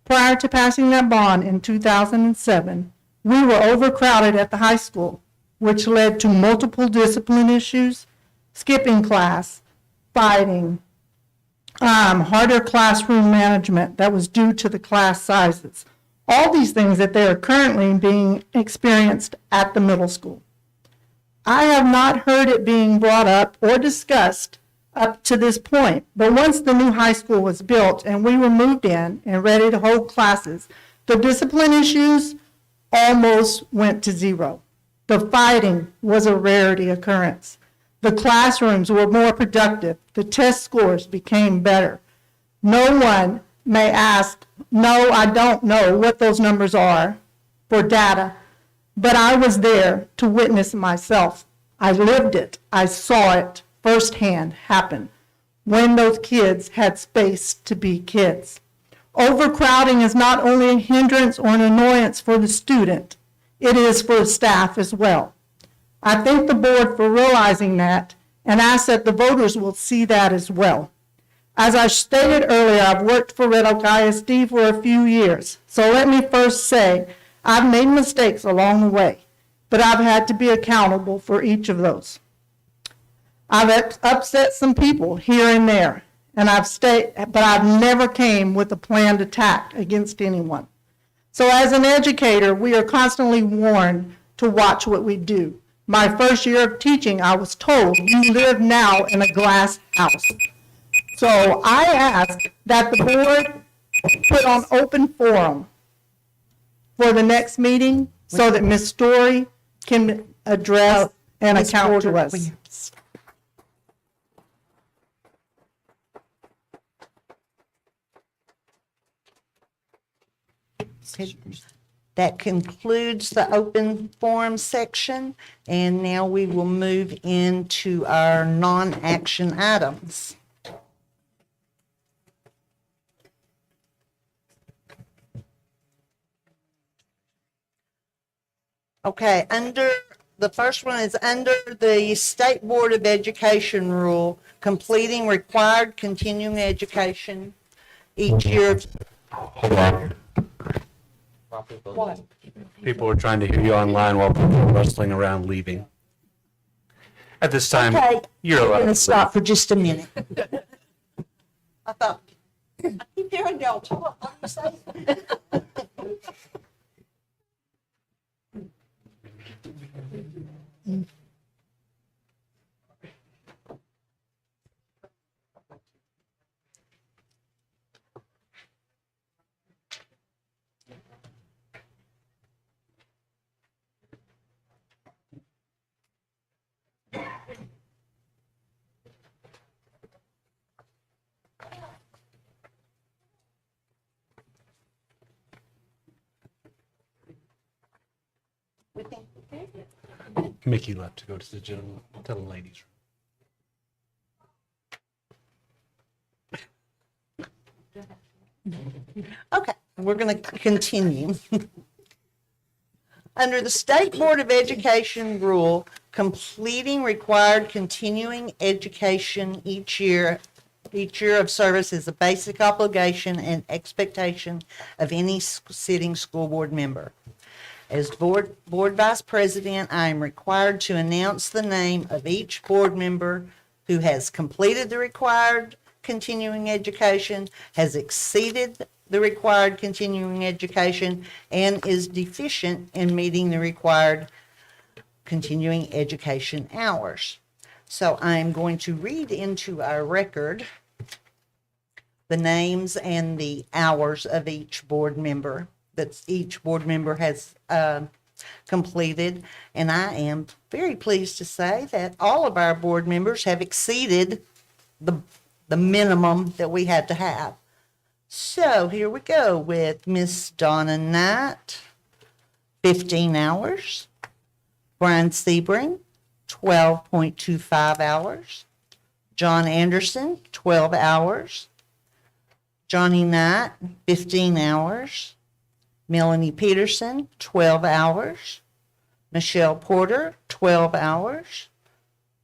Prior to passing that bond in 2007, we were overcrowded at the high school, which led to multiple discipline issues, skipping class, fighting, harder classroom management that was due to the class sizes. All these things that they are currently being experienced at the middle school. I have not heard it being brought up or discussed up to this point, but once the new high school was built and we were moved in and ready to hold classes, the discipline issues almost went to zero. The fighting was a rarity occurrence. The classrooms were more productive. The test scores became better. No one may ask, no, I don't know what those numbers are for data, but I was there to witness myself. I lived it. I saw it firsthand happen when those kids had space to be kids. Overcrowding is not only a hindrance or an annoyance for the student, it is for staff as well. I thank the board for realizing that and ask that the voters will see that as well. As I stated earlier, I've worked for Red Oak ISD for a few years. So let me first say, I've made mistakes along the way, but I've had to be accountable for each of those. I've upset some people here and there, and but I've never came with a planned attack against anyone. So as an educator, we are constantly warned to watch what we do. My first year of teaching, I was told, you live now in a glass house. So I ask that the board put on open forum for the next meeting so that Ms. Story can address and account to us. That concludes the open forum section, and now we will move into our non-action items. Okay, the first one is under the State Board of Education rule, completing required continuing education each year. Hold on. What? People are trying to hear you online while people are rustling around leaving. At this time, Okay, you're I'm allowed going to to stop leave. for just a minute. I thought, I keep hearing y'all talk. What do you say? Mickey left to go to the gentleman, tell the ladies. Okay, we're going to continue. Under the State Board of Education rule, completing required continuing education each year Each year of service is a basic obligation and expectation of any sitting school board member. As board vice president, I am required to announce the name of each board member who has completed the required continuing education, has exceeded the required continuing education, and is deficient in meeting the required continuing education hours. So I'm going to read into our record the names and the hours of each board member that each board member has completed. And I am very pleased to say that all of our board members have exceeded the minimum that we had to have. So here we go with Miss Donna Knight, 15 hours. Brian Sebring, 12.25 hours. John Anderson, 12 hours. Johnny Knight, 15 hours. Melanie Peterson, 12 hours. Michelle Porter, 12 hours.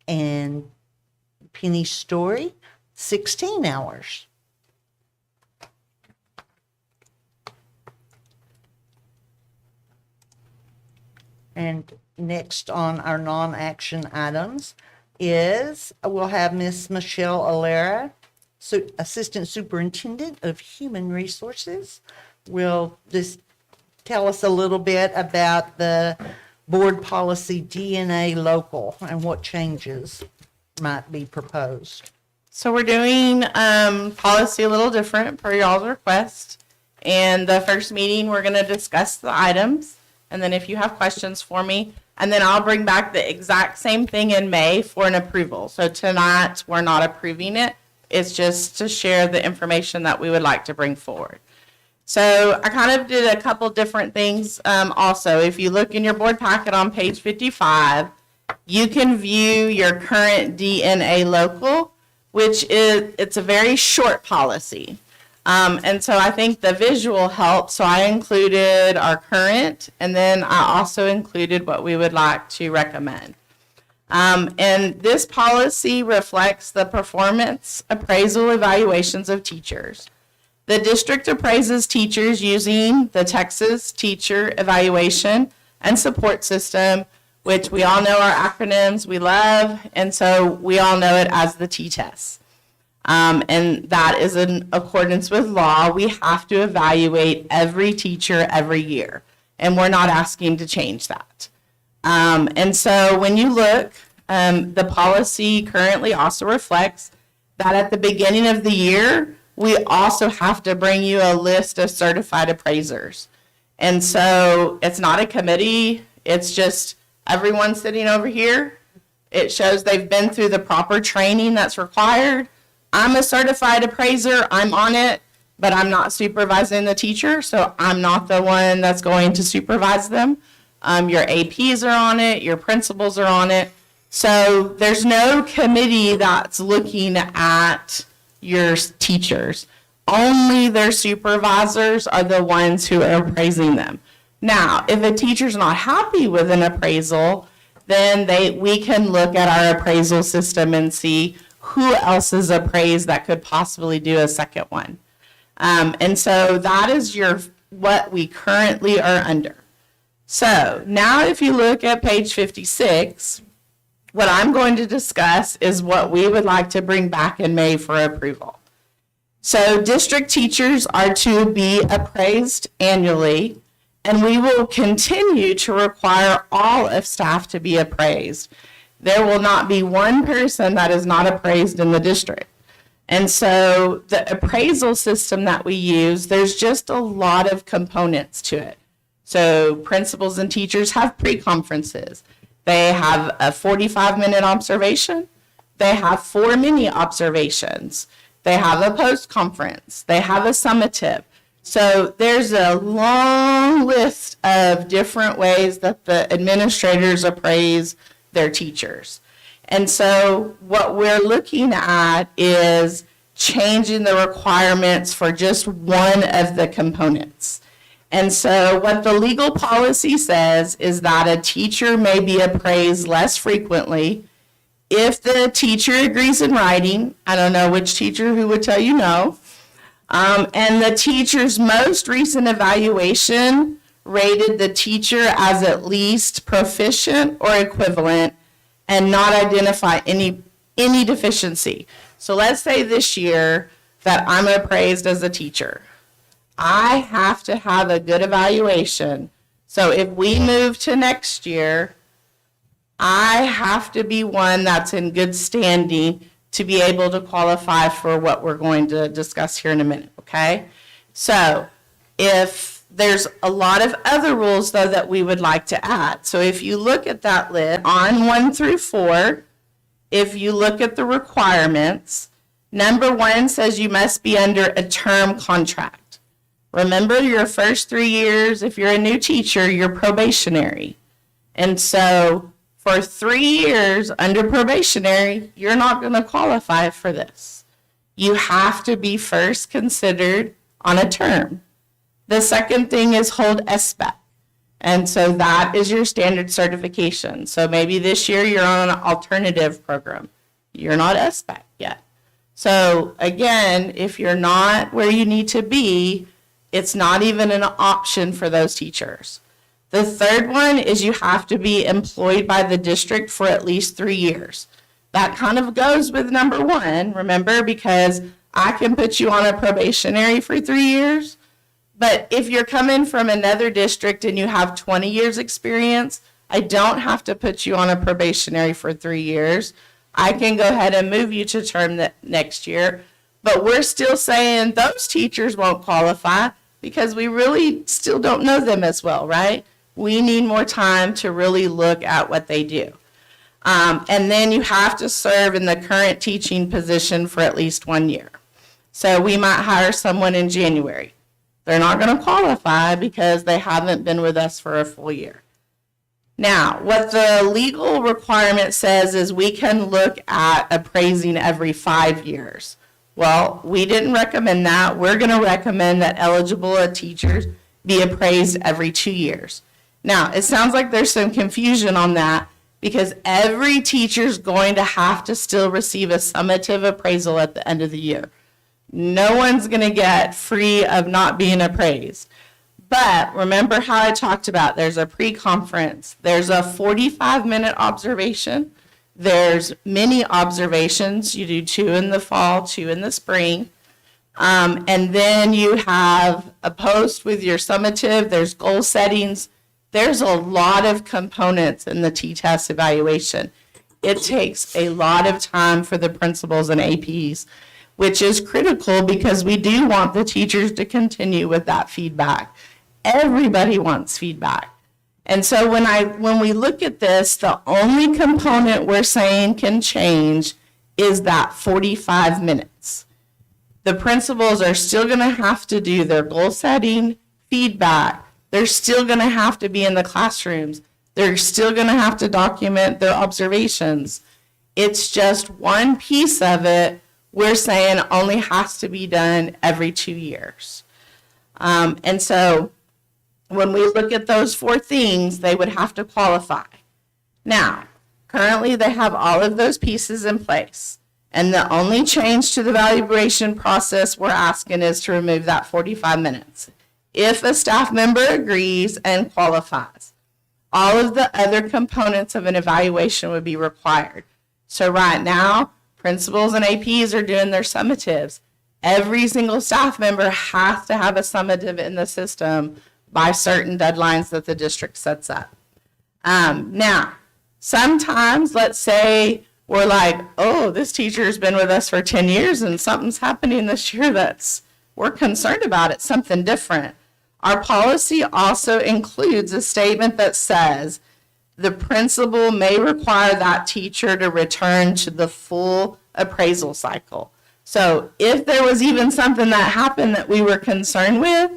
And Penny Story, 16 hours. And next on our non-action items is, we'll have Miss Michelle Alera, Assistant Superintendent of Human Resources, will just tell us a little bit about the board policy DNA local and what changes might be proposed. So we're doing policy a little different per y'all's request. And the first meeting, we're going to discuss the items. And then if you have questions for me, and then I'll bring back the exact same thing in May for an approval. So tonight, we're not approving it. It's just to share the information that we would like to bring forward. So I kind of did a couple different things also. If you look in your board packet on page 55, you can view your current DNA local, which it's a very short policy. And so I think the visual helps. So I included our current, and then I also included what we would like to recommend. And this policy reflects the performance appraisal evaluations of teachers. The district appraises teachers using the Texas Teacher Evaluation and Support System, which we all know are acronyms we love, and so we all know it as the T-test. And that is in accordance with law. We have to evaluate every teacher every year, and we're not asking to change that. And so when you look, the policy currently also reflects that at the beginning of the year, we also have to bring you a list of certified appraisers. And so it's not a committee, it's just everyone sitting over here. It shows they've been through the proper training that's required. I'm a certified appraiser, I'm on it, but I'm not supervising the teacher, so I'm not the one that's going to supervise them. Your APs are on it, your principals are on it. So there's no committee that's looking at your teachers. Only their supervisors are the ones who are appraising them. Now, if a teacher's not happy with an appraisal, then we can look at our appraisal system and see who else is appraised that could possibly do a second one. And so that is what we currently are under. So now if you look at page 56, what I'm going to discuss is what we would like to bring back in May for approval. So district teachers are to be appraised annually, and we will continue to require all of staff to be appraised. There will not be one person that is not appraised in the district. And so the appraisal system that we use, there's just a lot of components to it. So principals and teachers have pre-conferences. They have a 45-minute observation. They have 4 mini observations. They have a post-conference. They have a summative. So there's a long list of different ways that the administrators appraise their teachers. And so what we're looking at is changing the requirements for just one of the components. And so what the legal policy says is that a teacher may be appraised less frequently if the teacher agrees in writing, I don't know which teacher who would tell you no, and the teacher's most recent evaluation rated the teacher as at least proficient or equivalent and not identify any deficiency. So let's say this year that I'm appraised as a teacher. I have to have a good evaluation. So if we move to next year, I have to be one that's in good standing to be able to qualify for what we're going to discuss here in a minute, okay? So if there's a lot of other rules, though, that we would like to add. So if you look at that list on 1 through 4, if you look at the requirements, number 1 says you must be under a term contract. Remember, your first 3 years, if you're a new teacher, you're probationary. And so for 3 years under probationary, you're not going to qualify for this. You have to be first considered on a term. The second thing is hold SBAC. And so that is your standard certification. So maybe this year you're on an alternative program. You're not SBAC yet. So again, if you're not where you need to be, it's not even an option for those teachers. The third one is you have to be employed by the district for at least 3 years. That kind of goes with number 1, remember, because I can put you on a probationary for 3 years, but if you're coming from another district and you have 20 years experience, I don't have to put you on a probationary for 3 years. I can go ahead and move you to term next year, but we're still saying those teachers won't qualify because we really still don't know them as well, right? We need more time to really look at what they do. And then you have to serve in the current teaching position for at least 1 year. So we might hire someone in January. They're not going to qualify because they haven't been with us for a full year. Now, what the legal requirement says is we can look at appraising every 5 years. Well, we didn't recommend that. We're going to recommend that eligible teachers be appraised every 2 years. Now, it sounds like there's some confusion on that because every teacher's going to have to still receive a summative appraisal at the end of the year. No one's going to get free of not being appraised. But remember how I talked about there's a pre-conference, there's a 45-minute observation, there's mini observations. You do 2 in the fall, 2 in the spring. And then you have a post with your summative, there's goal settings. There's a lot of components in the T-test evaluation. It takes a lot of time for the principals and APs, which is critical because we do want the teachers to continue with that feedback. Everybody wants feedback. And so when we look at this, the only component we're saying can change is that 45 minutes. The principals are still going to have to do their goal setting, feedback. They're still going to have to be in the classrooms. They're still going to have to document their observations. It's just one piece of it we're saying only has to be done every 2 years. And so when we look at those 4 things, they would have to qualify. Now, currently they have all of those pieces in place. And the only change to the evaluation process we're asking is to remove that 45 minutes. If a staff member agrees and qualifies, all of the other components of an evaluation would be required. So right now, principals and APs are doing their summatives. Every single staff member has to have a summative in the system by certain deadlines that the district sets up. Now, sometimes, let's say we're like, oh, this teacher has been with us for 10 years and something's happening this year we're concerned about it, something different. Our policy also includes a statement that says the principal may require that teacher to return to the full appraisal cycle. So if there was even something that happened that we were concerned with,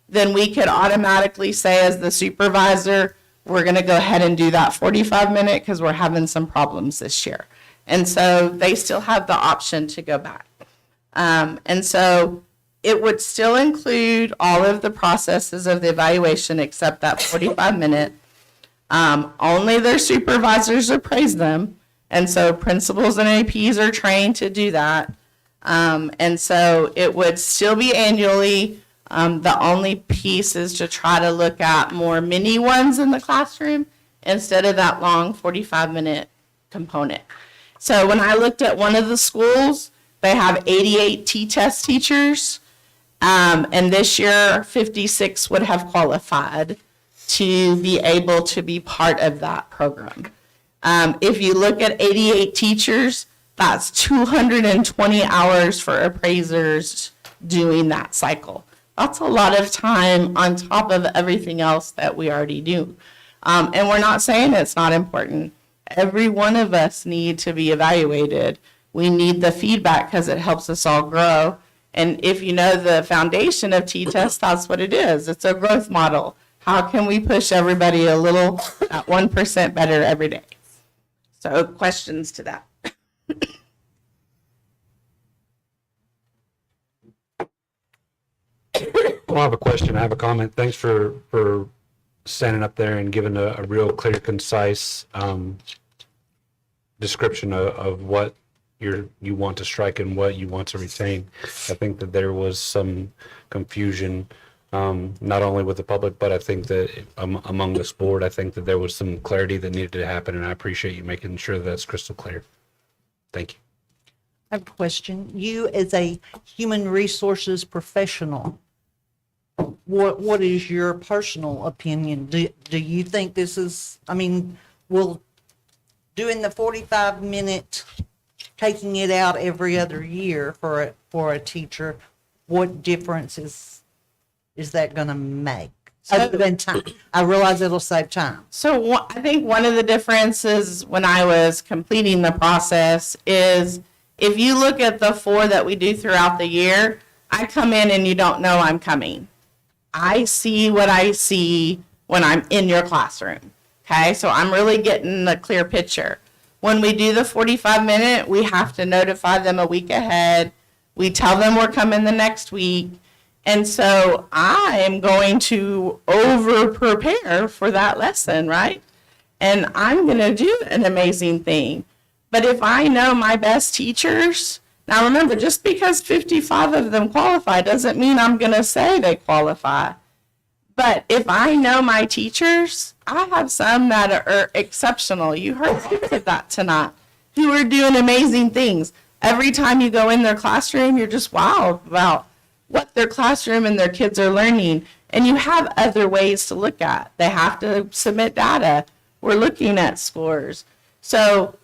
then we could automatically say as the supervisor, we're going to go ahead and do that 45-minute because we're having some problems this year. And so they still have the option to go back. And so it would still include all of the processes of the evaluation except that 45-minute. Only their supervisors appraise them. And so principals and APs are trained to do that. And so it would still be annually. The only piece is to try to look at more mini ones in the classroom instead of that long 45-minute component. So when I looked at one of the schools, they have 88 T-test teachers. And this year, 56 would have qualified to be able to be part of that program. If you look at 88 teachers, that's 220 hours for appraisers doing that cycle. That's a lot of time on top of everything else that we already do. And we're not saying it's not important. Every one of us need to be evaluated. We need the feedback because it helps us all grow. And if you know the foundation of T-test, that's what it is. It's a growth model. How can we push everybody a little, at 1% better every day? So questions to that? I don't have a question, I have a comment. Thanks for standing up there and giving a real clear, concise description of what you want to strike and what you want to retain. I think that there was some confusion, not only with the public, but I think that among this board, I think that there was some clarity that needed to happen, and I appreciate you making sure that's crystal clear. Thank you. I have a question. You, as a human resources professional, what is your personal opinion? Do you think this is, I mean, will doing the 45-minute, taking it out every other year for a teacher, what difference is that going to make? Other than time, I realize it'll save time. So I think one of the differences when I was completing the process is if you look at the 4 that we do throughout the year, I come in and you don't know I'm coming. I see what I see when I'm in your classroom. Okay, so I'm really getting a clear picture. When we do the 45-minute, we have to notify them a week ahead. We tell them we're coming the next week. And so I am going to over-prepare for that lesson, right? And I'm going to do an amazing thing. But if I know my best teachers, now remember, just because 55 of them qualify doesn't mean I'm going to say they qualify. But if I know my teachers, I have some that are exceptional. You heard of that tonight, who are doing amazing things. Every time you go in their classroom, you're just wow about what their classroom and their kids are learning. And you have other ways to look at. They have to submit data. We're looking at scores. So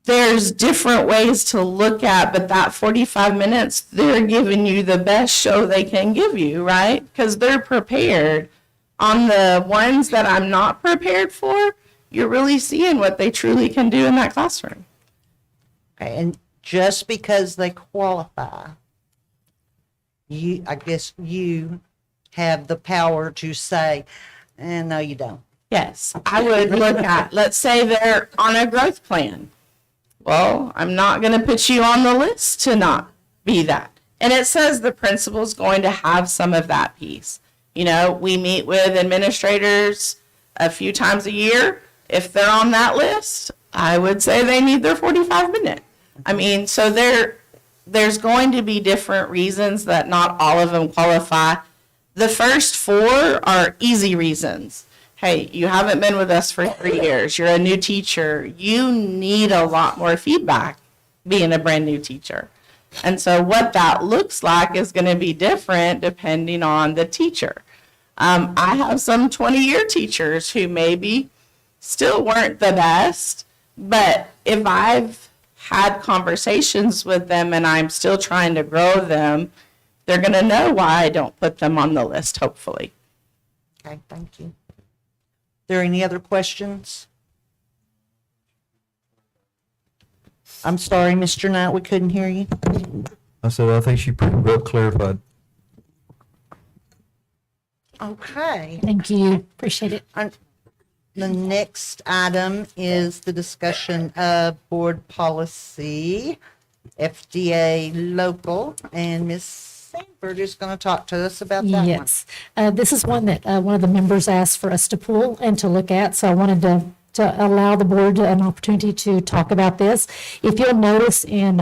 there's different ways to look at, but that 45 minutes, they're giving you the best show they can give you, right? Because they're prepared. On the ones that I'm not prepared for, you're really seeing what they truly can do in that classroom. Okay, and just because they qualify, I guess you have the power to say, no, you don't. Yes, I would look at, let's say they're on a growth plan. Well, I'm not going to put you on the list to not be that. And it says the principal's going to have some of that piece. You know, we meet with administrators a few times a year. If they're on that list, I would say they need their 45-minute. I mean, so there's going to be different reasons that not all of them qualify. The first 4 are easy reasons. Hey, you haven't been with us for 3 years. You're a new teacher. You need a lot more feedback being a brand new teacher. And so what that looks like is going to be different depending on the teacher. I have some 20-year teachers who maybe still weren't the best, but if I've had conversations with them and I'm still trying to grow them, they're going to know why I don't put them on the list, hopefully. Okay, thank you. There any other questions? I'm sorry, Mr. Knight, we couldn't hear you. I said, I think she pretty well clarified. Okay. Thank you. Appreciate it. The next item is the discussion of board policy, FDA local, and Ms. Sanford is going to talk to us about that one. Yes. This is one that one of the members asked for us to pull and to look at, so I wanted to to allow the board an opportunity to talk about this. If you'll notice in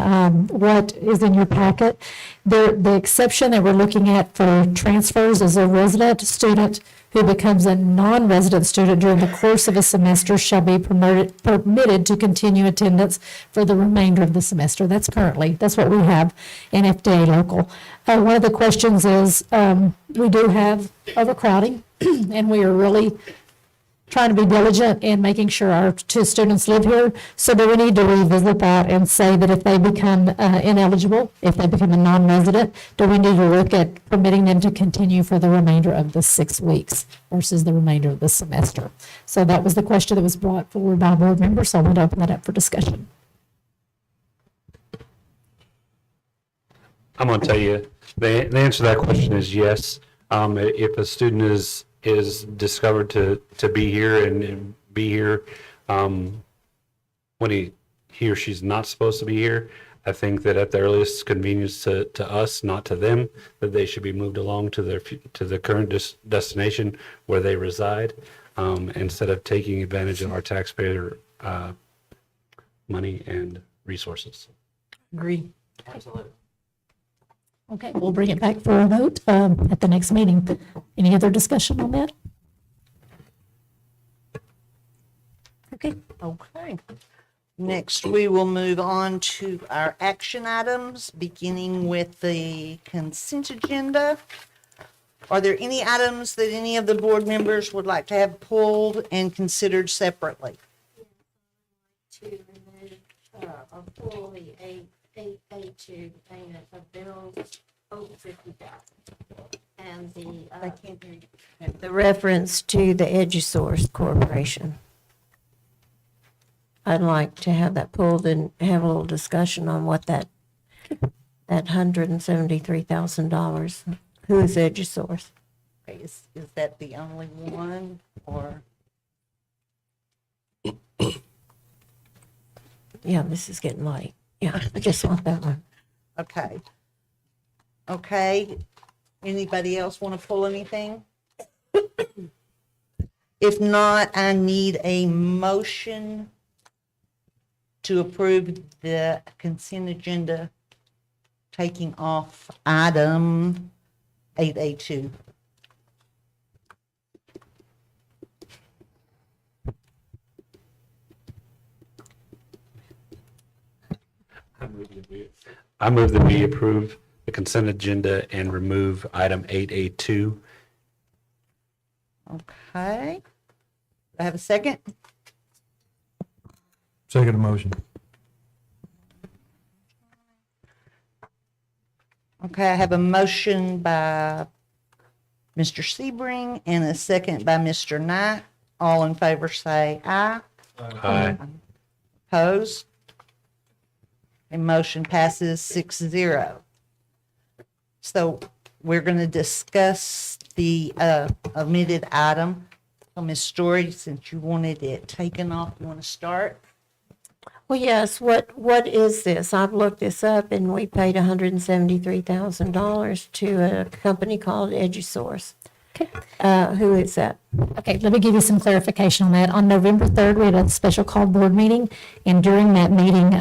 what is in your packet, the exception that we're looking at for transfers is a resident student who becomes a non-resident student during the course of a semester shall be permitted to continue attendance for the remainder of the semester. That's what we have in FDA local. One of the questions is, we do have overcrowding, and we are really trying to be diligent in making sure our two students live here. So do we need to revisit that and say that if they become ineligible, if they become a non-resident, do we need to look at permitting them to continue for the remainder of the 6 weeks versus the remainder of the semester? So that was the question that was brought forward by a board member, so I'm going to open that up for discussion. I'm going to tell you, the answer to that question is yes. If a student is discovered to be here and be here when he or she's not supposed to be here, I think that at the earliest convenience to us, not to them, that they should be moved along to the current destination where they reside, instead of taking advantage of our taxpayer money and resources. Agree. Absolutely. Okay, we'll bring it back for a vote at the next meeting. Any other discussion on that? Okay. Okay. Next, we will move on to our action items, beginning with the consent agenda. Are there any items that any of the board members would like to have pulled and considered separately? To remove or pull the A2 payment of bills over 50,000. And the reference to the EduSource Corporation. I'd like to have that pulled and have a little discussion on what that $173,000, who is EduSource? Okay, is that the only one, or? Yeah, this is getting late. Yeah, I just want that one. Okay. Okay. Anybody else want to pull anything? If not, I need a motion to approve the consent agenda, taking off item 8A2. I move that we approve the consent agenda and remove item 8A2. Okay. Do I have a second? Second motion. Okay, I have a motion by Mr. Sebring and a second by Mr. Knight. All in favor say aye. Aye. Opposed? And motion passes 6-0. So we're going to discuss the omitted item. So Ms. Story, since you wanted it taken off, you want to start? Well, yes, what is this? I've looked this up and we paid $173,000 to a company called EduSource. Okay. Who is that? Okay, let me give you some clarification on that. On November 3rd, we had a special called board meeting, and during that meeting,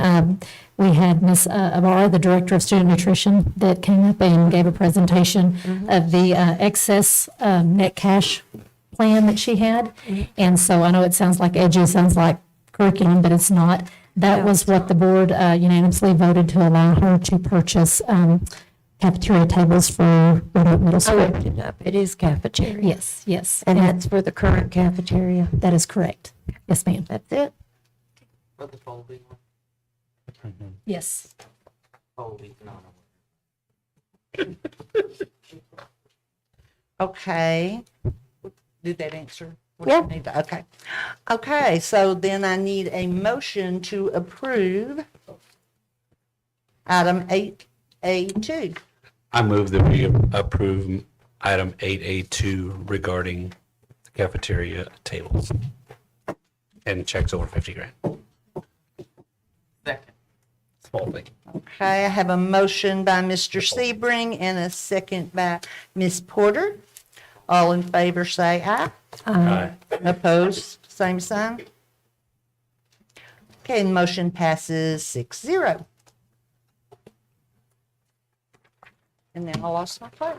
we had Ms. Ibarra, the Director of Student Nutrition, that came up and gave a presentation of the excess net cash plan that she had. And so I know it sounds like edgy, sounds like curriculum, but it's not. That was what the board unanimously voted to allow her to purchase cafeteria tables for Red Oak Middle School. I looked it up. It is cafeteria. Yes, yes. And that's for the current cafeteria. That is correct. Yes, ma'am. That's it. Yes. Okay. Did that answer? what Yeah. you need to- Okay. Okay, so then I need a motion to approve item 8A2. I move that we approve item 8A2 regarding the cafeteria tables and checks over 50 grand. Second. Small thing. Okay, I have a motion by Mr. Sebring and a second by Ms. Porter. All in favor say aye. Aye. Opposed, same sign. Okay, and motion passes 6-0. And now I lost my place.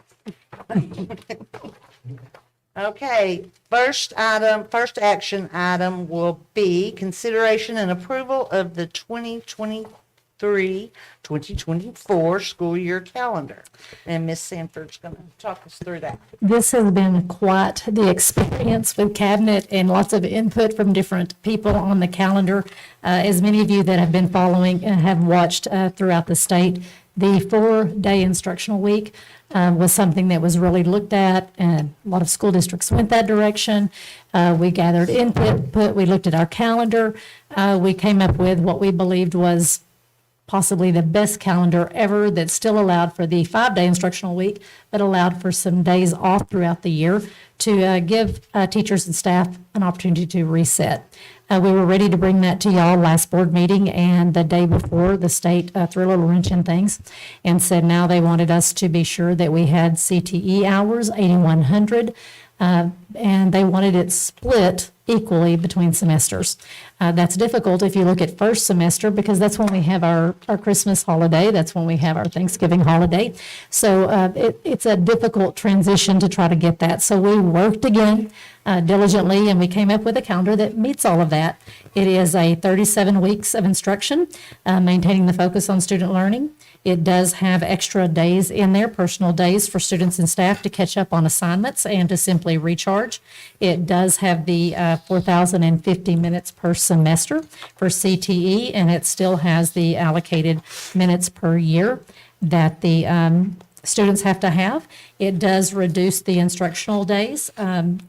Okay, first action item will be consideration and approval of the 2023-2024 school year calendar. And Ms. Sanford's going to talk us through that. This has been quite the experience with cabinet and lots of input from different people on the calendar. As many of you that have been following and have watched throughout the state, the 4-day instructional week was something that was really looked at, and a lot of school districts went that direction. We gathered input, we looked at our calendar, we came up with what we believed was possibly the best calendar ever that still allowed for the 5-day instructional week, but allowed for some days off throughout the year to give teachers and staff an opportunity to reset. We were ready to bring that to y'all last board meeting, and the day before, the state threw a little wrench in things and said now they wanted us to be sure that we had CTE hours, 8,100, and they wanted it split equally between semesters. That's difficult if you look at first semester, because that's when we have our Christmas holiday, that's when we have our Thanksgiving holiday. So it's a difficult transition to try to get that. So we worked again diligently, and we came up with a calendar that meets all of that. It is a 37 weeks of instruction, maintaining the focus on student learning. It does have extra days in there, personal days for students and staff to catch up on assignments and to simply recharge. It does have the 4,050 minutes per semester for CTE, and it still has the allocated minutes per year that the students have to have. It does reduce the instructional days,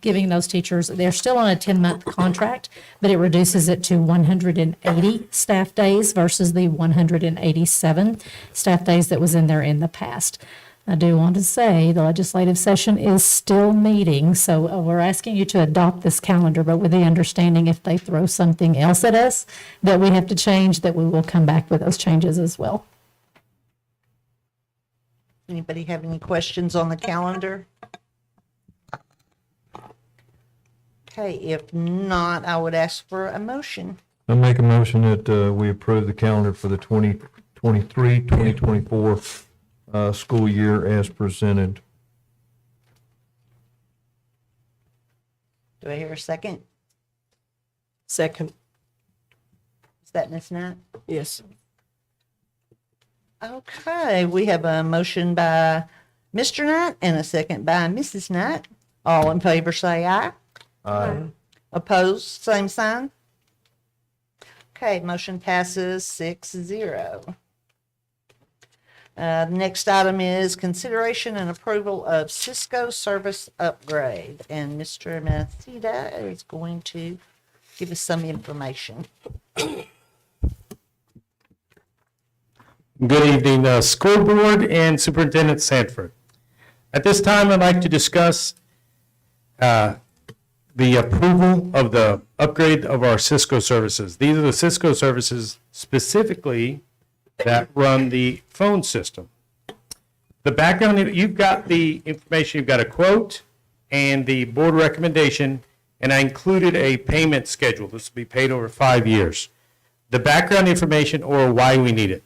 giving those teachers, they're still on a 10-month contract, but it reduces it to 180 staff days versus the 187 staff days that was in there in the past. I do want to say the legislative session is still meeting, so we're asking you to adopt this calendar, but with the understanding if they throw something else at us that we have to change, that we will come back with those changes as well. Anybody have any questions on the calendar? Okay, if not, I would ask for a motion. I make a motion that we approve the calendar for the 2023-2024 school year as presented. Do I hear a second? Second. Is that Ms. Knight? Yes. Okay, we have a motion by Mr. Knight and a second by Mrs. Knight. All in favor say aye. Aye. Opposed, same sign. Okay, motion passes 6-0. The next item is consideration and approval of Cisco service upgrade. And Mr. Mathida is going to give us some information. Good evening, School Board and Superintendent Sanford. At this time, I'd like to discuss the approval of the upgrade of our Cisco services. These are the Cisco services specifically that run the phone system. The background, you've got the information, you've got a quote and the board recommendation, and I included a payment schedule. This will be paid over 5 years. The background information or why we need it.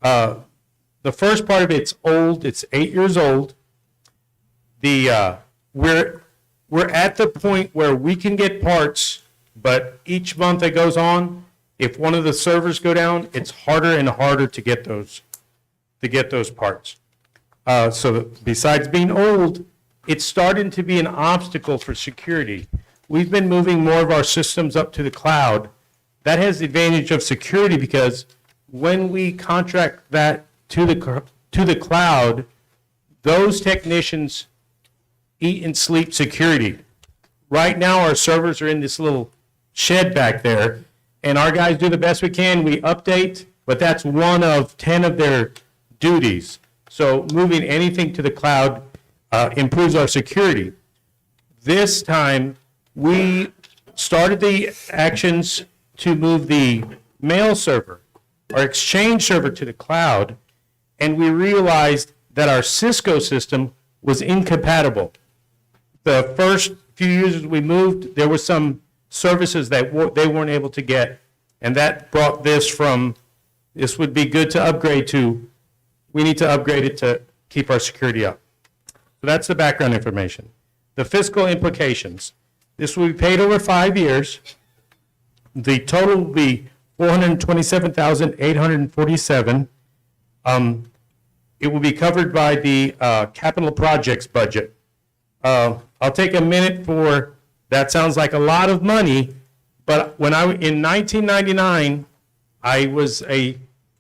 The first part of it's old. It's 8 years old. We're at the point where we can get parts, but each month that goes on, if one of the servers go down, it's harder and harder to get those parts. So besides being old, it's starting to be an obstacle for security. We've been moving more of our systems up to the cloud. That has the advantage of security because when we contract that to the cloud, those technicians eat and sleep security. Right now, our servers are in this little shed back there, and our guys do the best we can. We update, but that's one of 10 of their duties. So moving anything to the cloud improves our security. This time, we started the actions to move the mail server, our Exchange server, to the cloud, and we realized that our Cisco system was incompatible. The first few years as we moved, there were some services that they weren't able to get And that brought this from, this would be good to upgrade to, we need to upgrade it to keep our security up. So that's the background information. The fiscal implications. This will be paid over 5 years. The total will be $427,847. It will be covered by the capital projects budget. I'll take a minute for, that sounds like a lot of money, but when in 1999, I was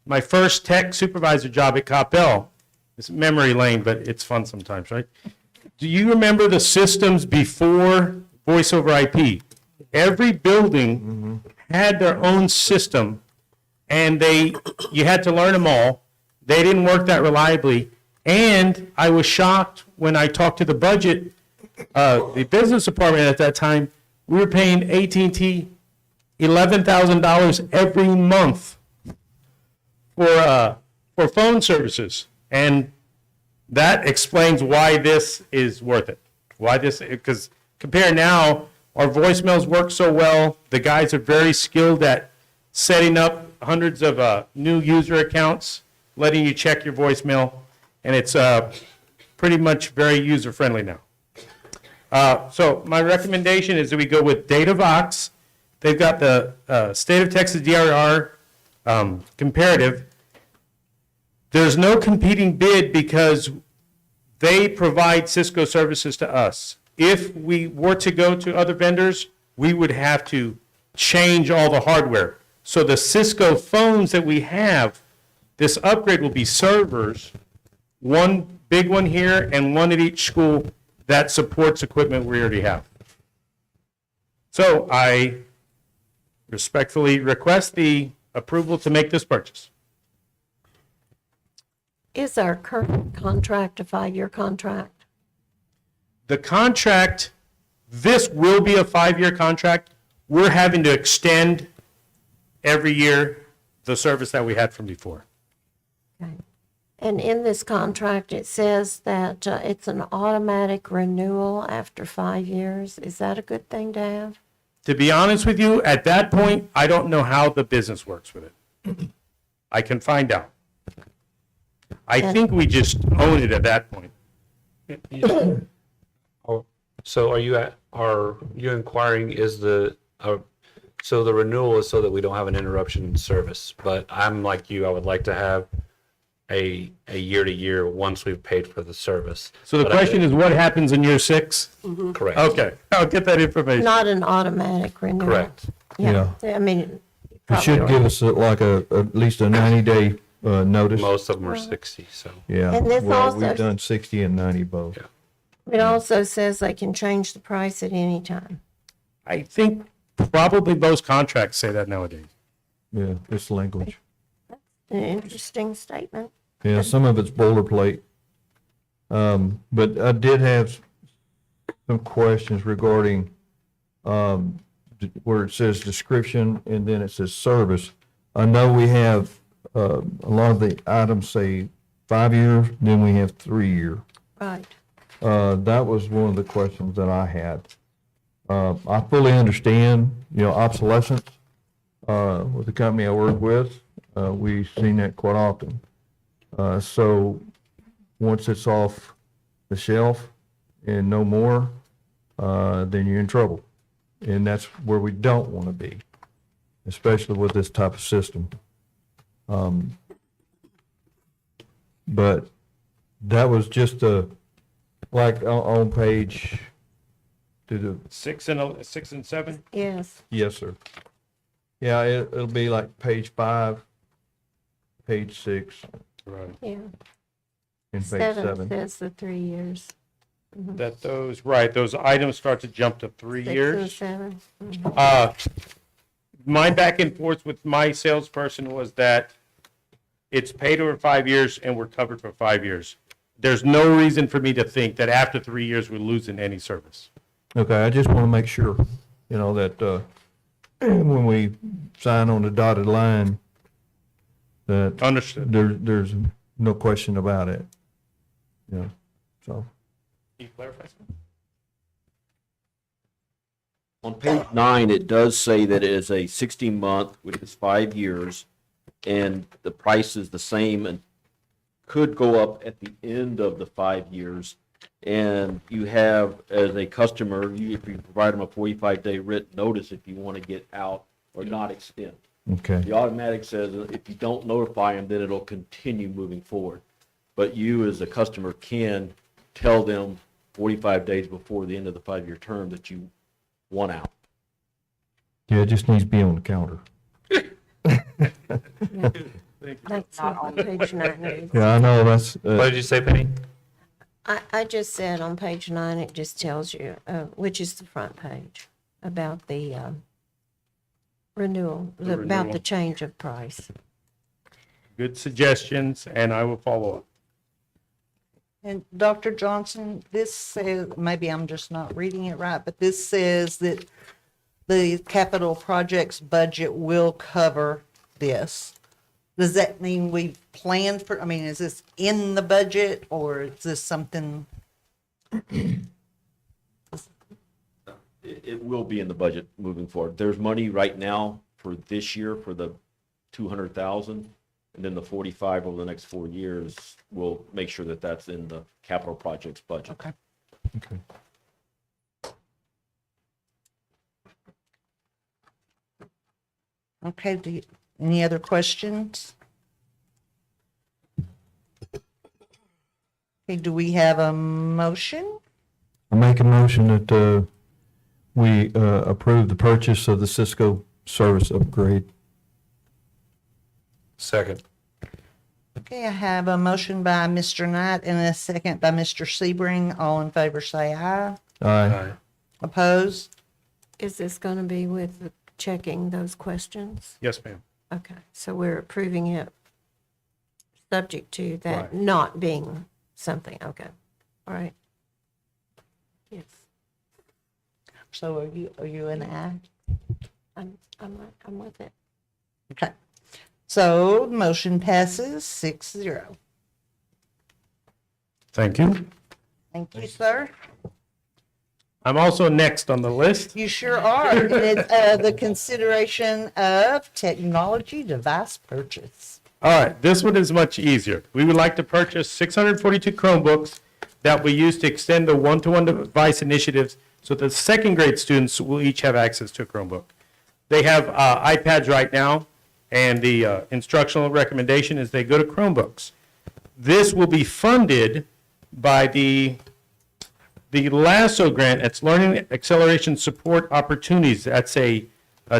my first tech supervisor job at Coppell. It's memory lane, but it's fun sometimes, right? Do you remember the systems before voice over IP? Every building had their own system, and you had to learn them all. They didn't work that reliably, and I was shocked when I talked to the budget, the business department at that time. We were paying AT&T $11,000 every month for phone services, and that explains why this is worth it. Why this? Because compare now, our voicemails work so well. The guys are very skilled at setting up hundreds of new user accounts, letting you check your voicemail, and it's pretty much very user-friendly now. So my recommendation is that we go with DataVox. They've got the State of Texas DRR comparative. There's no competing bid because they provide Cisco services to us. If we were to go to other vendors, we would have to change all the hardware. So the Cisco phones that we have, this upgrade will be servers, one big one here and one at each school that supports equipment we already have. So I respectfully request the approval to make this purchase. Is our current contract a 5-year contract? The contract, this will be a 5-year contract. We're having to extend every year the service that we had from before. Okay. And in this contract, it says that it's an automatic renewal after 5 years. Is that a good thing to have? To be honest with you, at that point, I don't know how the business works with it. I can find out. I think we just own it at that point. So are you inquiring, so the renewal is so that we don't have an interruption in service, but I'm like you, I would like to have a year to year once we've paid for the service. So the question is, what happens in year 6? Correct. Okay, I'll get that information. Not an automatic renewal. Correct. Yeah. I mean. It should give us at least a 90-day notice. Most of them are 60, so. Yeah, And this well, also- we've done 60 and 90 both. Yeah. It also says they can change the price at any time. I think probably most contracts say that nowadays. Yeah, it's language. An interesting statement. Yeah, some of it's boilerplate. But I did have some questions regarding where it says description and then it says service. I know we have a lot of the items say 5 years, then we have 3 year. Right. That was one of the questions that I had. I fully understand, obsolescence with the company I work with. We've seen that quite often. So once it's off the shelf and no more, then you're in trouble. And that's where we don't want to be, especially with this type of system. But that was just like on page, to the 6 and 7? Yes. Yes, sir. Yeah, it'll be like page 5, page 6, Right. Yeah. and page 7 7. says the 3 years. That those items start to jump to 3 6 years. and 7. My back and forth with my salesperson was that it's paid over 5 years and we're covered for 5 years. There's no reason for me to think that after 3 years we're losing any service. Okay, I just want to make sure, that when we sign on the dotted line, that Understood. there's no question about it. So. Can you clarify something? On page 9, it does say that it is a 60-month, which is 5 years, and the price is the same and could go up at the end of the 5 years. And you have, as a customer, if you provide them a 45-day written notice if you want to get out or not extend. Okay. The automatic says if you don't notify them, then it'll continue moving forward. But you, as a customer, can tell them 45 days before the end of the 5-year term that you want out. Yeah, it just needs to be on the calendar. That's not on page 9. Yeah, I know, that's, What did you say, Penny? I just said on page 9, it just tells you, which is the front page, about the renewal, about renewal. the change of price. Good suggestions, and I will follow up. And Dr. Johnson, this says, maybe I'm just not reading it right, but this says that the capital projects budget will cover this. Does that mean we've planned for, I mean, is this in the budget or is this something? It will be in the budget moving forward. There's money right now for this year for the 200,000, and then the 45 over the next 4 years. We'll make sure that that's in the capital projects budget. Okay. okay. Okay, any other questions? Okay, do we have a motion? I make a motion that we approve the purchase of the Cisco service upgrade. Second. Okay, I have a motion by Mr. Knight and a second by Mr. Sebring. All in favor say aye. Aye. Opposed? Is this going to be with checking those questions? Yes, ma'am. Okay, so we're approving it subject to that Right. not being something, okay, all right. Yes, So are you an aye? I'm with it. Okay. So motion passes 6-0. Thank you. Thank you, sir. I'm also next on the list. You sure are. It's the consideration of technology device purchase. All right, this one is much easier. We would like to purchase 642 Chromebooks that we use to extend the one-to-one device initiatives so that second grade students will each have access to a Chromebook. They have iPads right now, and the instructional recommendation is they go to Chromebooks. This will be funded by the LASSO grant. It's Learning Acceleration Support Opportunities. That's a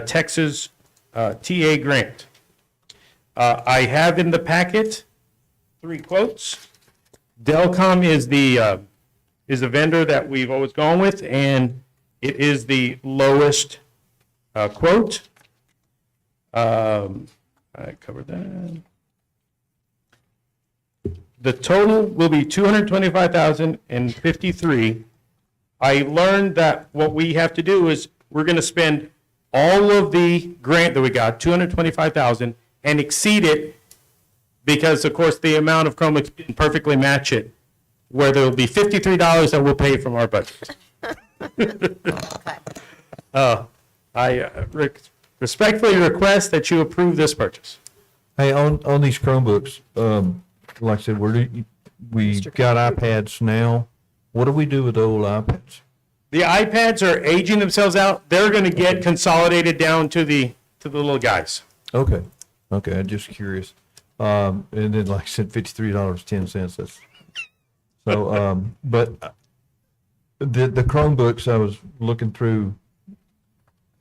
Texas TA grant. I have in the packet 3 quotes. Delcom is the vendor that we've always gone with, and it is the lowest quote. I covered that. The total will be $225,053. I learned that what we have to do is we're going to spend all of the grant that we got, $225,000, and exceed it because, of course, the amount of Chromebooks didn't perfectly match it, where there will be $53 that we'll pay from our budget. I respectfully request that you approve this purchase. Hey, on these Chromebooks, like I said, we got iPads now. What do we do with the old iPads? The iPads are aging themselves out. They're going to get consolidated down to the little guys. Okay, I'm just curious. And then, like I said, $53.10. That's so. But the Chromebooks, I was looking through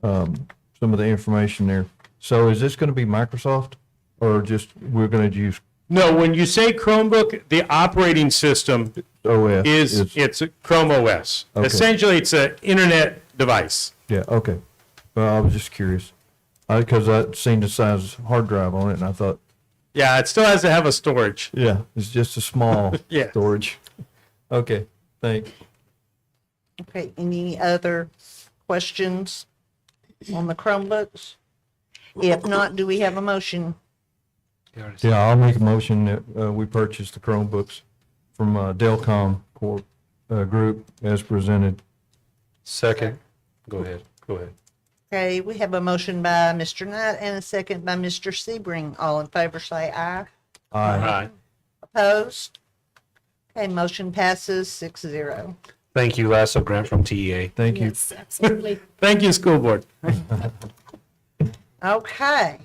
some of the information there. So, is this going to be Microsoft, or just we're going to use? No, when you say Chromebook, the operating system OS it's a Chrome OS. Okay. Essentially, it's an internet device. Yeah. Okay. Well, I was just curious because I seen the size hard drive on it, and I thought, Yeah, it still has to have a storage. yeah, it's just a small Yeah. storage. Okay. Thanks. Okay, any other questions on the Chromebooks? If not, do we have a motion? Yeah, I'll make a motion that we purchase the Chromebooks from Delcom Corp Group as presented. Second. Go ahead. Go ahead. Okay, we have a motion by Mr. Knight and a second by Mr. Sebring. All in favor say aye. Aye. Opposed? Okay, motion passes 6-0. Thank you, Lasso Grant from TEA. Thank you. Yes, absolutely. Thank you, school board. Okay.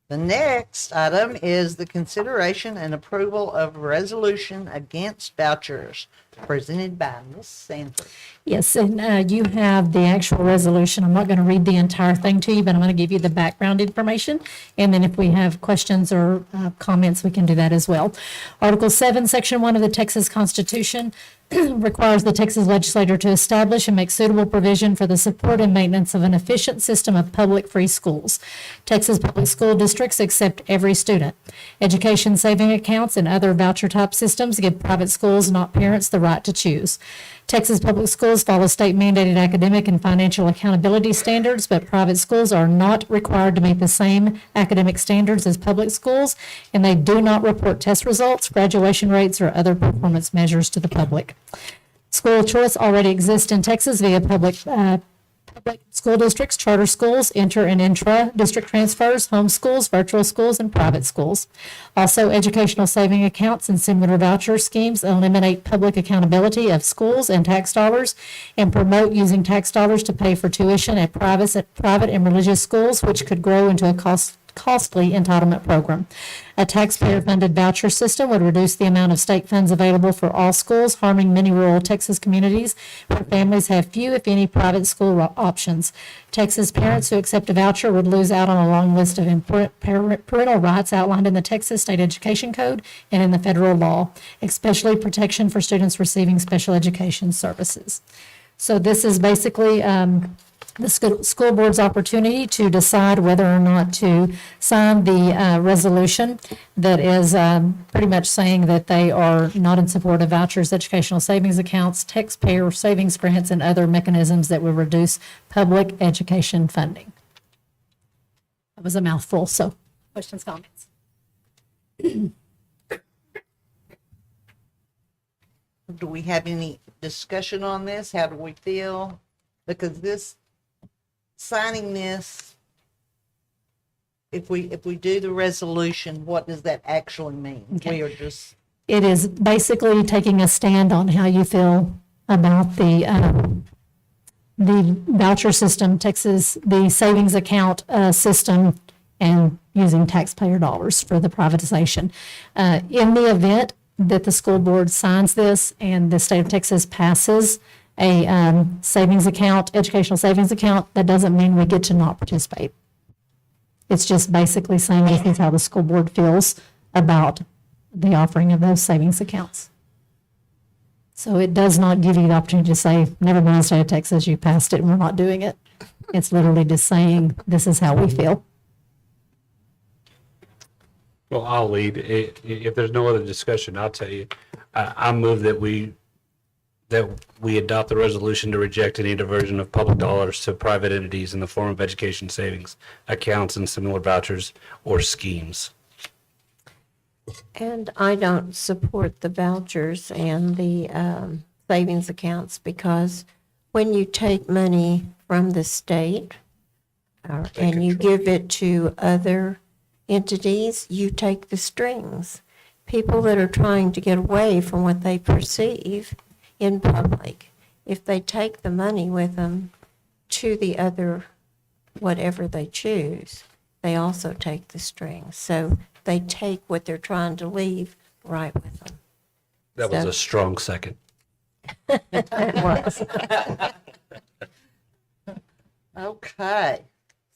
The next item is the consideration and approval of resolution against vouchers presented by Ms. Sanford. Yes, and you have the actual resolution. I'm not going to read the entire thing to you, but I'm going to give you the background information. And then if we have questions or comments, we can do that as well. Article 7, Section 1 of the Texas Constitution requires the Texas legislature to establish and make suitable provision for the support and maintenance of an efficient system of public free schools. Texas public school districts accept every student. Education saving accounts and other voucher type systems give private schools, not parents, the right to choose. Texas public schools follow state mandated academic and financial accountability standards, but private schools are not required to meet the same academic standards as public schools, and they do not report test results, graduation rates, or other performance measures to the public. School choice already exists in Texas via public school districts, charter schools, inter and intra-district transfers, home schools, virtual schools, and private schools. Also, educational saving accounts and similar voucher schemes eliminate public accountability of schools and tax dollars and promote using tax dollars to pay for tuition at private and religious schools, which could grow into a costly entitlement program. A taxpayer-funded voucher system would reduce the amount of state funds available for all schools, harming many rural Texas communities where families have few, if any, private school options. Texas parents who accept a voucher would lose out on a long list of important parental rights outlined in the Texas State Education Code and in the federal law, especially protection for students receiving special education services. So this is basically the school board's opportunity to decide whether or not to sign the resolution that is pretty much saying that they are not in support of vouchers, educational savings accounts, taxpayer savings grants, and other mechanisms that will reduce public education funding. That was a mouthful, so questions, comments? Do we have any discussion on this? How do we feel? Because signing this, if we do the resolution, what does that actually mean? Okay. We are just, It is basically taking a stand on how you feel about the voucher system, the savings account system, and using taxpayer dollars for the privatization. In the event that the school board signs this and the state of Texas passes a savings account, educational savings account, that doesn't mean we get to not participate. It's just basically saying this is how the school board feels about the offering of those savings accounts. So it does not give you the opportunity to say, never mind, state of Texas, you passed it and we're not doing it. It's literally just saying, this is how we feel. Well, I'll lead. If there's no other discussion, I'll tell you. I move that we adopt the resolution to reject any diversion of public dollars to private entities in the form of education savings accounts and similar vouchers or schemes. And I don't support the vouchers and the savings accounts because when you take money from the state and you give it to other entities, you take the strings. People that are trying to get away from what they perceive in public, if they take the money with them to the other, whatever they choose, they also take the strings. So they take what they're trying to leave right with them. That was a strong second. It was. okay.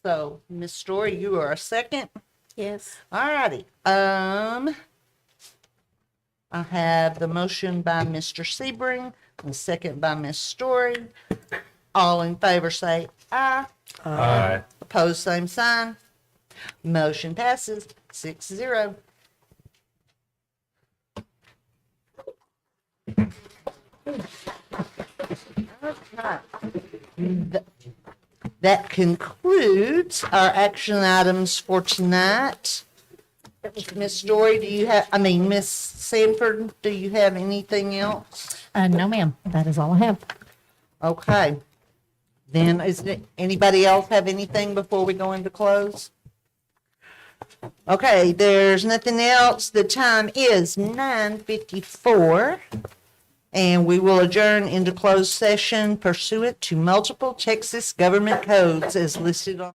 So, Ms. Story, you are a second? Yes. All righty. I have the motion by Mr. Sebring and the second by Ms. Story. All in favor say aye. Aye. Opposed, same sign. Motion passes 6-0. That concludes our action items for tonight. Ms. Story, Ms. Sanford, do you have anything else? No, ma'am. That is all I have. Okay. Then, anybody else have anything before we go into close? Okay, there's nothing else. The time is 9:54, and we will adjourn into closed session pursuant to multiple Texas government codes as listed on.